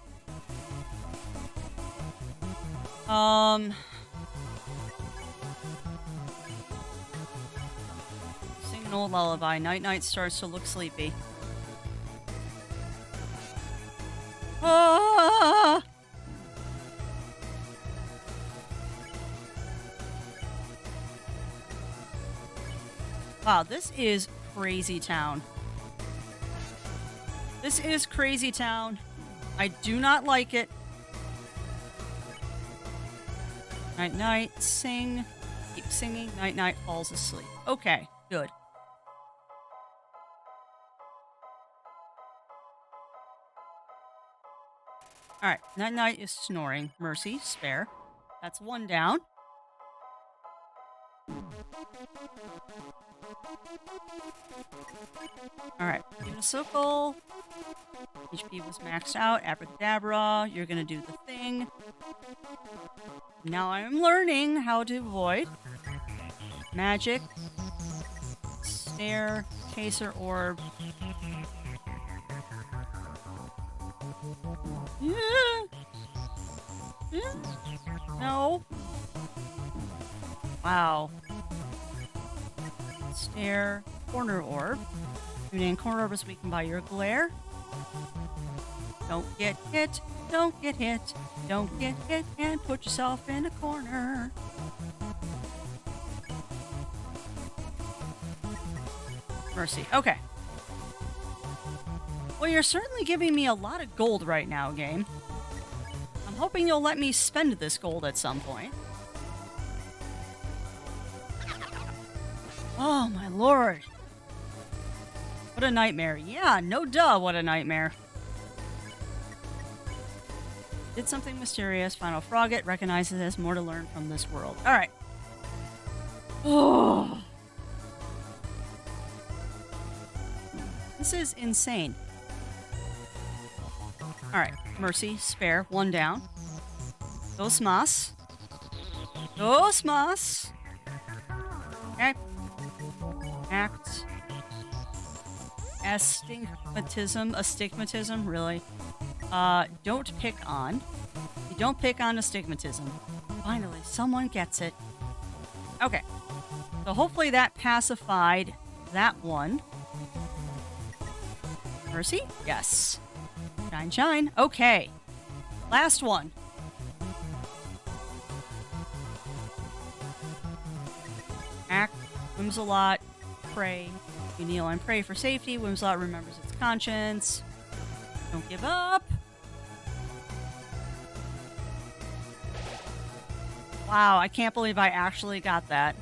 Sing an old lullaby. Night starts to look sleepy. Ah! Wow, this is Crazy Town. This is Crazy Town. I do not like it. Night, sing. Keep singing. Night, falls asleep. Okay, good. Alright, Night is snoring. Mercy, spare. That's one down. Alright, Unicycle. HP was maxed out. Abracadabra, you're gonna do the thing. Now I'm learning how to avoid. Magic. Snare. Chaser orb. Yeah. No. Wow. Snare. Corner orb. Your name corner orb is weakened by your glare. Don't get hit. Don't get hit. Don't get hit and put yourself in a corner. Mercy. Okay. Well, you're certainly giving me a lot of gold right now, game. I'm hoping you'll let me spend this gold at some point. Oh, my lord. What a nightmare. Yeah, no duh, what a nightmare. Did something mysterious. Final Frogget recognizes there's more to learn from this world. Alright. Oh. This is insane. Alright. Mercy, spare, one down. Dos mas. Dos mas. Okay. Act. Astigmatism, really. Don't pick on. You don't pick on astigmatism. Finally, someone gets it. Okay. So hopefully that pacified that one. Mercy? Yes. Shine, shine. Okay. Last one. Act. Whimsalot. Pray. You kneel and pray for safety. Whimsalot remembers its conscience. Don't give up. Wow, I can't believe I actually got that.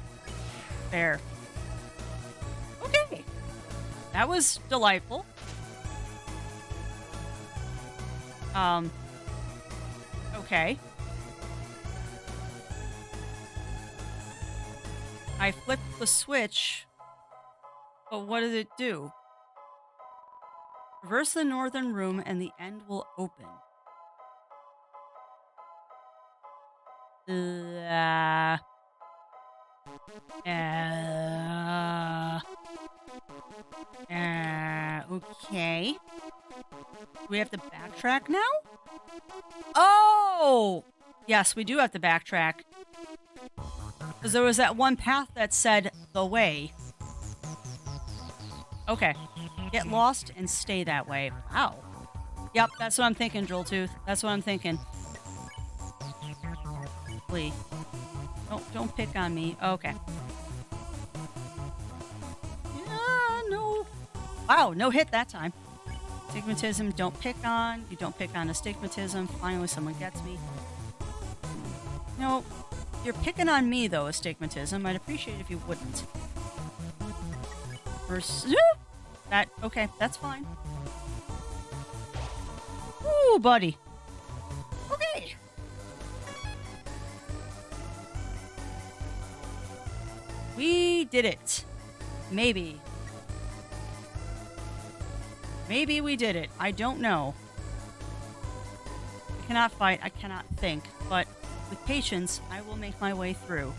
There. Okay. That was delightful. Okay. I flipped the switch, but what did it do? Reverse the northern room and the end will open. Okay. Do we have to backtrack now? Oh! Yes, we do have to backtrack. Because there was that one path that said the way. Okay. Get lost and stay that way. Wow. Yep, that's what I'm thinking, Drolltooth. That's what I'm thinking. Please. Don't pick on me. Okay. Wow, no hit that time. Astigmatism, don't pick on. You don't pick on astigmatism. Finally, someone gets me. No, you're picking on me, though, astigmatism. I'd appreciate if you wouldn't. That, okay, that's fine. Ooh, buddy. Okay. We did it. Maybe. Maybe we did it. I don't know. I cannot fight. I cannot think. But with patience, I will make my way through.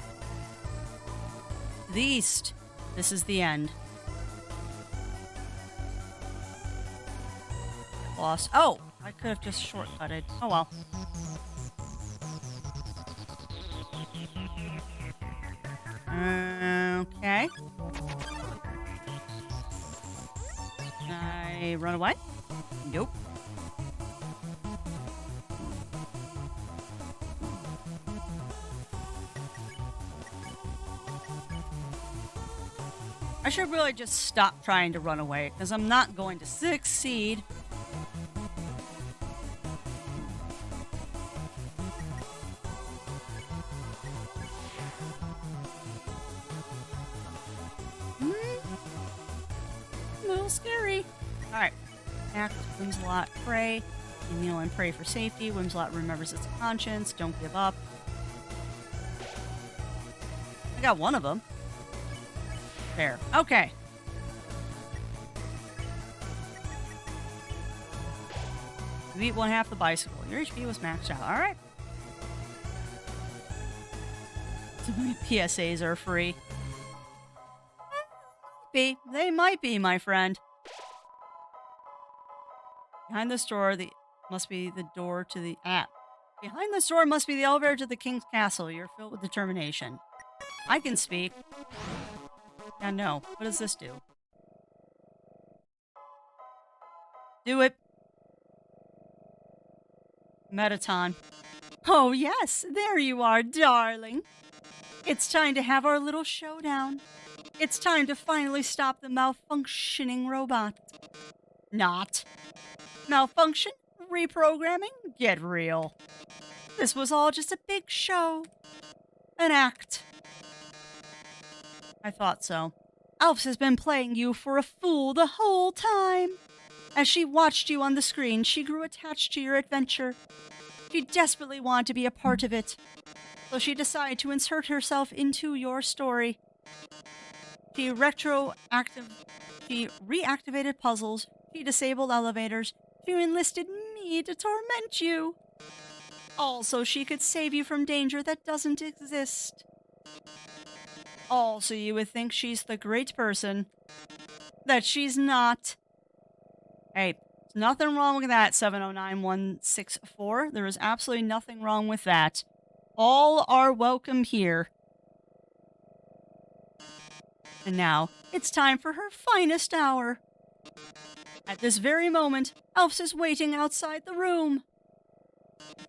To the east. This is the end. Lost. Oh! I could have just shortcutted. Oh well. Okay. Can I run away? Nope. I should really just stop trying to run away, because I'm not going to succeed. A little scary. Alright. Act, Whimsalot, pray. And kneel and pray for safety. Whimsalot remembers its conscience. Don't give up. I got one of them. There. Okay. You eat one half the bicycle. Your HP was maxed out. Alright. So many PSAs are free. They might be, my friend. Behind this door, must be the door to the app. Behind this door must be the elevator to the king's castle. You're filled with determination. I can speak. Yeah, no. What does this do? Do it. Metaton. Oh, yes. There you are, darling. It's time to have our little showdown. It's time to finally stop the malfunctioning robot. Not. Malfunction? Reprogramming? Get real. This was all just a big show. An act. I thought so. Alphs has been playing you for a fool the whole time. As she watched you on the screen, she grew attached to your adventure. She desperately wanted to be a part of it. So she decided to insert herself into your story. She reactivated puzzles. She disabled elevators. She enlisted me to torment you. All so she could save you from danger that doesn't exist. All so you would think she's the great person that she's not. Hey, there's nothing wrong with that, 709164. There is absolutely nothing wrong with that. All are welcome here. And now, it's time for her finest hour. At this very moment, Elfs is waiting outside the room.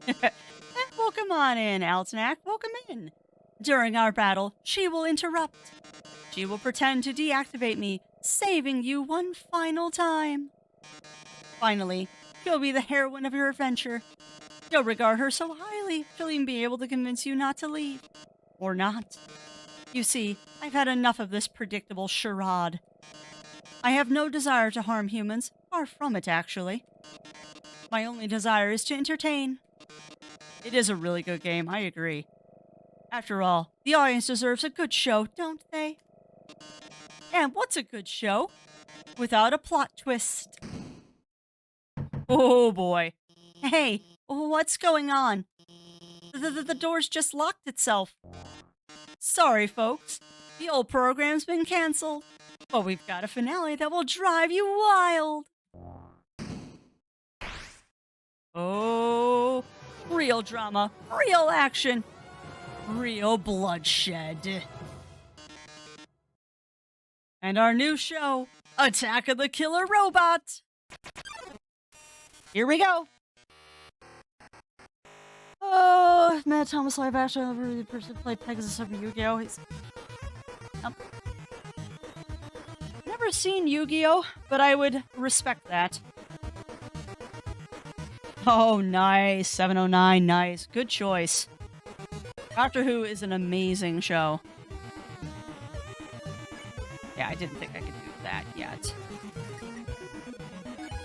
Well, come on in, Altanac. Welcome in. During our battle, she will interrupt. She will pretend to deactivate me, saving you one final time. Finally, she'll be the heroine of your adventure. You'll regard her so highly, she'll even be able to convince you not to leave. Or not. You see, I've had enough of this predictable charade. I have no desire to harm humans, far from it, actually. My only desire is to entertain. It is a really good game, I agree. After all, the audience deserves a good show, don't they? And what's a good show? Without a plot twist. Oh boy. Hey, what's going on? The door's just locked itself. Sorry, folks. The old program's been canceled. But we've got a finale that will drive you wild. Oh, real drama, real action, real bloodshed. And our new show, Attack of the Killer Robot. Here we go. Oh, Matt Thomas live action, the person who played Pegasus over Yu-Gi-Oh! Never never seen Yu-Gi-Oh, but I would respect that. Oh, nice. 709, nice. Good choice. Doctor Who is an amazing show. Yeah, I didn't think I could do that yet.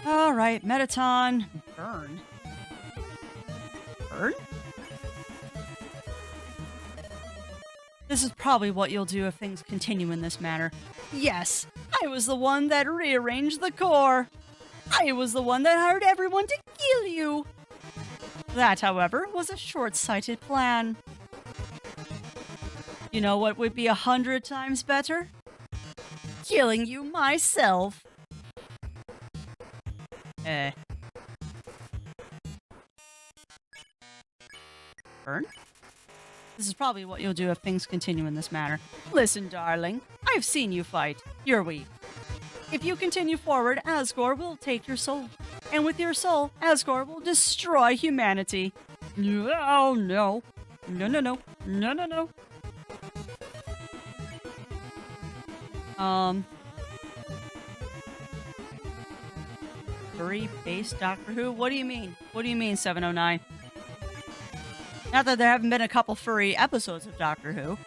All right, Metaton. Burn. Burn? This is probably what you'll do if things continue in this manner. Yes, I was the one that rearranged the core. I was the one that hired everyone to kill you. That, however, was a short-sighted plan. You know what would be 100 times better? Killing you myself. Burn? This is probably what you'll do if things continue in this manner. Listen, darling, I've seen you fight. You're weak. If you continue forward, Asgore will take your soul. And with your soul, Asgore will destroy humanity. Oh, no. No, no, no. No, no, no. Furry-based Doctor Who? What do you mean? What do you mean, 709? Not that there haven't been a couple furry episodes of Doctor Who.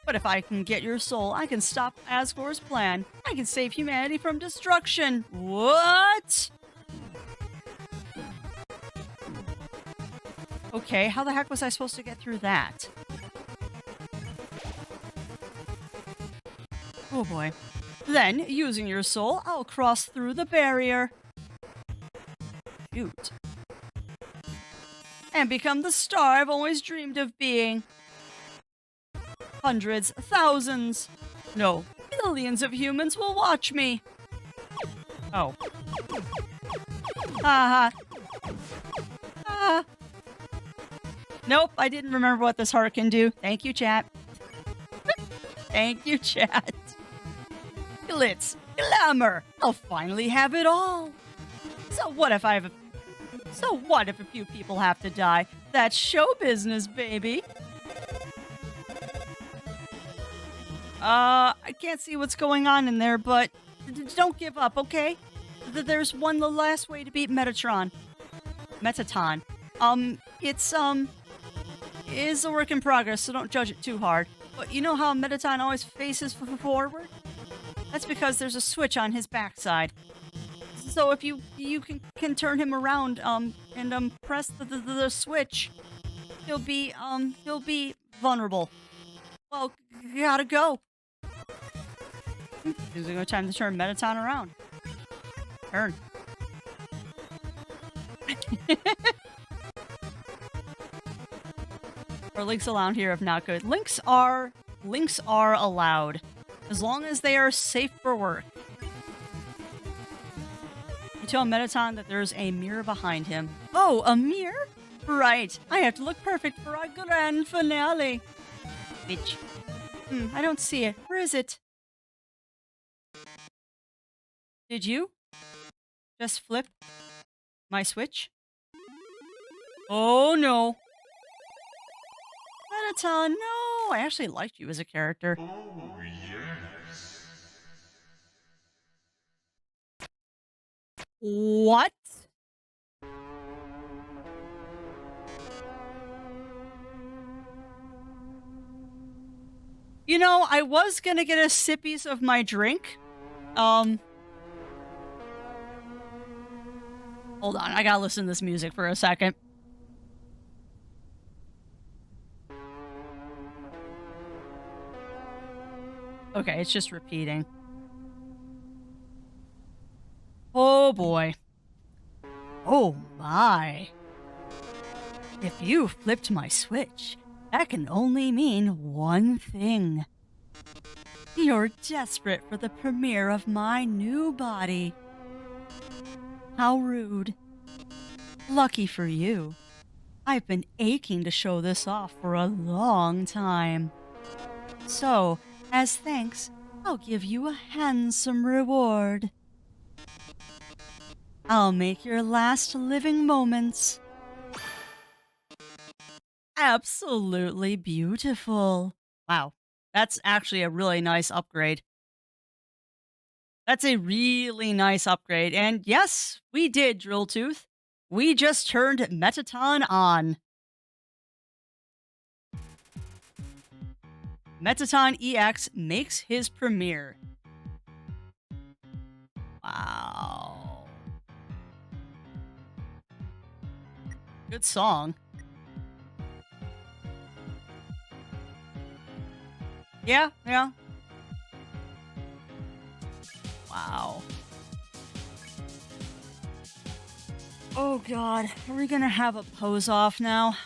But if I can get your soul, I can stop Asgore's plan. I can save humanity from destruction. What? Okay, how the heck was I supposed to get through that? Oh boy. Then, using your soul, I'll cross through the barrier. Shoot. And become the star I've always dreamed of being. Hundreds, thousands, no, billions of humans will watch me. Oh. Haha. Ah. Nope, I didn't remember what this heart can do. Thank you, chat. Thank you, chat. Glitz, glamour. I'll finally have it all. So what if a few people have to die? That's show business, baby. I can't see what's going on in there, but don't give up, okay? There's one last way to beat Metatron. Metaton. Is a work in progress, so don't judge it too hard. But you know how Metaton always faces forward? That's because there's a switch on his backside. So if you can turn him around, and press the switch, he'll be vulnerable. Well, gotta go. There's no time to turn Metaton around. Turn. Or links allowed here if not good. Links are allowed. As long as they are safe for work. You tell Metaton that there's a mirror behind him. Oh, a mirror? Right. I have to look perfect for our grand finale. Bitch. I don't see it. Where is it? Did you just flip my switch? Oh no. Metaton, no! I actually liked you as a character. Oh, yes. What? You know, I was gonna get a sippies of my drink. Hold on, I gotta listen to this music for a second. Okay, it's just repeating. Oh boy. Oh my. If you flipped my switch, that can only mean one thing. You're desperate for the premiere of my new body. How rude. Lucky for you. I've been aching to show this off for a long time. So, as thanks, I'll give you a handsome reward. I'll make your last living moments absolutely beautiful. Wow, that's actually a really nice upgrade. That's a really nice upgrade. And yes, we did, Drill Tooth. We just turned Metaton on. Metaton EX makes his premiere. Wow. Good song. Yeah. Wow. Oh god, are we gonna have a pose off now?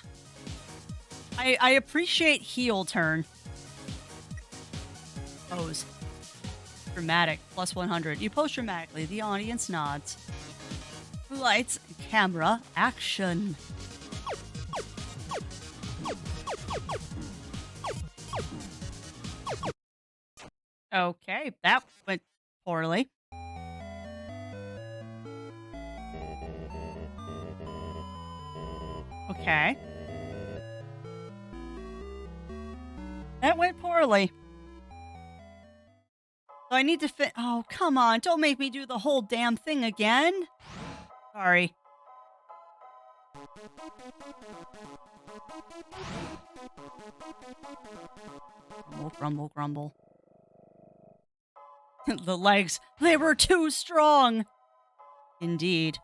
I appreciate heel turn. Pose. Dramatic, plus 100. You pose dramatically, the audience nods. Lights, camera, action. Okay, that went poorly. Okay. That went poorly. So I need to fit. Oh, come on. Don't make me do the whole damn thing again. Sorry. Grumble, grumble, grumble. The legs, they were too strong. Indeed.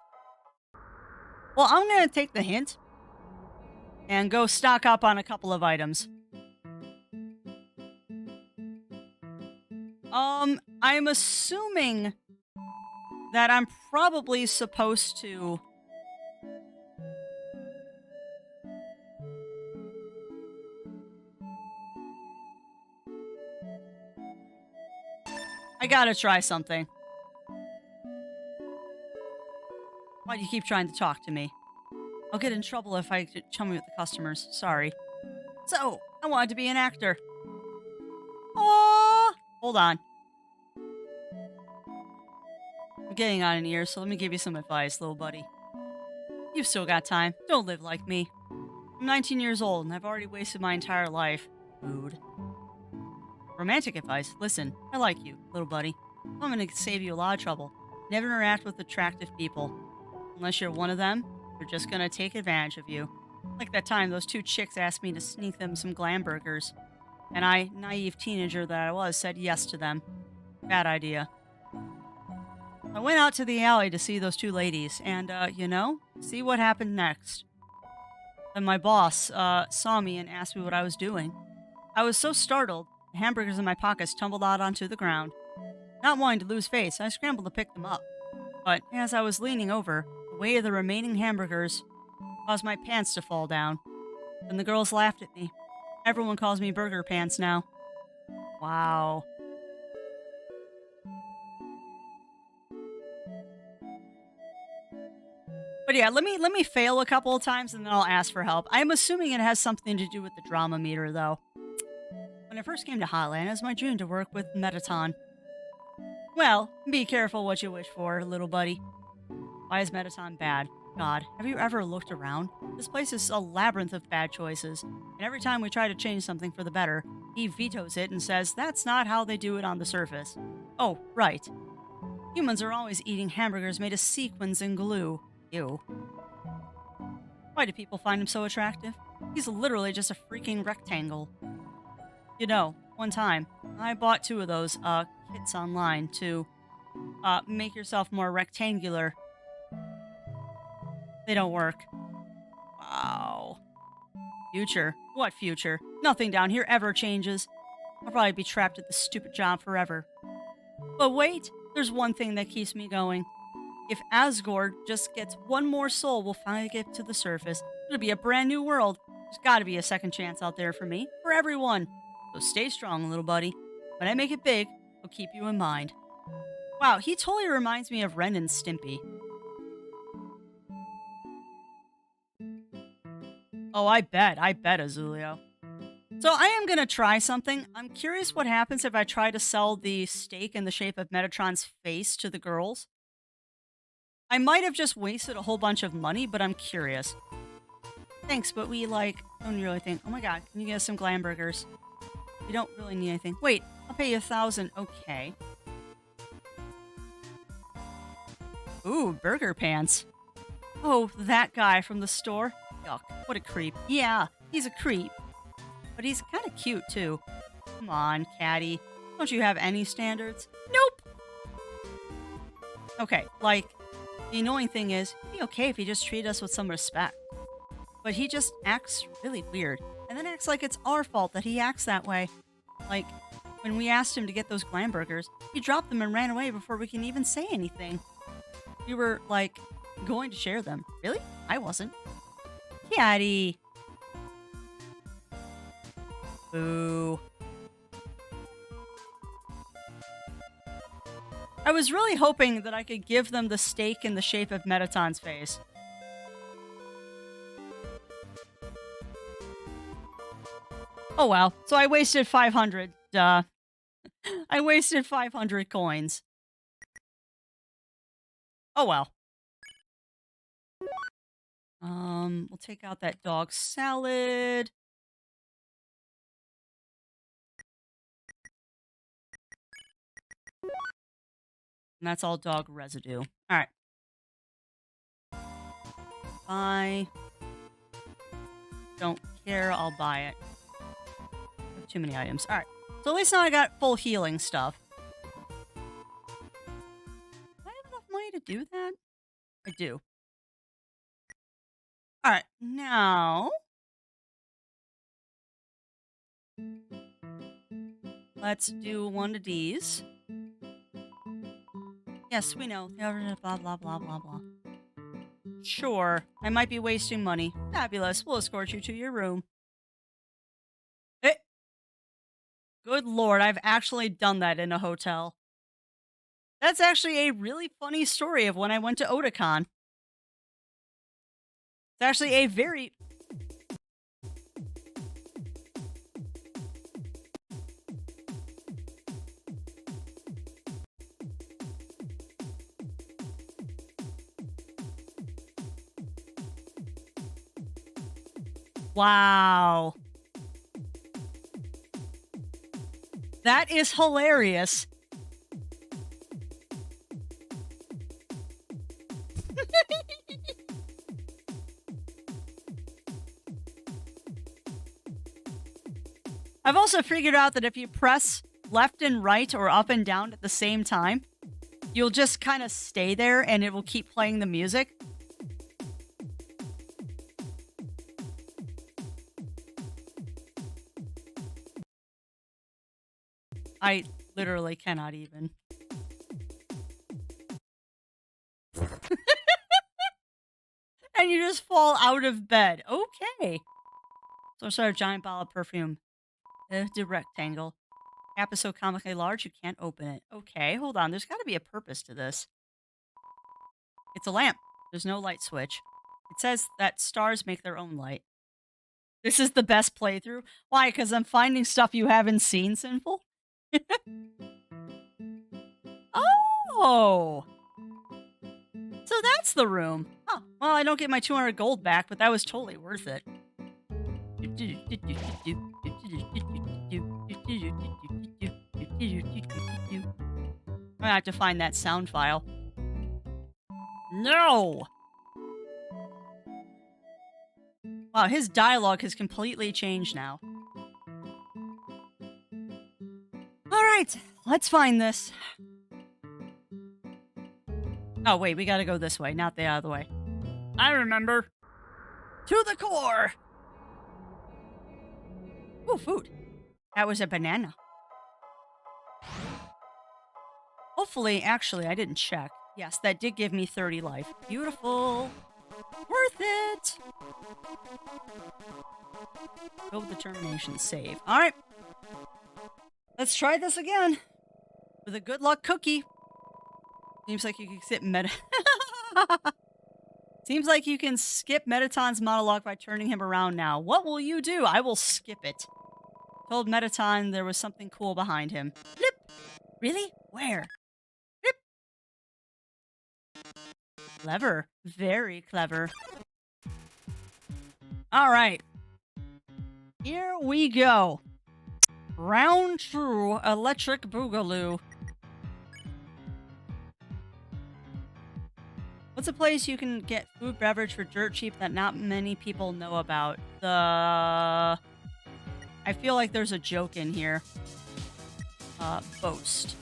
Well, I'm going to take the hint and go stock up on a couple of items. I'm assuming that I'm probably supposed to... I gotta try something. Why do you keep trying to talk to me? I'll get in trouble if I chum with the customers. Sorry. So, I wanted to be an actor. Oh, hold on. I'm getting on an ear, so let me give you some advice, little buddy. You've still got time. Don't live like me. I'm 19 years old, and I've already wasted my entire life. Mood. Romantic advice. Listen, I like you, little buddy. I'm gonna save you a lot of trouble. Never interact with attractive people. Unless you're one of them, they're just gonna take advantage of you. Like that time those two chicks asked me to sneak them some glam burgers. And I, naive teenager that I was, said yes to them. Bad idea. I went out to the alley to see those two ladies, and, see what happened next. And my boss, saw me and asked me what I was doing. I was so startled, the hamburgers in my pockets tumbled out onto the ground. Not wanting to lose face, I scrambled to pick them up. But as I was leaning over, the weight of the remaining hamburgers caused my pants to fall down. And the girls laughed at me. Everyone calls me Burger Pants now. Wow. But yeah, let me fail a couple of times and then I'll ask for help. I'm assuming it has something to do with the drama meter, though. When I first came to Hotland, it was my dream to work with Metaton. Well, be careful what you wish for, little buddy. Why is Metaton bad? God, have you ever looked around? This place is a labyrinth of bad choices, and every time we try to change something for the better, he vetoes it and says that's not how they do it on the surface. Oh, right. Humans are always eating hamburgers made of sequins and glue. Ew. Why do people find him so attractive? He's literally just a freaking rectangle. You know, one time, I bought 2 of those, kits online to, make yourself more rectangular. They don't work. Wow. Future? What future? Nothing down here ever changes. I'll probably be trapped at this stupid job forever. But wait, there's one thing that keeps me going. If Asgore just gets one more soul, we'll finally get to the surface. It'll be a brand new world. There's gotta be a second chance out there for me, for everyone. So stay strong, little buddy. When I make it big, I'll keep you in mind. Wow, he totally reminds me of Ren and Stimpy. Oh, I bet, Azulio. So I am gonna try something. I'm curious what happens if I try to sell the steak in the shape of Metatron's face to the girls. I might have just wasted a whole bunch of money, but I'm curious. Thanks, but we, don't really think... Oh my god, can you get us some glam burgers? We don't really need anything. Wait, I'll pay you 1,000. Okay. Ooh, burger pants. Oh, that guy from the store? Yuck, what a creep. Yeah, he's a creep. But he's kind of cute, too. Come on, Caddy. Don't you have any standards? Nope! Okay, like, the annoying thing is, it'd be okay if he just treated us with some respect. But he just acts really weird. And then acts like it's our fault that he acts that way. Like, when we asked him to get those glam burgers, he dropped them and ran away before we can even say anything. We were, like, going to share them. Really? I wasn't. Caddy. Boo. I was really hoping that I could give them the steak in the shape of Metaton's face. Oh well, so I wasted 500, I wasted 500 coins. Oh well. We'll take out that dog salad. And that's all dog residue. Alright. Buy. Don't care, I'll buy it. I have too many items. Alright. So at least now I got full healing stuff. Do I have enough money to do that? I do. Alright, now... let's do one of these. Yes, we know. Blah, blah, blah, blah, blah. Sure. I might be wasting money. Fabulous. We'll escort you to your room. Eh. Good lord, I've actually done that in a hotel. That's actually a really funny story of when I went to Otakon. It's actually a very... Wow. That is hilarious. I've also figured out that if you press left and right or up and down at the same time, you'll just kind of stay there and it will keep playing the music. I literally cannot even. And you just fall out of bed. Okay. So start a giant bottle of perfume. The rectangle. Cap is so comically large you can't open it. Okay, hold on. There's got to be a purpose to this. It's a lamp. There's no light switch. It says that stars make their own light. This is the best playthrough. Why? Because I'm finding stuff you haven't seen, Sinful? Oh! So that's the room. Oh, well, I don't get my 200 gold back, but that was totally worth it. I have to find that sound file. No! Wow, his dialogue has completely changed now. Alright, let's find this. Oh, wait, we gotta go this way, not the other way. I remember. To the core! Ooh, food. That was a banana. Hopefully, actually, I didn't check. Yes, that did give me 30 life. Beautiful. Worth it. Build determination, save. All right. Let's try this again. With a good luck cookie. Seems like you can skip Seems like you can skip Metaton's monologue by turning him around now. What will you do? I will skip it. Told Metaton there was something cool behind him. Flip. Really? Where? Flip. Clever. Very clever. All right. Here we go. Round 2, Electric Boogaloo. What's a place you can get food beverage for dirt cheap that not many people know about? I feel like there's a joke in here. Boast.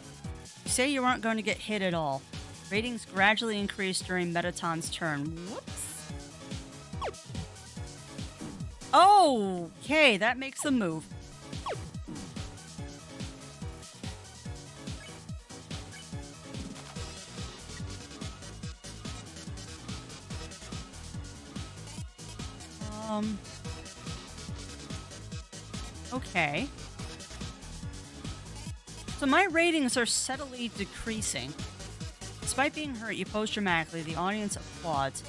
You say you aren't going to get hit at all. Ratings gradually increase during Metaton's turn. Whoops. Okay, that makes the move. Okay. So my ratings are steadily decreasing. Despite being hurt, you pose dramatically. The audience applauds.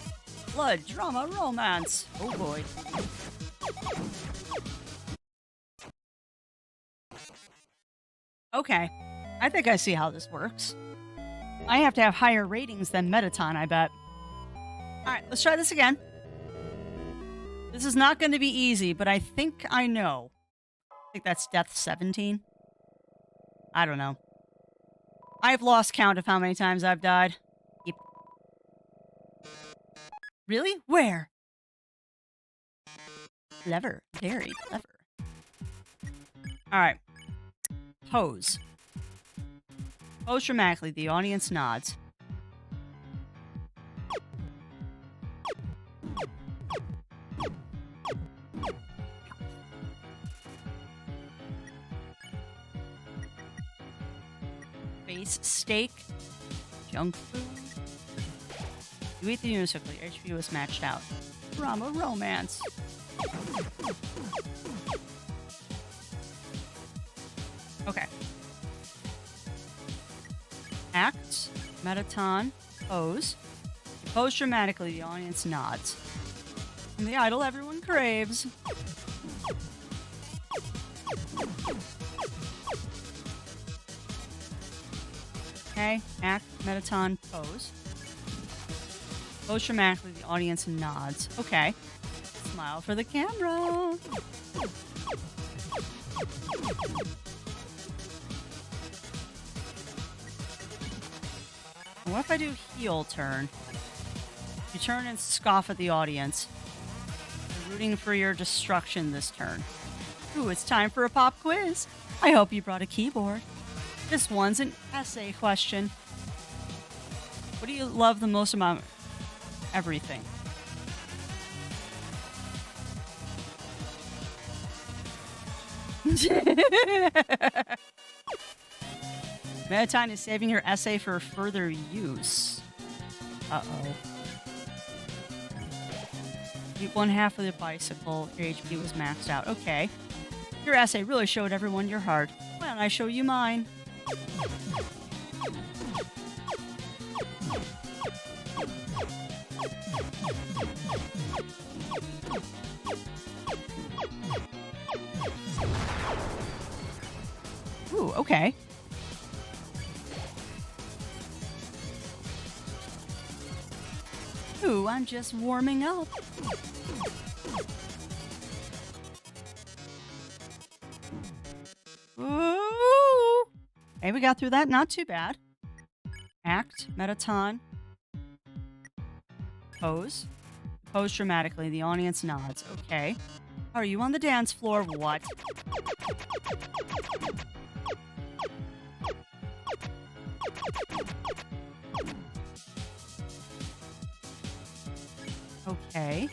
Blood, drama, romance. Oh boy. Okay. I think I see how this works. I have to have higher ratings than Metaton, I bet. Alright, let's try this again. This is not going to be easy, but I think I know. I think that's death 17. I don't know. I've lost count of how many times I've died. Yep. Really? Where? Clever. Very clever. Alright. Pose. Pose dramatically. The audience nods. Base steak. Junk food. You eat the unicycle. Your HP was matched out. Drama romance. Okay. Act. Metaton. Pose. You pose dramatically. The audience nods. And the idol everyone craves. Okay, act, Metaton, pose. Pose dramatically, the audience nods. Okay. Smile for the camera. What if I do heel turn? You turn and scoff at the audience. They're rooting for your destruction this turn. Ooh, it's time for a pop quiz. I hope you brought a keyboard. This one's an essay question. What do you love the most about everything? Metaton is saving her essay for further use. Uh-oh. Eat one half of the bicycle. Your HP was maxed out. Okay. Your essay really showed everyone your heart. Why don't I show you mine? Ooh, okay. Ooh, I'm just warming up. Ooh. Hey, we got through that. Not too bad. Act, Metaton. Pose. Pose dramatically. The audience nods. Okay. Are you on the dance floor? What? Okay.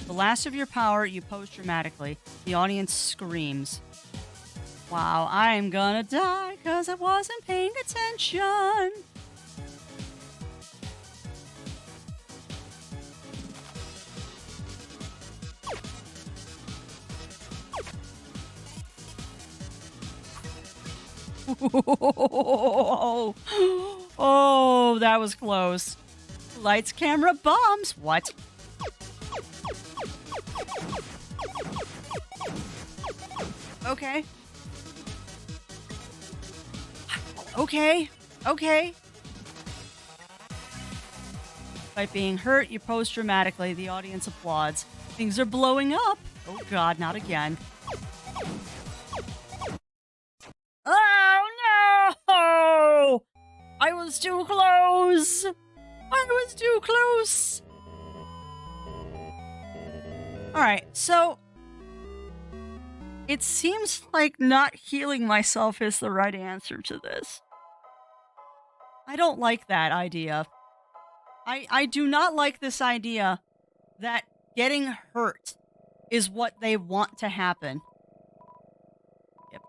The last of your power, you pose dramatically. The audience screams. Wow, I'm gonna die because I wasn't paying attention. Oh, that was close. Lights, camera, bombs. What? Okay. Okay. Okay. By being hurt, you pose dramatically. The audience applauds. Things are blowing up. Oh God, not again. Oh no! I was was too close! I was too close! Alright, so it seems like not healing myself is the right answer to this. I don't like that idea. I do not like this idea that getting hurt is what they want to happen. Yep.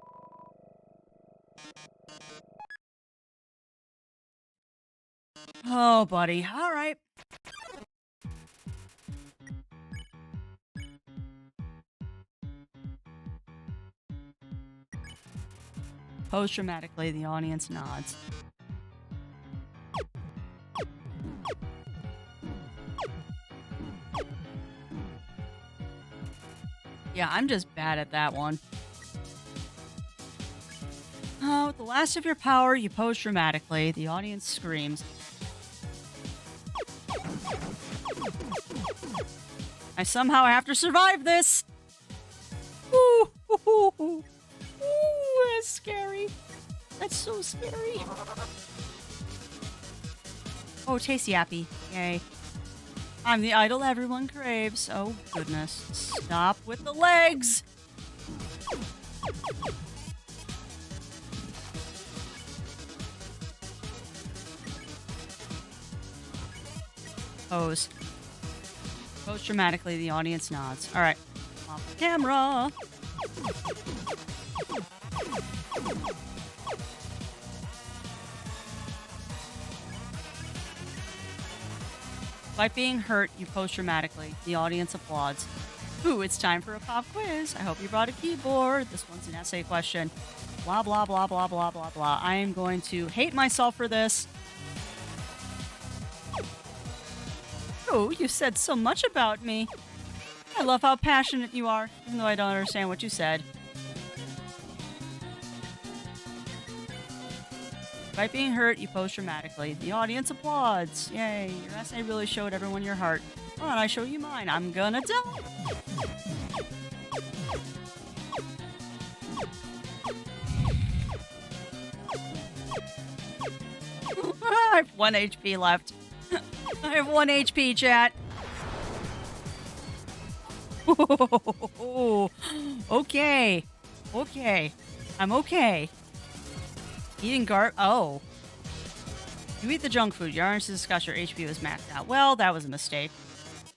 Oh, buddy. All right. Post-dramatically, the audience nods. Yeah, I'm just bad at that one. Oh, with the last of your power, you pose dramatically. The audience screams. I somehow have to survive this! Ooh, ooh, ooh, ooh. Ooh, that's scary. That's so scary. Oh, tasty appy. Yay. I'm the idol everyone craves. Oh, goodness. Stop with the legs! Pose. Pose dramatically, the audience nods. Alright. Off the camera! By being hurt, you pose dramatically. The audience applauds. Ooh, it's time for a pop quiz. I hope you brought a keyboard. This one's an essay question. Blah, blah, blah, blah, blah, blah, blah. I am going to hate myself for this. Oh, you said so much about me. I love how passionate you are, even though I don't understand what you said. By being hurt, you pose dramatically. The audience applauds. Yay, your essay really showed everyone your heart. Why don't I show you mine? I'm gonna die. I have 1 HP left. I have 1 HP, chat. Okay. Okay. I'm okay. Eating oh. You eat the junk food. You aren't to discuss your HP was maxed out. Well, that was a mistake.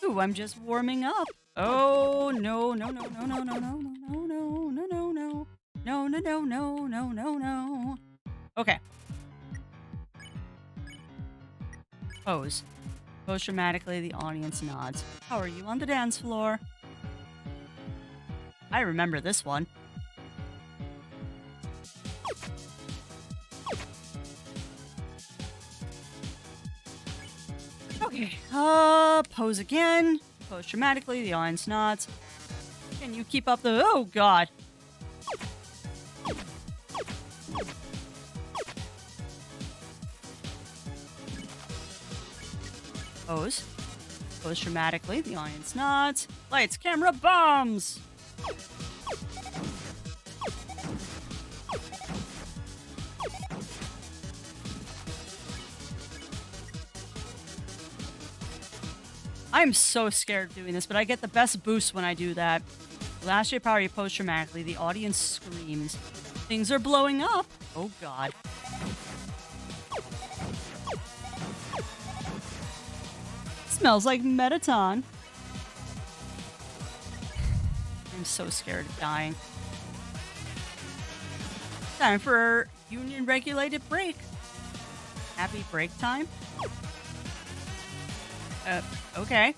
Ooh, I'm just warming up. Oh, no, no, no, no, no, no, no, no, no, no, no, no. No, no, no, no, no, no, no. Okay. Pose. Pose dramatically, the audience nods. How are you on the dance floor? I remember this one. Okay. Pose again. Pose dramatically, the audience nods. Can you keep up the... Oh, God. Pose. Pose dramatically, the audience nods. Lights, camera, bombs! I'm so scared of doing this, but I get the best boost when I do that. Last year power, you pose dramatically. The audience screams. Things are blowing up. Oh, God. Smells like Metaton. I'm so scared of dying. Time for union-regulated break. Happy break time? Okay.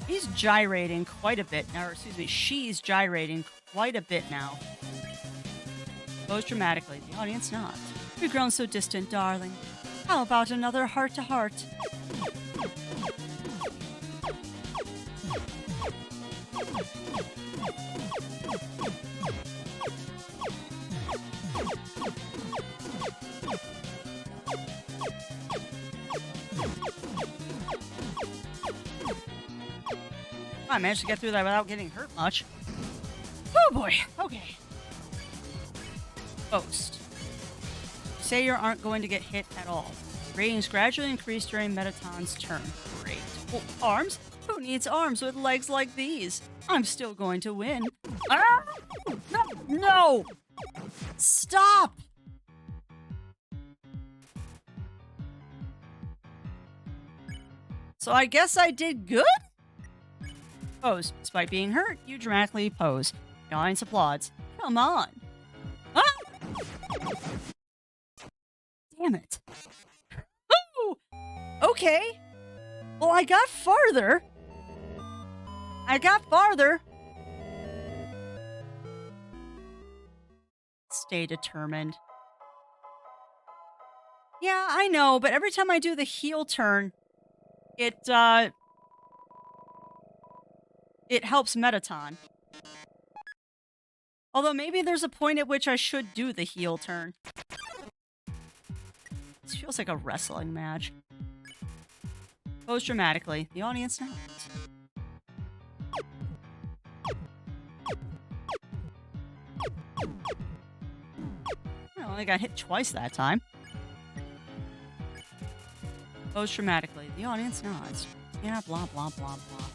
He's gyrating quite a bit now, or excuse me, she's gyrating quite a bit now. Pose dramatically. The audience nods. We've grown so distant, darling. How about another heart-to-heart? I managed to get through that without getting hurt much. Oh boy. Okay. Post. say you aren't going to get hit at all. Ratings gradually increase during Metaton's turn. Great. Oh, arms? Who needs arms with legs like these? I'm still going to win. Ah! No! No! Stop! So I guess I did good? Pose. Despite being hurt, you dramatically pose. The audience applauds. Come on. Ah! Damn it. Ooh! Okay. Well, I got farther. Stay determined. Yeah, I know, but every time I do the heel turn, it helps Metaton. Although maybe there's a point at which I should do the heel turn. This feels like a wrestling match. Pose dramatically. The audience nods. I only got hit twice that time. Pose dramatically. The audience nods. Yeah, blah, blah, blah, blah.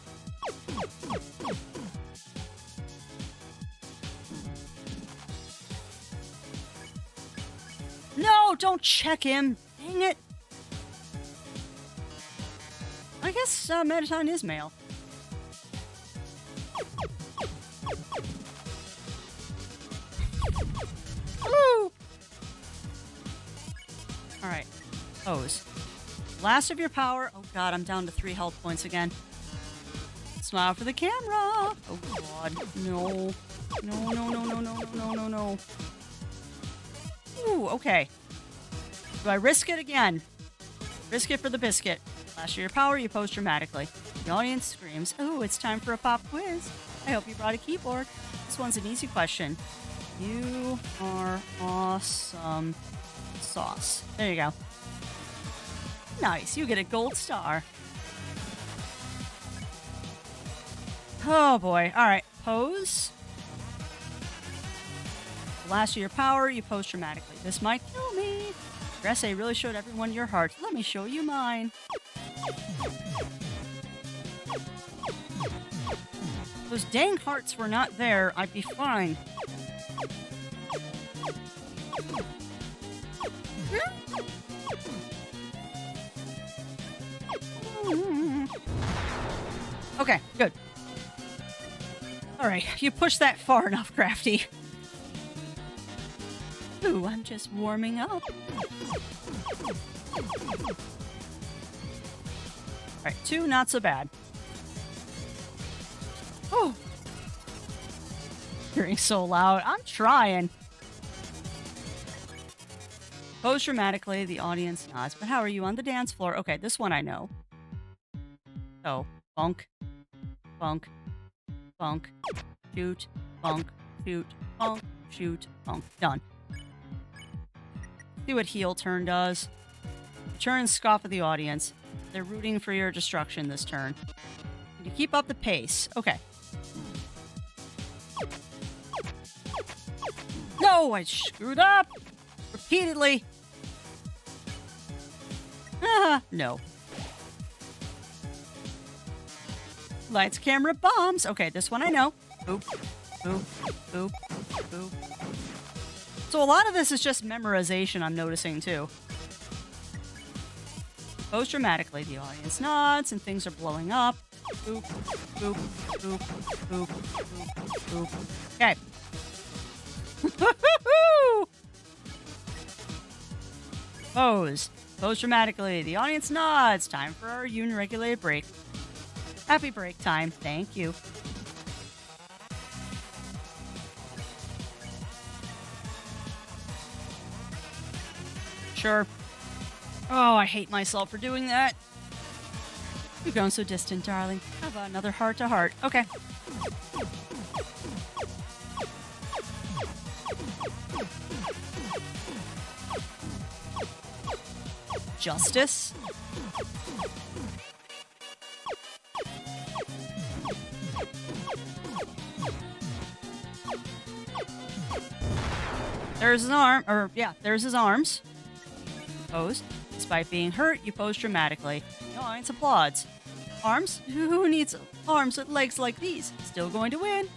No, don't check him. Dang it. I guess Metaton is male. Woo! Alright. Pose. Last of your power. Oh god, I'm down to 3 health points again. Smile for the camera. Oh god. No. No, no, no, no, no, no, no, no. Ooh, okay. Do I risk it again? Risk it for the biscuit. Last of your power, you pose dramatically. The audience screams, "Ooh, it's time for a pop quiz. I hope you brought a keyboard." This one's an easy question. You are awesome sauce. There you go. Nice, you get a gold star. Oh boy. Alright, pose. Last of your power, you pose dramatically. This might kill me. Your essay really showed everyone your heart. Let me show you mine. If those dang hearts were not there, I'd be fine. Okay, good. Alright, you pushed that far enough, Crafty. Ooh, I'm just warming up. Alright, 2, not so bad. Oh! Hearing so loud. I'm trying. Pose dramatically, the audience nods. But how are you on the dance floor? Okay, this one I know. So, bunk, bunk, bunk, shoot, bunk, shoot, bunk, shoot, bunk. Done. See what heel turn does. Turn and scoff at the audience. They're rooting for your destruction this turn. And to keep up the pace. Okay. No, I screwed up! Repeatedly. Ah, no. Lights, camera, bombs. Okay, this one I know. Boop, boop, boop, boop. So a lot of this is just memorization, I'm noticing, too. Pose dramatically, the audience nods, and things are blowing up. Boop, boop, boop, boop, boop, boop. Okay. Pose. Pose dramatically, the audience nods. Time for our unregulated break. Happy break time. Thank you. Sure. Oh, I hate myself for doing that. You've grown so distant, darling. How about another heart-to-heart? Okay. Justice? There's his arm, or yeah, there's his arms. Pose. Despite being hurt, you pose dramatically. The audience applauds. Arms? Who needs arms with legs like these? Still going to win.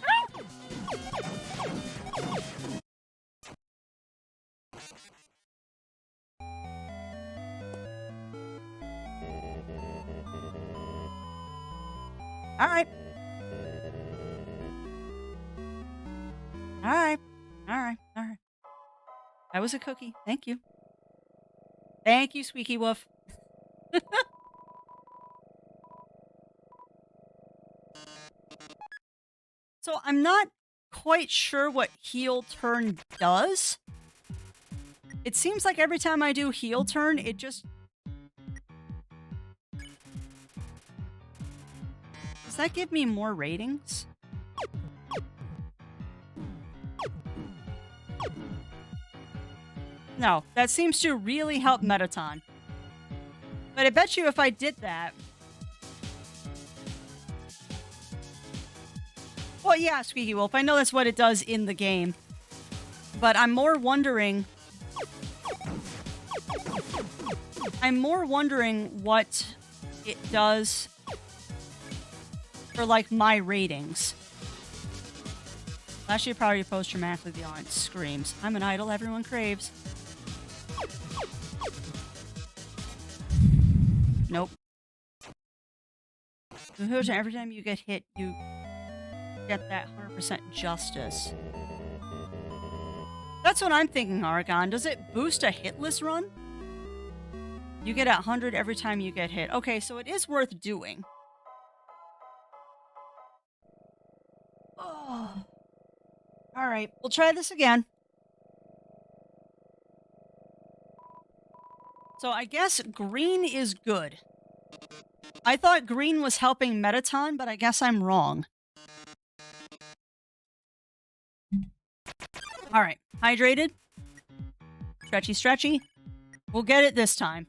All right. All right. All right. All right. That was a cookie. Thank you. Thank you, Squeaky Woof. So I'm not quite sure what heel turn does. It seems like every time I do heel turn, it just... Does that give me more ratings? No, that seems to really help Metaton. But I bet you if I did that... Well, yeah, Squeaky Wolf, I know that's what it does in the game. But I'm more wondering what it does for, like, my ratings. Last year, probably post dramatically the audience screams. I'm an idol everyone craves. Nope. Every time you get hit, you get that 100% justice. That's what I'm thinking, Aragon. Does it boost a hitless run? You get 100 every time you get hit. Okay, so it is worth doing. Oh. All right, we'll try this again. So I guess green is good. I thought green was helping Metaton, but I guess I'm wrong. All right, hydrated. Stretchy, stretchy. We'll get it this time.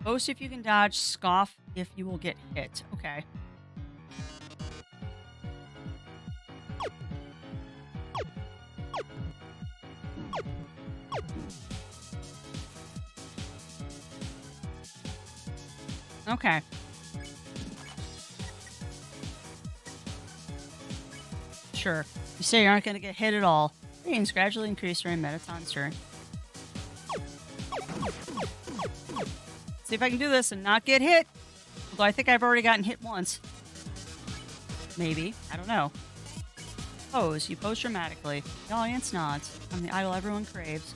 Boast if you can dodge, scoff if you will get hit. Okay. Okay. Sure. You say you aren't going to get hit at all. Ratings gradually increase during Metaton's turn. See if I can do this and not get hit. Although I think I've already gotten hit once. Maybe. I don't know. Pose. You pose dramatically. The audience nods. I'm the idol everyone craves.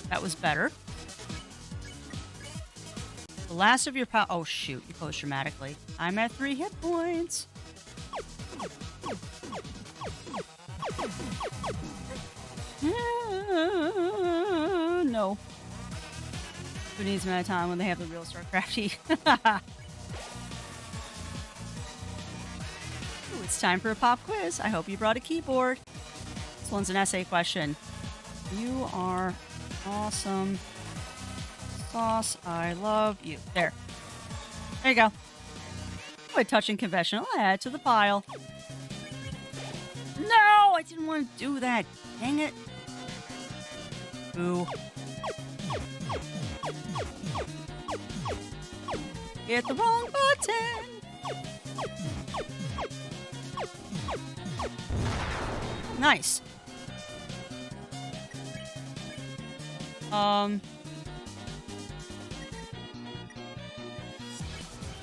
That was better. The last of your power... Oh, shoot. You pose dramatically. I'm at 3 hit points. No. Who needs Metaton when they have the real StarCrafty? Ooh, it's time for a pop quiz. I hope you brought a keyboard. This one's an essay question. You are awesome. Sauce, I love you. There. There you go. Quit touching confessional. Add to the pile. No! I didn't want to do that. Dang it. Ooh. Hit the wrong button! Nice.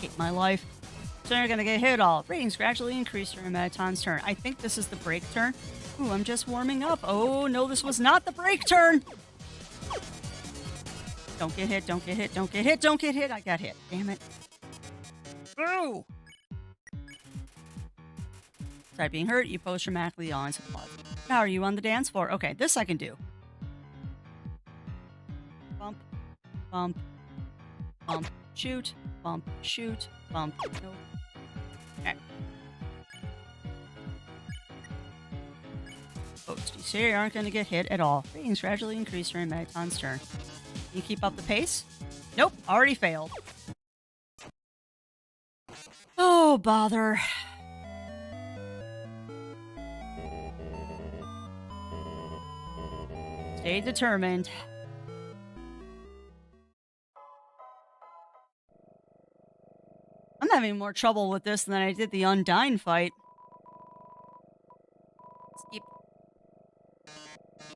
Hate my life. So you're gonna get hit all. Ratings gradually increase during Metaton's turn. I think this is the break turn. Ooh, I'm just warming up. Oh, no, this was not the break turn! Don't get hit, don't get hit, don't get hit, don't get hit. I got hit. Damn it. Ooh! Sorry, being hurt, you pose dramatically on supply. How are you on the dance floor? Okay, this I can do. Bump, bump, bump, shoot, bump, shoot, bump. Nope. Okay. Post. You say you aren't going to get hit at all. Ratings gradually increase during Metaton's turn. Can you keep up the pace? Nope, already failed. Oh, bother. Stay determined. I'm having more trouble with this than I did the Undyne fight. Let's keep...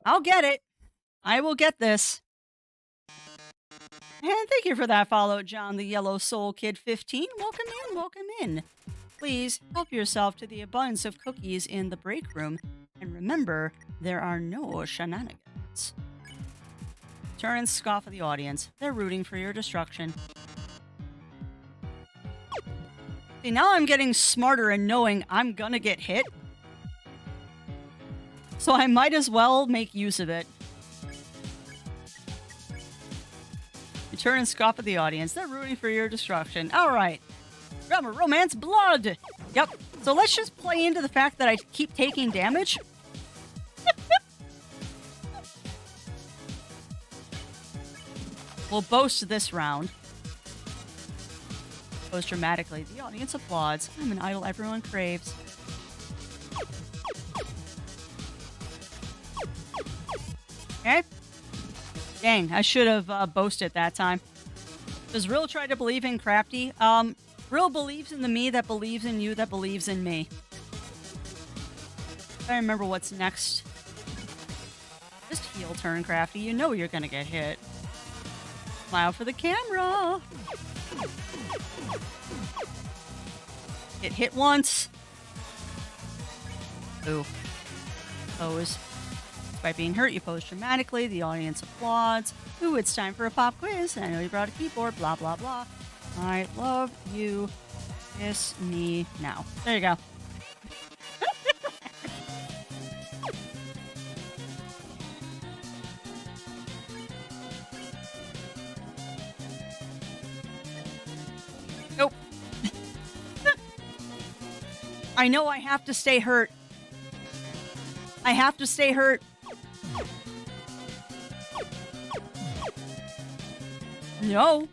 I'll get it. I will get this. And thank you for that follow, John the Yellow Soul Kid 15. Welcome in, welcome in. Please help yourself to the abundance of cookies in the break room. And remember, there are no shenanigans. Turn and scoff at the audience. They're rooting for your destruction. See, now I'm getting smarter and knowing I'm gonna get hit. So I might as well make use of it. You turn and scoff at the audience. They're rooting for your destruction. Alright. Remember, romance blood! Yep. So let's just play into the fact that I keep taking damage. We'll boast this round. Boast dramatically. The audience applauds. I'm an idol everyone craves. Okay. Dang, I should have boasted that time. Does Rill try to believe in Crafty? Rill believes in the me that believes in you that believes in me. I remember what's next. Just heel turn, Crafty. You know you're gonna get hit. Smile for the camera. Get hit once. Ooh. Pose. By being hurt, you pose dramatically. The audience applauds. Ooh, it's time for a pop quiz. I know you brought a keyboard. Blah, blah, blah. I love you. Kiss me now. There you go. Nope. I know I have to stay hurt. I have to stay hurt. No.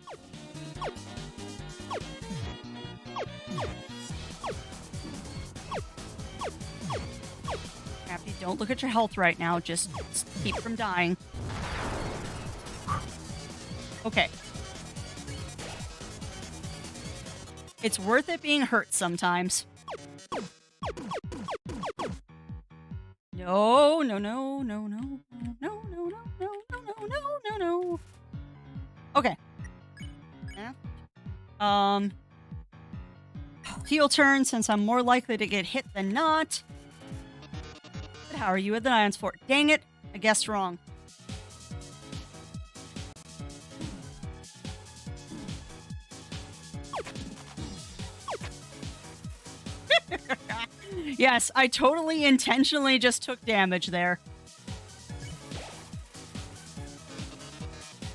Happy, don't look at your health right now. Just keep from dying. Okay. It's worth it being hurt sometimes. No, no, no, no, no, no, no, no, no, no, no, no, no, no. Okay. Yeah. Heel turn, since I'm more likely to get hit than not. But how are you at the Ions Fort? Dang it, I guessed wrong. Yes, I totally intentionally just took damage there.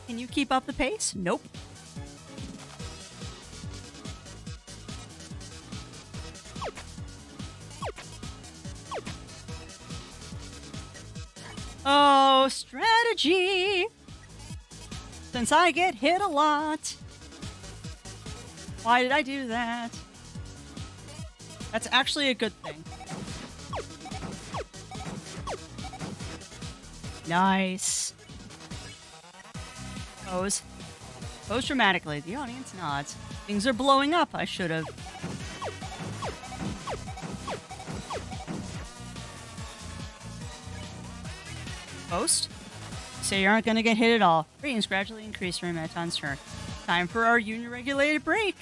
Can you keep up the pace? Nope. Oh, strategy! Since I get hit a lot. Why did I do that? That's actually a good thing. Nice. Pose. Pose dramatically. The audience nods. Things are blowing up. I should have. Post. Say you aren't going to get hit at all. Ratings gradually increase during Metaton's turn. Time for our union-regulated break.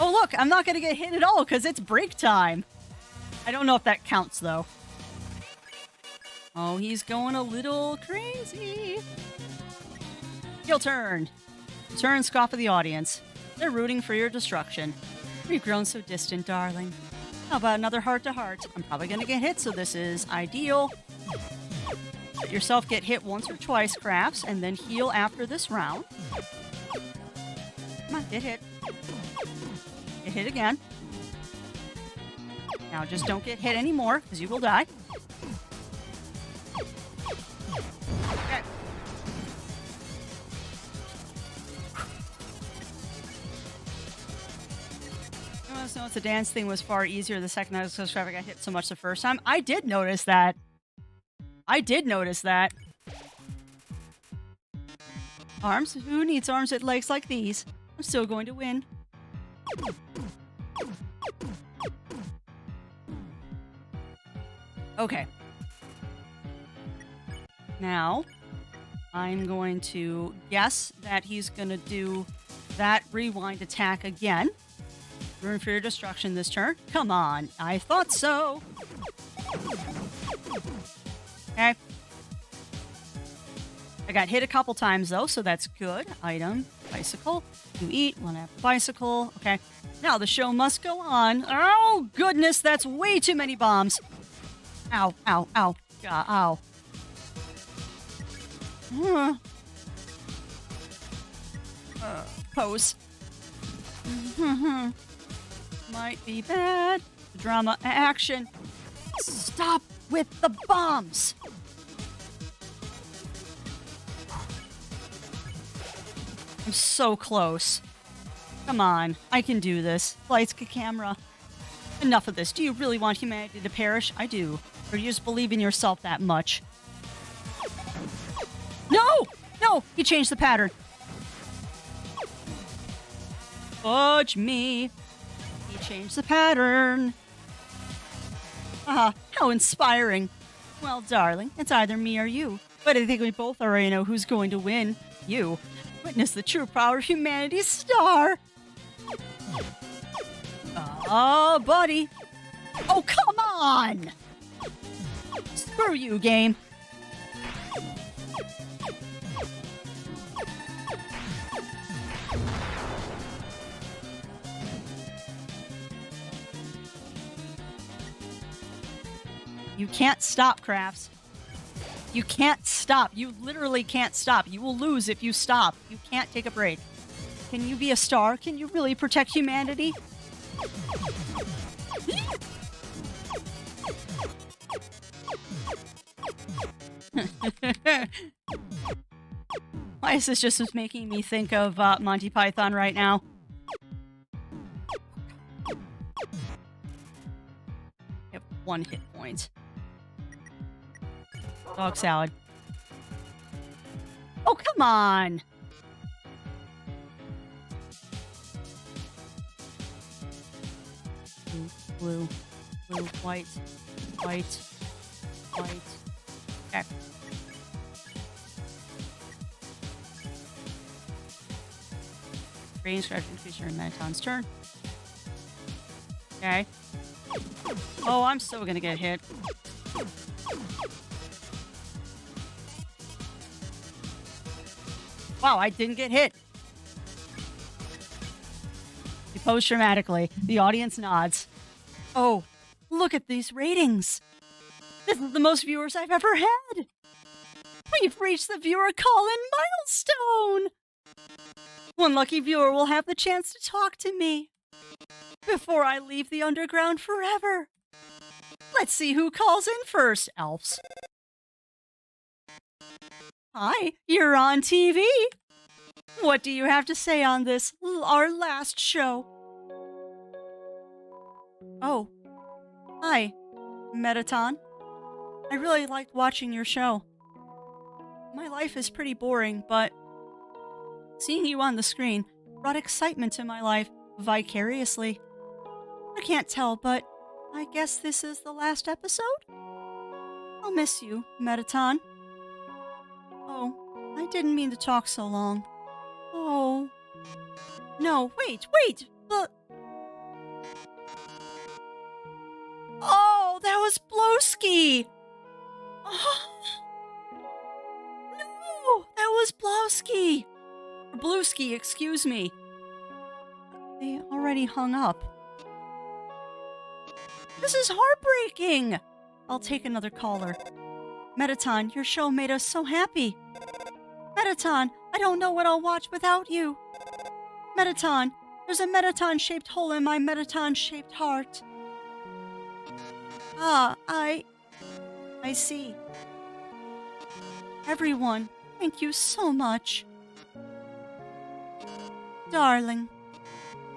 Oh, look, I'm not going to get hit at all because it's break time. I don't know if that counts, though. Oh, he's going a little crazy. Heel turn. Turn, scoff at the audience. They're rooting for your destruction. We've grown so distant, darling. How about another heart-to-heart? I'm probably going to get hit, so this is ideal. Let yourself get hit once or twice, Crafts, and then heal after this round. Come on, get hit. Get hit again. Now just don't get hit anymore, because you will die. Okay. So the dance thing was far easier the second I was subscribed. I got hit so much the first time. I did notice that. I did notice that. Arms? Who needs arms with legs like these? I'm still going to win. Okay. Now, I'm going to guess that he's going to do that rewind attack again. Ruin for your destruction this turn. Come on. I thought so. Okay. I got hit a couple times, though, so that's good. Item, bicycle. You eat, one after bicycle. Okay. Now the show must go on. Oh, goodness, that's way too many bombs. Ow, ow, ow. Ow. Pose. Might be bad. Drama action. Stop with the bombs. I'm so close. Come on, I can do this. Lights, camera. Enough of this. Do you really want humanity to perish? I do. Or do you just believe in yourself that much? No! No! He changed the pattern. Fudge me. He changed the pattern. Ah, how inspiring. Well, darling, it's either me or you. But I think we both already know who's going to win. You. Witness the true power of humanity's star. Oh, buddy. Oh, come on! Screw you, game. You can't stop, Crafts. You can't stop. You literally can't stop. You will lose if you stop. You can't take a break. Can you be a star? Can you really protect humanity? Why is this just making me think of Monty Python right now? I have 1 hit point. Dog salad. Oh, come on! Blue, blue, white, white, white. Okay. Rain scratch increase your Metaton's turn. Okay. Oh, I'm so gonna get hit. Wow, I didn't get hit. You pose dramatically. The audience nods. Oh, look at these ratings. This is the most viewers I've ever had. We've reached the viewer call-in milestone. One lucky viewer will have the chance to talk to me before I leave the underground forever. Let's see who calls in first, elves. Hi, you're on TV. What do you have to say on this, our last show? Oh, hi, Metaton. I really liked watching your show. My life is pretty boring, but seeing you on the screen brought excitement to my life vicariously. I can't tell, but I guess this is the last episode? I'll miss you, Metaton. Oh, I didn't mean to talk so long. Oh. No, wait! But... Oh, that was Blowski! Oh. No, that was Blowski! Or Blueski, excuse me. They already hung up. This is heartbreaking! I'll take another caller. Metaton, your show made us so happy. Metaton, I don't know what I'll watch without you. Metaton, there's a Metaton-shaped hole in my Metaton-shaped heart. Ah, I see. Everyone, thank you so much. Darling,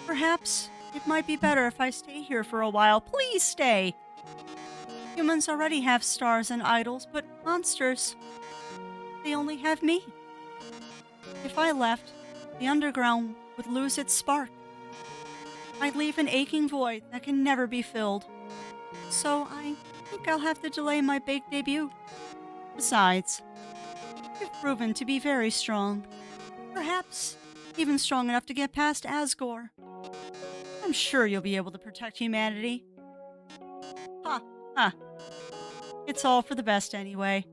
perhaps it might be better if I stay here for a while. Please stay. Humans already have stars and idols, but monsters, they only have me. If I left, the underground would lose its spark. I'd leave an aching void that can never be filled. So I think I'll have to delay my big debut. Besides, you've proven to be very strong. Perhaps even strong enough to get past Asgore. I'm sure you'll be able to protect humanity. Huh. It's all for the best anyway.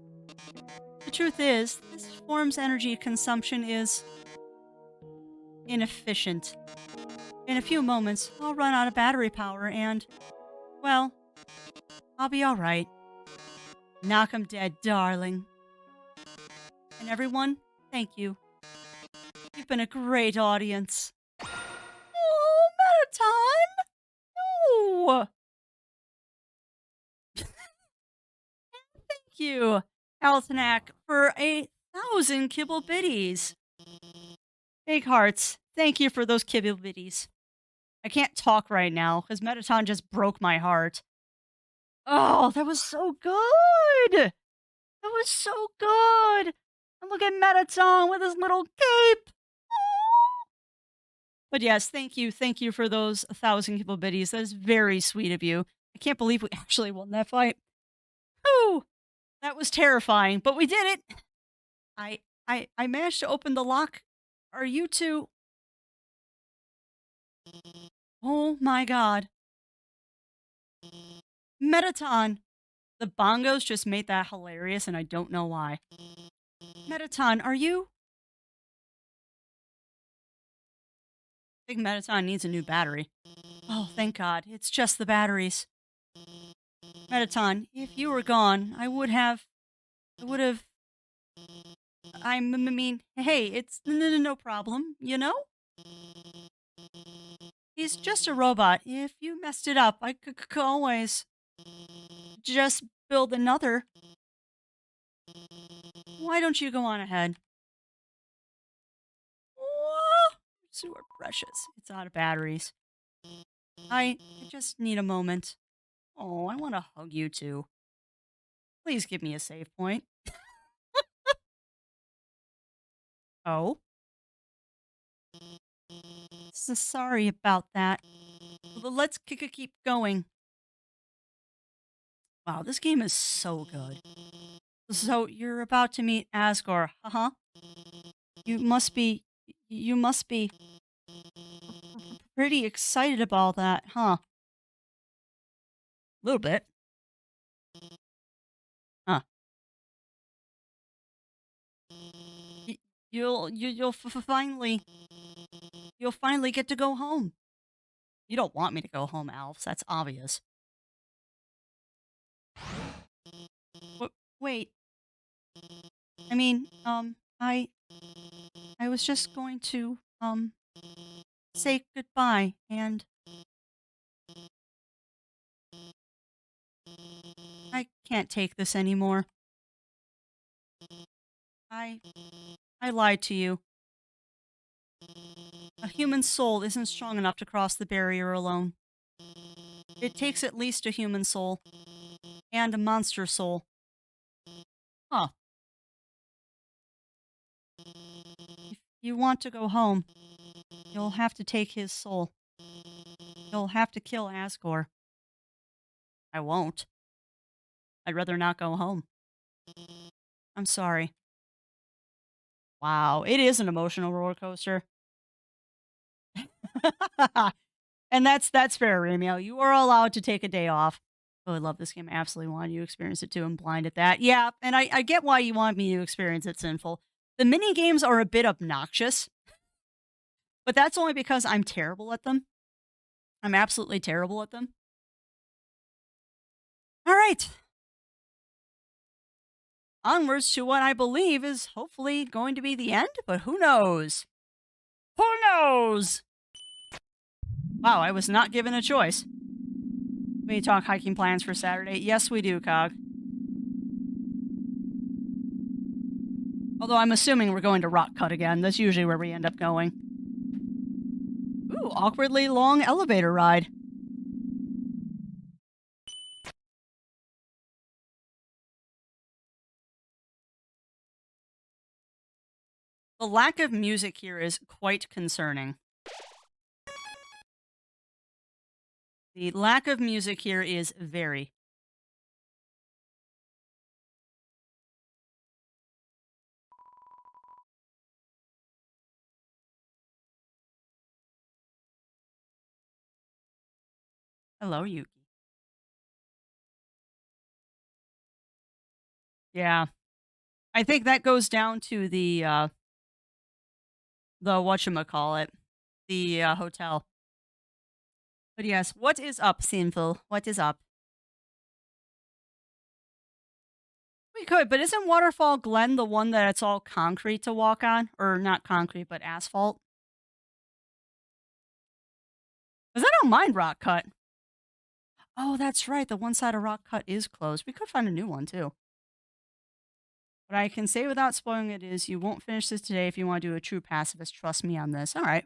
The truth is, this form's energy consumption is inefficient. In a few moments, I'll run out of battery power and, well, I'll be alright. Knock 'em dead, darling. And everyone, thank you. You've been a great audience. Oh, Mettaton! No! Thank you, Altanac, for 1,000 kibble biddies. Big hearts. Thank you for those kibble biddies. I can't talk right now because Mettaton just broke my heart. Oh, that was so good! That was so good! And look at Mettaton with his little cape! But yes, thank you. Thank you for those 1,000 kibble biddies. That is very sweet of you. I can't believe we actually won that fight. Whew! That was terrifying, but we did it! I managed to open the lock. Are you two... Oh my god. Mettaton! The bongos just made that hilarious, and I don't know why. Mettaton, are you... I think Mettaton needs a new battery. Oh, thank God. It's just the batteries. Mettaton, if you were gone, I would have... mean, hey, it's no problem, you know? He's just a robot. If you messed it up, I could always just build another. Why don't you go on ahead? Oh, so precious. It's out of batteries. I just need a moment. Oh, I want to hug you too. Please give me a save point. Oh? So sorry about that. Let's keep going. Wow, this game is so good. So you're about to meet Asgore, huh? You must be pretty excited about that, huh? A little bit. Huh. Y- you'll finally get to go home. You don't want me to go home, Alf. That's obvious. Wait. I mean, I was just going to say goodbye and I can't take this anymore. I I lied to you. A human soul isn't strong enough to cross the barrier alone. It takes at least a human soul and a monster soul. Huh. If you want to go home, you'll have to take his soul. You'll have to kill Asgore. I won't. I'd rather not go home. I'm sorry. Wow, it is an emotional roller coaster. And that's fair, Ramiel. You are allowed to take a day off. Oh, I love this game. I absolutely wanted you to experience it too. I'm blind at that. Yeah, and I get why you want me to experience it, Sinful. The mini games are a bit obnoxious, but that's only because I'm terrible at them. I'm absolutely terrible at them. All right. Onwards to what I believe is hopefully going to be the end, but who knows? Who knows? Wow, I was not given a choice. We talk hiking plans for Saturday. Yes, we do, Cog. Although I'm assuming we're going to Rock Cut again. That's usually where we end up going. Ooh, awkwardly long elevator ride. The lack of music here is quite concerning. The lack of music here is very. Hello, Yuki. Yeah. I think that goes down to the whatchamacallit, the hotel. But yes, what is up, Sinful? What is up? We could, but isn't Waterfall Glen the one that it's all concrete to walk on? Or not concrete, but asphalt? Because I don't mind Rock Cut. Oh, that's right. The one side of Rock Cut is closed. We could find a new one too. What I can say without spoiling it is you won't finish this today if you want to do a true pacifist. Trust me on this. All right.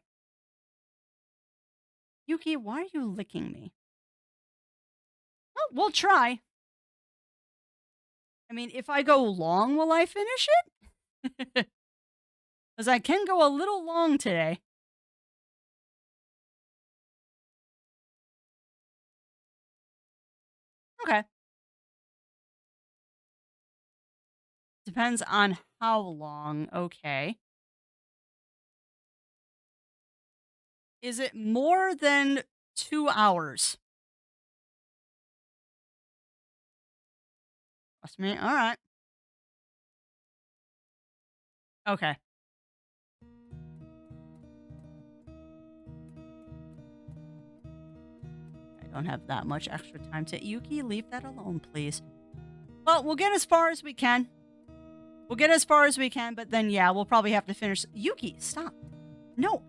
Yuki, why are you licking me? Well, we'll try. I mean, if I go long, will I finish it? Because I can go a little long today. Okay. Depends on how long. Okay. Is it more than 2 hours? Trust me. All right. Okay. I don't have that much extra time to. Yuki, leave that alone, please. Well, we'll get as far as we can. We'll get as far as we can, but then, yeah, we'll probably have to finish. Yuki, stop. No.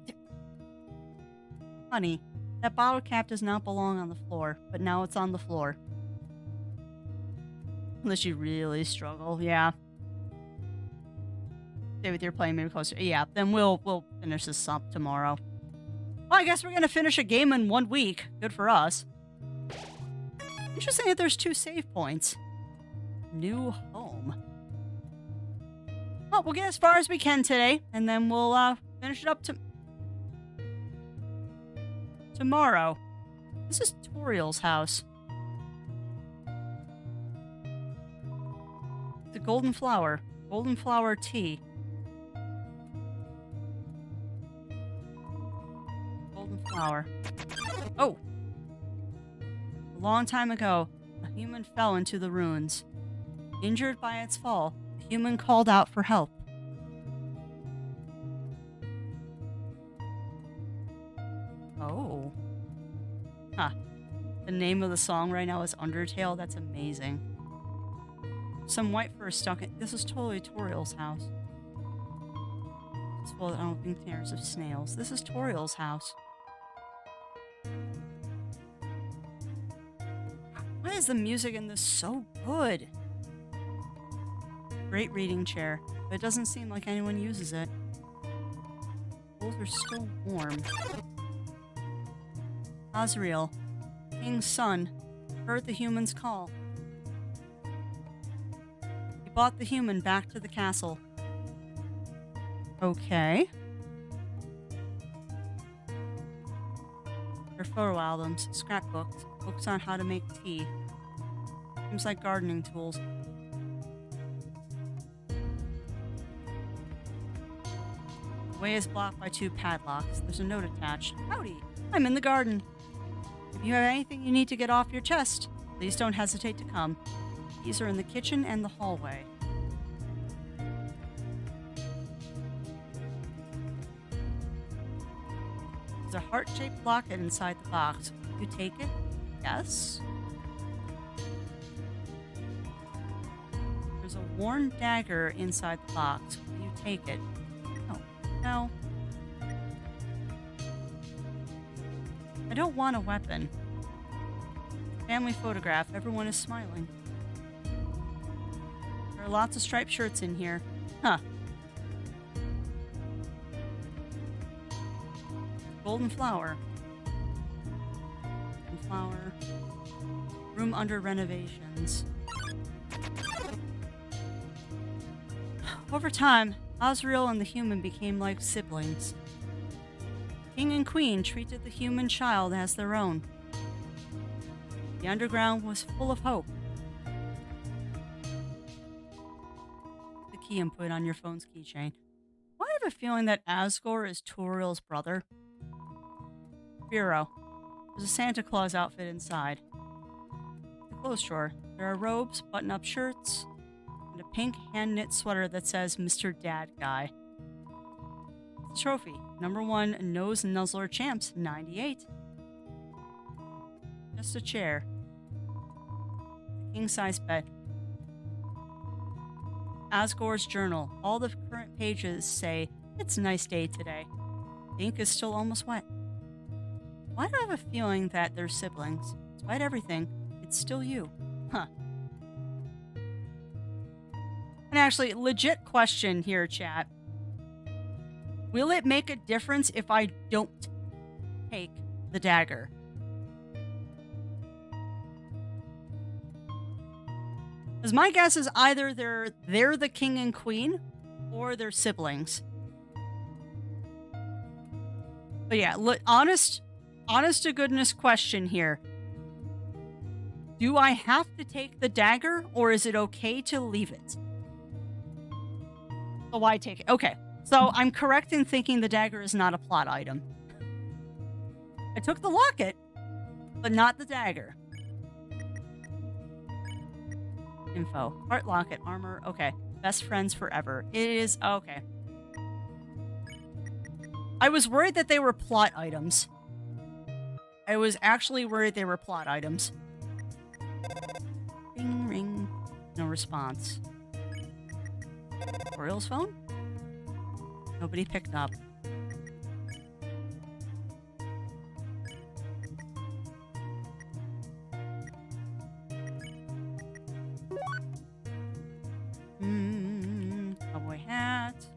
Honey, that bottle cap does not belong on the floor, but now it's on the floor. Unless you really struggle, yeah. Stay with your playing maybe closer. Yeah, then we'll finish this up tomorrow. Well, I guess we're gonna finish a game in 1 week. Good for us. Interesting that there's 2 save points. New home. Well, we'll get as far as we can today, and then we'll finish it up tomorrow. This is Toriel's house. The golden flower tea. Golden flower. Oh! A long time ago, a human fell into the ruins. Injured by its fall, the human called out for help. Oh. Huh. The name of the song right now is Undertale. That's amazing. Some white fur stuck in. This is totally Toriel's house. It's full of open containers of snails. This is Toriel's house. Why is the music in this so good? Great reading chair, but it doesn't seem like anyone uses it. Walls are still warm. Azrael, King's son, heard the human's call. He brought the human back to the castle. Okay. Their photo albums, scrapbooks, books on how to make tea. Seems like gardening tools. The way is blocked by 2 padlocks. There's a note attached. Howdy, I'm in the garden. If you have anything you need to get off your chest, please don't hesitate to come. These are in the kitchen and the hallway. There's a heart-shaped locket inside the box. You take it? Yes. There's a worn dagger inside the box. You take it? No. No. I don't want a weapon. Family photograph. Everyone is smiling. There are lots of striped shirts in here. Huh. Golden flower. Golden flower. Room under renovations. Over time, Azrael and the human became like siblings. King and queen treated the human child as their own. The underground was full of hope. The key input on your phone's keychain. Why I have a feeling that Asgore is Toriel's brother? Bureau. There's a Santa Claus outfit inside. The clothes drawer. There are robes, button-up shirts, and a pink hand-knit sweater that says Mr. Dad Guy. The trophy. #1 Nose Nuzzler Champs, 98. Just a chair. The king-size bed. Asgore's journal. All the current pages say, "It's a nice day today." The ink is still almost wet. Why do I have a feeling that they're siblings? Despite everything, it's still you. Huh. And actually, legit question here, chat. Will it make a difference if I don't take the dagger? Because my guess is either they're the king and queen or they're siblings. But yeah, honest to goodness question here. Do I have to take the dagger or is it okay to leave it? So why take it? Okay, so I'm correct in thinking the dagger is not a plot item. I took the locket, but not the dagger. Info. Heart locket, armor. Okay. Best friends forever. It is. Okay. I was worried that they were plot items. I was actually worried they were plot items. Ring, ring. No response. Oriel's phone? Nobody picked up. Cowboy hat.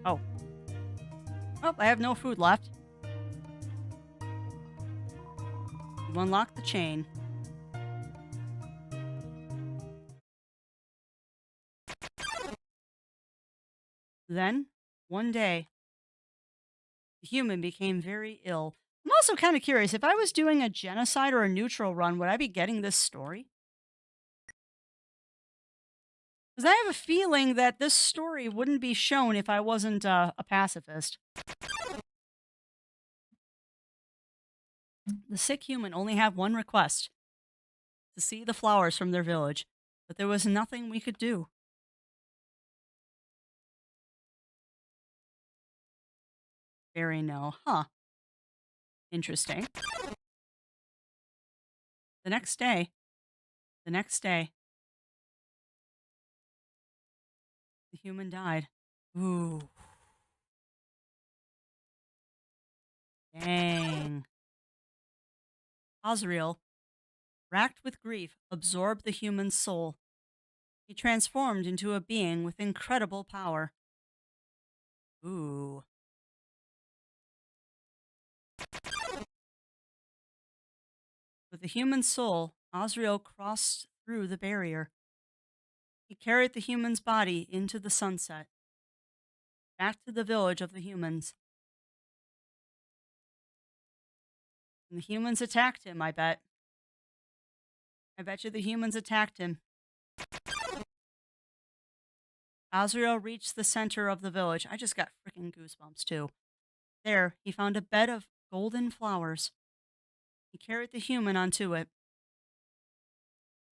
Oh. Oh, I have no food left. You unlock the chain. Then, one day, the human became very ill. I'm also kind of curious, if I was doing a genocide or a neutral run, would I be getting this story? Because I have a feeling that this story wouldn't be shown if I wasn't a pacifist. The sick human only had one request: to see the flowers from their village, but there was nothing we could do. Very no. Huh. Interesting. The next day, the human died. Ooh. Dang. Azrael, racked with grief, absorbed the human's soul. He transformed into a being with incredible power. Ooh. With the human soul, Azrael crossed through the barrier. He carried the human's body into the sunset, back to the village of the humans. And the humans attacked him, I bet. I bet you the humans attacked him. Azrael reached the center of the village. I just got freaking goosebumps, too. There, he found a bed of golden flowers. He carried the human onto it.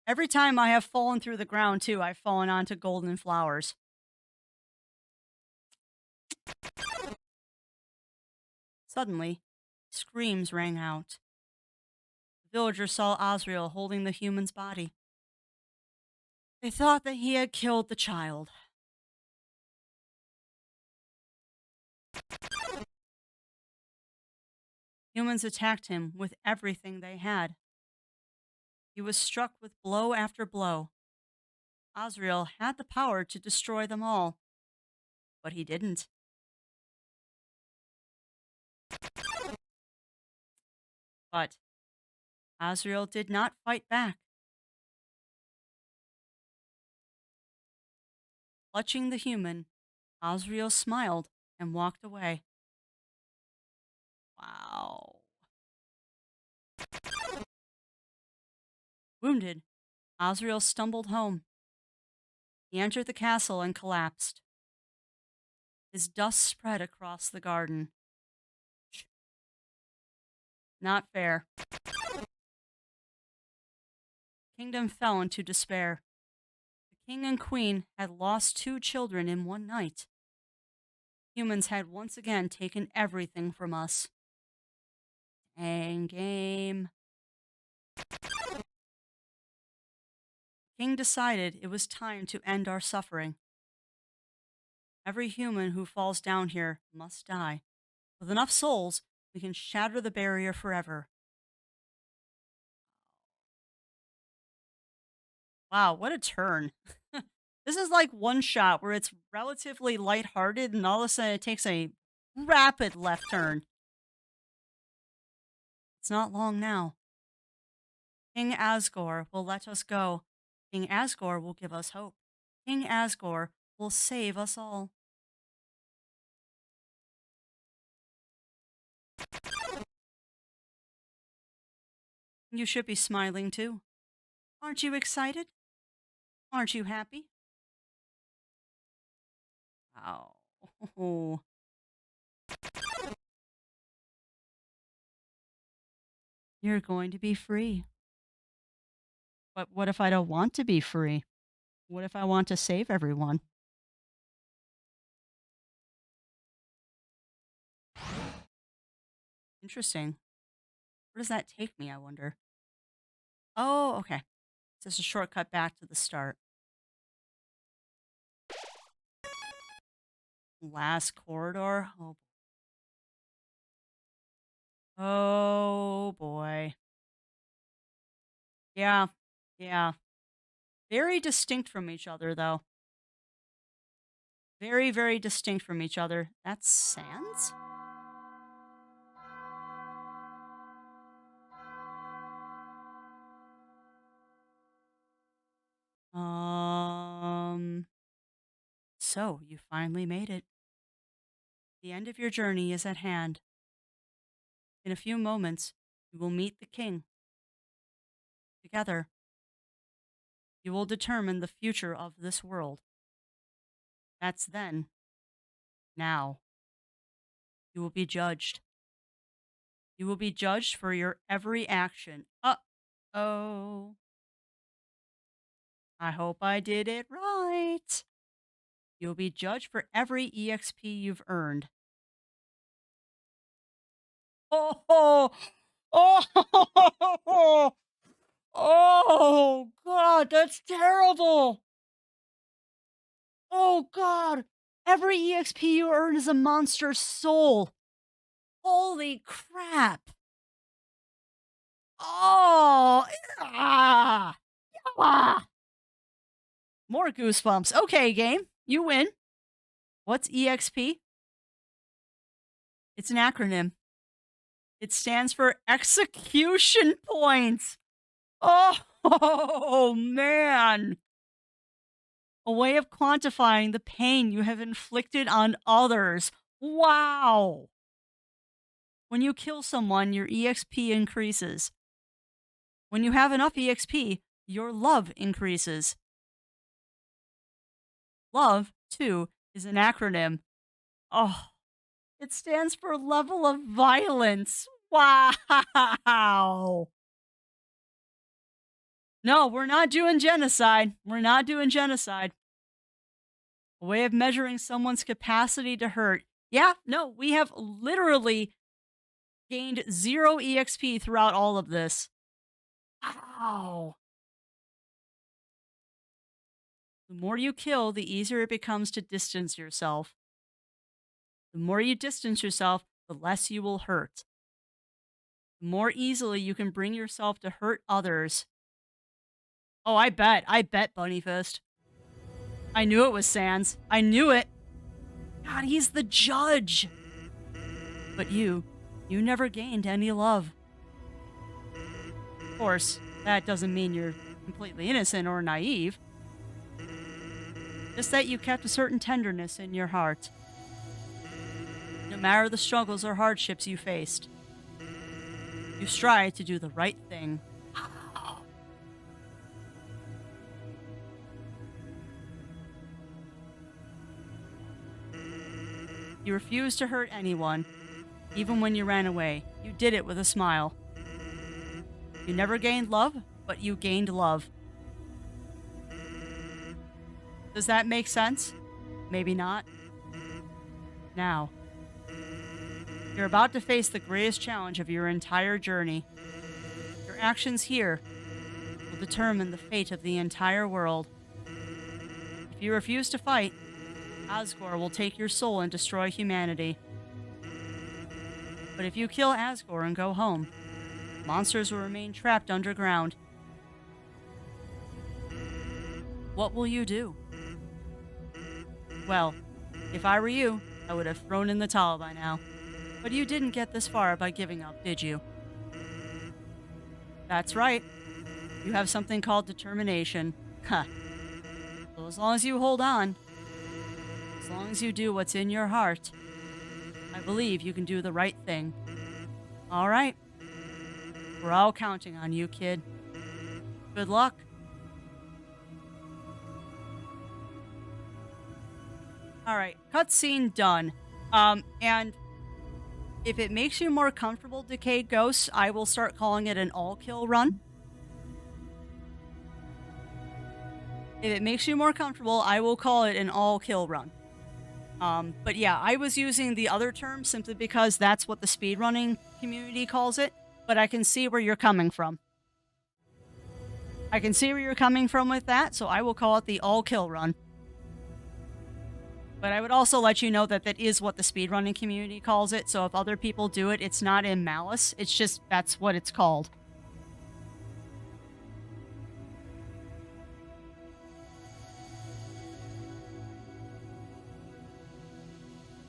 Every time I have fallen through the ground, too, I've fallen onto golden flowers. Suddenly, screams rang out. The villagers saw Azrael holding the human's body. They thought that he had killed the child. Humans attacked him with everything they had. He was struck with blow after blow. Azrael had the power to destroy them all, but he didn't. But Azrael did not fight back. Clutching the human, Azrael smiled and walked away. Wow. Wounded, Azrael stumbled home. He entered the castle and collapsed. His dust spread across the garden. Not fair. The kingdom fell into despair. The king and queen had lost 2 children in one night. Humans had once again taken everything from us. Dang game. The king decided it was time to end our suffering. Every human who falls down here must die. With enough souls, we can shatter the barrier forever. Wow, what a turn. This is like one shot where it's relatively lighthearted and all of a sudden it takes a rapid left turn. It's not long now. King Asgore will let us go. King Asgore will give us hope. King Asgore will save us all. You should be smiling too. Aren't you excited? Aren't you happy? Oh. You're going to be free. But what if I don't want to be free? What if I want to save everyone? Interesting. Where does that take me, I wonder? Oh, okay. It's just a shortcut back to the start. Last corridor. Oh boy. Yeah. Yeah. Very distinct from each other, though. Very, very distinct from each other. That's Sans? Um. So, you finally made it. The end of your journey is at hand. In a few moments, you will meet the king. Together, you will determine the future of this world. That's then. Now. You will be judged. You will be judged for your every action. Uh-oh. I hope I did it right. You'll be judged for every EXP you've earned. Oh, oh, oh, God, that's terrible. Oh, God. Every EXP you earn is a monster soul. Holy crap. Oh, ah. More goosebumps. Okay, game. You win. What's EXP? It's an acronym. It stands for execution points. Oh, man. A way of quantifying the pain you have inflicted on others. Wow. When you kill someone, your EXP increases. When you have enough EXP, your love increases. Love, too, is an acronym. Oh, it stands for level of violence. Wow. No, we're not doing genocide. We're not doing genocide. A way of measuring someone's capacity to hurt. Yeah, no, we have literally gained 0 EXP throughout all of this. Wow. The more you kill, the easier it becomes to distance yourself. The more you distance yourself, the less you will hurt. The more easily you can bring yourself to hurt others. Oh, I bet, Bunny Fist. I knew it was Sans. I knew it. God, he's the judge. But you never gained any love. Of course, that doesn't mean you're completely innocent or naive. Just that you kept a certain tenderness in your heart. No matter the struggles or hardships you faced, you strive to do the right thing. You refused to hurt anyone, even when you ran away. You did it with a smile. You never gained love, but you gained love. Does that make sense? Maybe not. Now, you're about to face the greatest challenge of your entire journey. Your actions here will determine the fate of the entire world. If you refuse to fight, Asgore will take your soul and destroy humanity. But if you kill Asgore and go home, monsters will remain trapped underground. What will you do? Well, if I were you, I would have thrown in the towel by now. But you didn't get this far by giving up, did you? That's right. You have something called determination. Huh. So as long as you hold on, as long as you do what's in your heart, I believe you can do the right thing. All right. We're all counting on you, kid. Good luck. All right, cutscene done. And if it makes you more comfortable, Decayed Ghosts, I will start calling it an all-kill run. If it makes you more comfortable, I will call it an all-kill run. But yeah, I was using the other term simply because that's what the speedrunning community calls it, but I can see where you're coming from. I can see where you're coming from with that, so I will call it the all-kill run. But I would also let you know that that is what the speedrunning community calls it, so if other people do it, it's not in malice, it's just that's what it's called.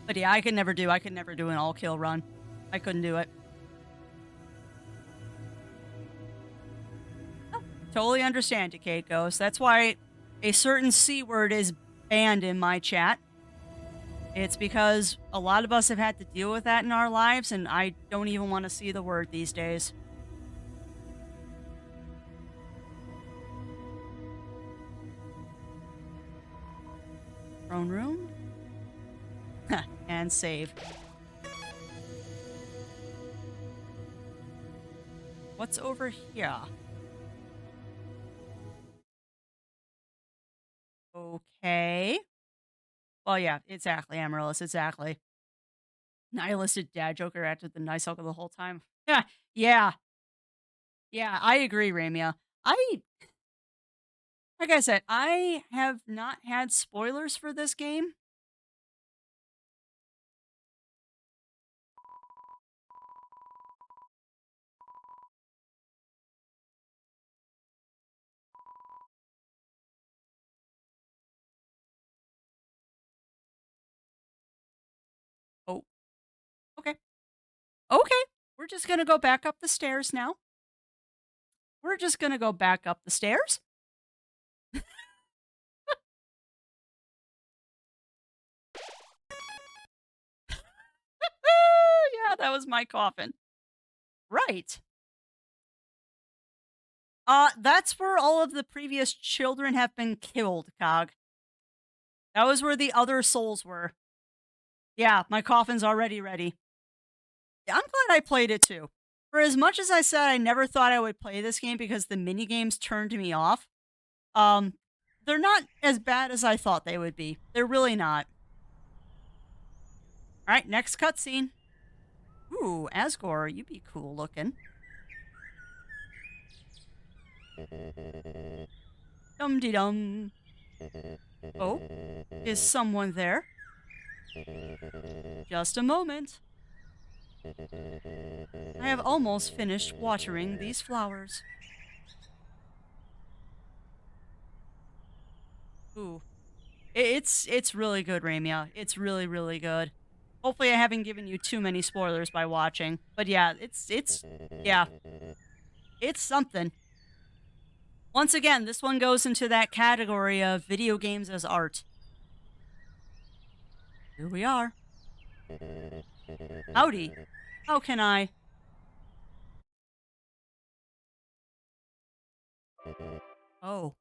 But yeah, I could never do an all-kill run. I couldn't do it. Oh, totally understand, Decayed Ghost. That's why a certain C word is banned in my chat. It's because a lot of us have had to deal with that in our lives, and I don't even want to see the word these days. Throne room? And save. What's over here? Okay. Well, yeah, exactly, Amaryllis, exactly. Nihilistic dad joker acted the nice uncle the whole time. Yeah, yeah. Yeah, I agree, Ramia. Like I said, I have not had spoilers for this game. Oh, okay. Okay, we're just gonna go back up the stairs now. We're just gonna go back up the stairs. Yeah, that was my coffin. Right. That's where all of the previous children have been killed, Cog. That was where the other souls were. Yeah, my coffin's already ready. Yeah, I'm glad I played it too. For as much as I said I never thought I would play this game because the minigames turned me off, um, they're not as bad as I thought they would be. They're really not. Alright, next cutscene. Ooh, Asgore, you be cool looking. Dum-de-dum. Oh, is someone there? Just a moment. I have almost finished watering these flowers. Ooh. It's really good, Ramia. It's really, really good. Hopefully I haven't given you too many spoilers by watching. But yeah, yeah. It's something. Once again, this one goes into that category of video games as art. Here we are. Howdy. How can I? Oh.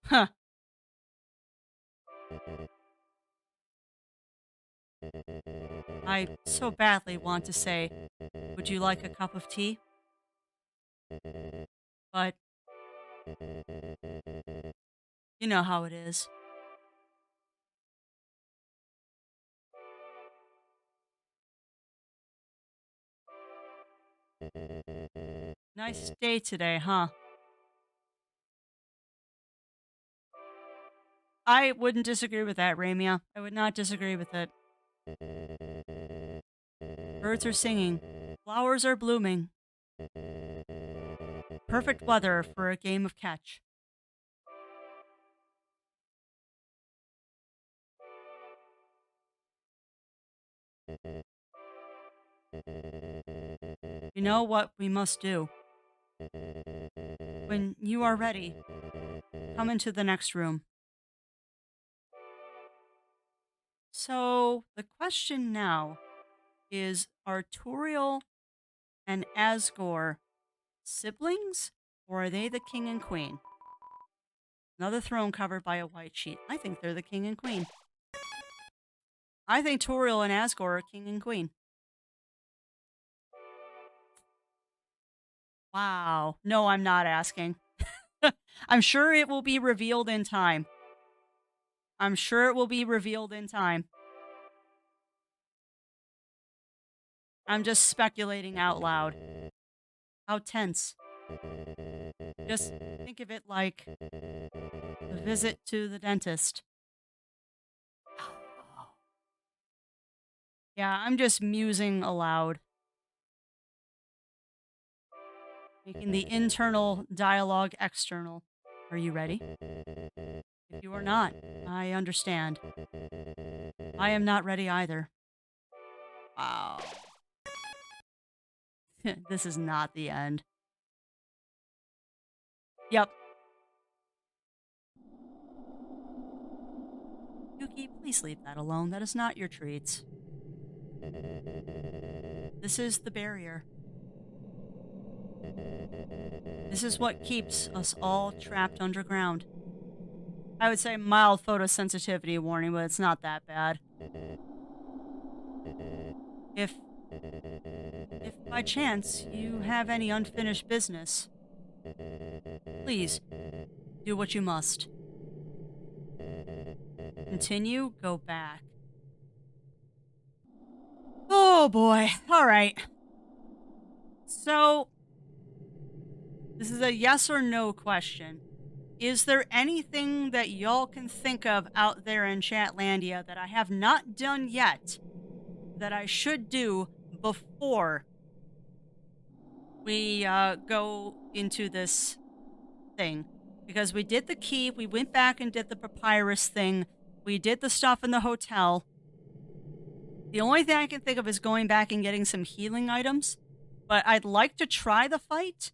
Huh. I so badly want to say, would you like a cup of tea? But you know how it is. Nice day today, huh? I wouldn't disagree with that, Ramia. I would not disagree with it. Birds are singing. Flowers are blooming. Perfect weather for a game of catch. You know what we must do? When you are ready, come into the next room. So, the question now is, are Turiel and Asgore siblings, or are they the king and queen? Another throne covered by a white sheet. I think they're the king and queen. I think Turiel and Asgore are king and queen. Wow. No, I'm not asking. I'm sure it will be revealed in time. I'm sure it will be revealed in time. I'm just speculating out loud. How tense. Just think of it like a visit to the dentist. Yeah, I'm just musing aloud, making the internal dialogue external. Are you ready? If you are not, I understand. I am not ready either. Wow. This is not the end. Yep. Yuki, please leave that alone. That is not your treats. This is the barrier. This is what keeps us all trapped underground. I would say mild photosensitivity warning, but it's not that bad. If if by chance you have any unfinished business, please do what you must. Continue, go back. Oh boy. All right. So, this is a yes or no question. Is there anything that y'all can think of out there in Chatlandia that I have not done yet that I should do before we go into this thing? Because we did the key, we went back and did the papyrus thing, we did the stuff in the hotel. The only thing I can think of is going back and getting some healing items. But I'd like to try the fight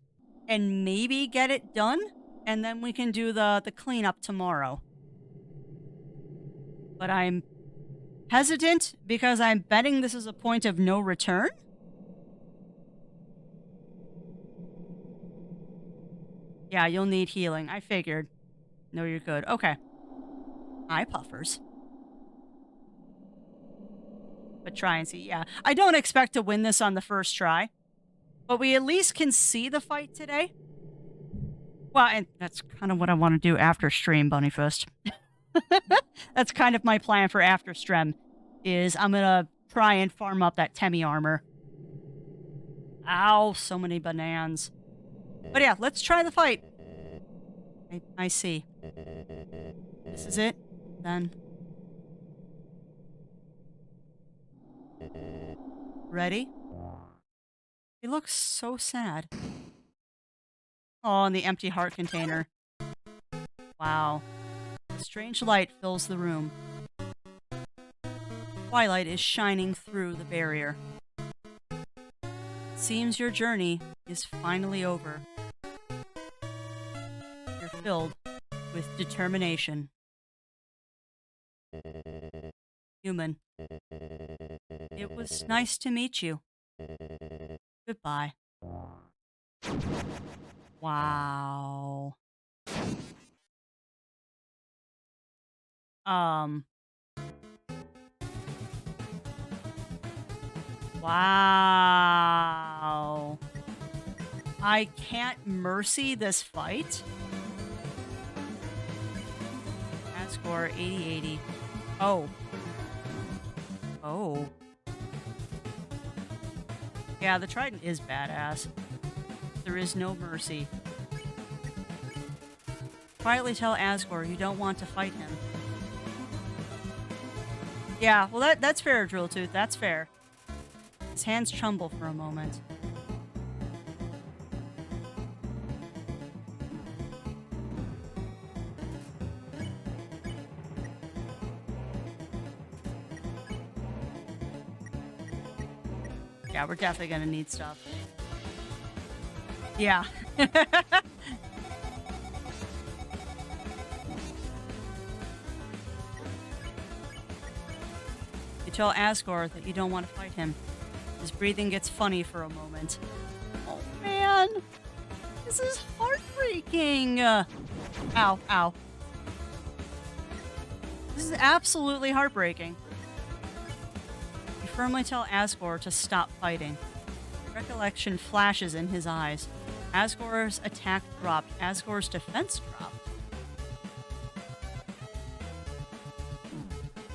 and maybe get it done, and then we can do the cleanup tomorrow. But I'm hesitant because I'm betting this is a point of no return. Yeah, you'll need healing. I figured. No, you're good. Okay. Hi, Puffers. But try and see. Yeah. I don't expect to win this on the first try, but we at least can see the fight today. Well, and that's kind of what I want to do after stream, Bunnyfist. That's kind of my plan for after stream, is I'm going to try and farm up that Temi armor. Ow, so many bananas. But yeah, let's try the fight. I see. This is it, then. Ready? He looks so sad. Oh, and the empty heart container. Wow. A strange light fills the room. Twilight is shining through the barrier. Seems your journey is finally over. You're filled with determination. Human. It was nice to meet you. Goodbye. Wow. Um. Wow. I can't mercy this fight. Ad score 80/80. Oh. Oh. Yeah, the Trident is badass. There is no mercy. Quietly tell Asgore you don't want to fight him. Yeah, well that's fair, Drill Tooth. That's fair. His hands tremble for a moment. Yeah, we're definitely gonna need stuff. Yeah. You tell Asgore that you don't want to fight him. His breathing gets funny for a moment. Oh man, this is heartbreaking. Ow, ow. This is absolutely heartbreaking. You firmly tell Asgore to stop fighting. Recollection flashes in his eyes. Asgore's attack dropped. Asgore's defense dropped.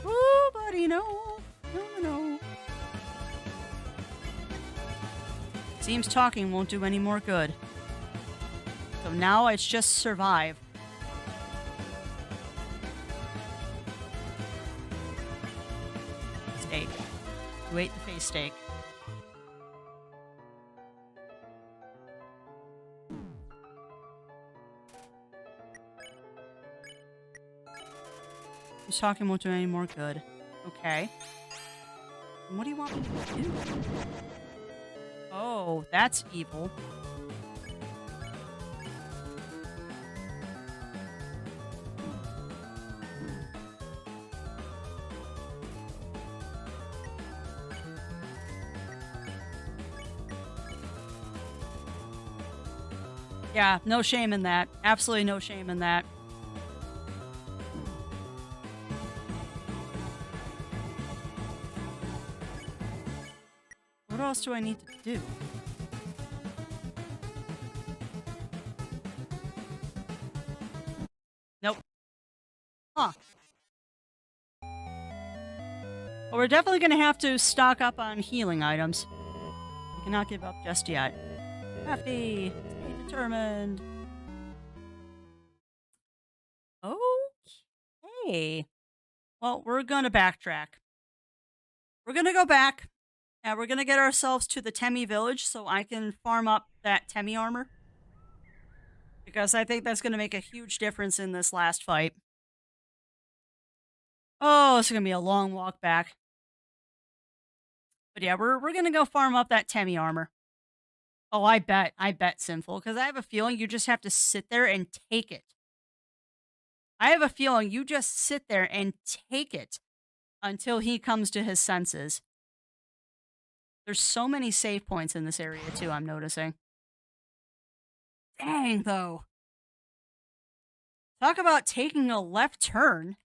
Ooh, buddy, no. No. Seems talking won't do any more good. So now it's just survive. Steak. You ate the face steak. He's talking won't do any more good. Okay. And what do you want me to do? Oh, that's evil. Yeah, no shame in that. Absolutely no shame in that. What else do I need to do? Nope. Huh. Well, we're definitely going to have to stock up on healing items. We cannot give up just yet. Crafty. Stay determined. Okay. Well, we're going to backtrack. We're going to go back. And we're going to get ourselves to the Temi village so I can farm up that Temi armor. Because I think that's going to make a huge difference in this last fight. Oh, it's going to be a long walk back. But yeah, we're going to go farm up that Temi armor. Oh, I bet, Sinful. Because I have a feeling you just have to sit there and take it. I have a feeling you just sit there and take it until he comes to his senses. There's so many save points in this area, too, I'm noticing. Dang, though. Talk about taking a left turn.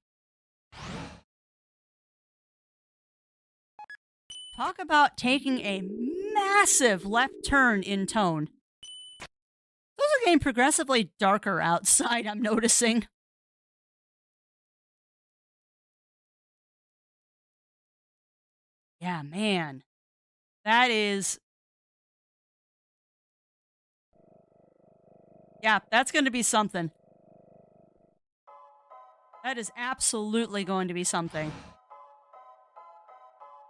Talk about taking a massive left turn in tone. Those are getting progressively darker outside, I'm noticing. Yeah, man. That is... Yeah, that's going to be something. That is absolutely going to be something.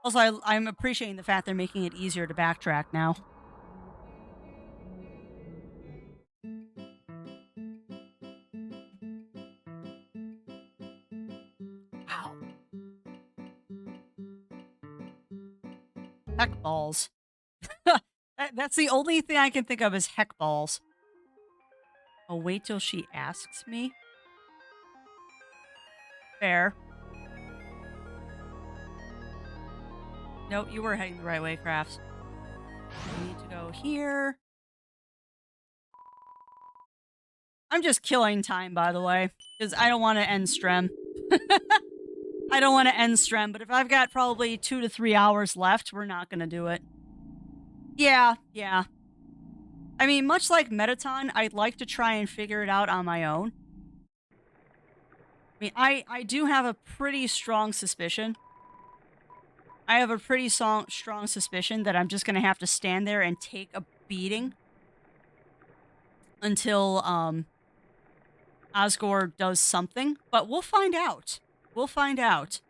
Also, I'm appreciating the fact they're making it easier to backtrack now. Wow. Heck balls. That's the only thing I can think of as heck balls. Oh, wait till she asks me. Fair. Nope, you were heading the right way, Crafts. We need to go here. I'm just killing time, by the way, because I don't want to end Strem. I don't want to end Strem, but if I've got probably 2 to 3 hours left, we're not going to do it. Yeah. I mean, much like Metaton, I'd like to try and figure it out on my own. I mean, I do have a pretty strong suspicion. I have a pretty strong suspicion that I'm just going to have to stand there and take a beating until Osgore does something. But we'll find out. We'll find out.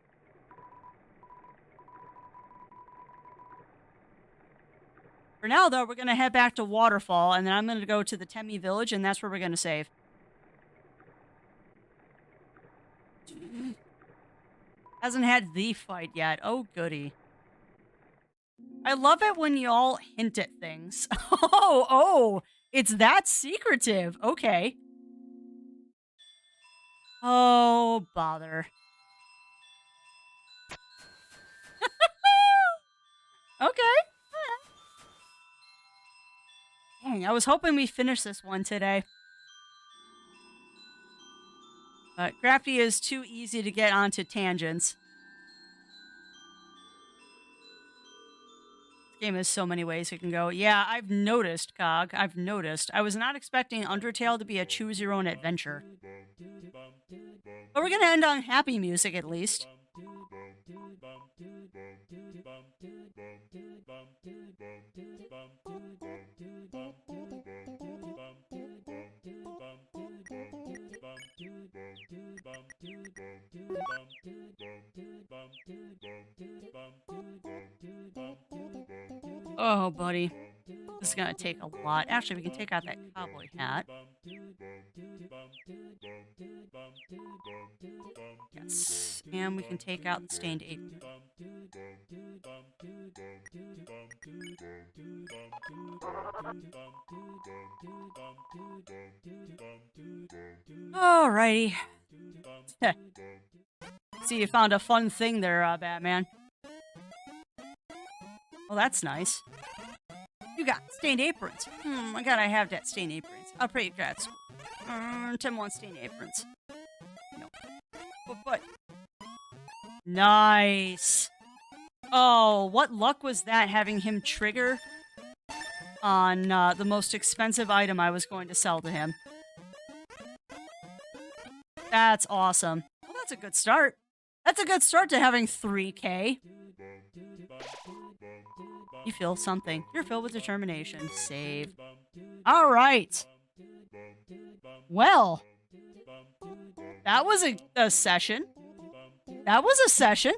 For now, though, we're going to head back to Waterfall, and then I'm going to go to the Temi village, and that's where we're going to save. Hasn't had the fight yet. Oh, goody. I love it when y'all hint at things. Oh, it's that secretive. Okay. Oh, bother. Okay. Dang, I was hoping we finished this one today. But Crafty is too easy to get onto tangents. This game has so many ways it can go. Yeah, I've noticed, Cog. I've noticed. I was not expecting Undertale to be a choose-your-own-adventure. But we're going to end on happy music, at least. Oh, buddy. This is going to take a lot. Actually, we can take out that cowboy hat. Yes. And we can take out the stained apron. Alrighty. See, you found a fun thing there, Batman. Well, that's nice. You got stained aprons. I gotta have that stained aprons. I'll pray you grad school. Tim wants stained aprons. No. But. Nice. Oh, what luck was that, having him trigger on the most expensive item I was going to sell to him. That's awesome. Well, that's a good start. That's a good start to having 3K. You feel something. You're filled with determination. Save. All right. Well, that was a session. That was a session.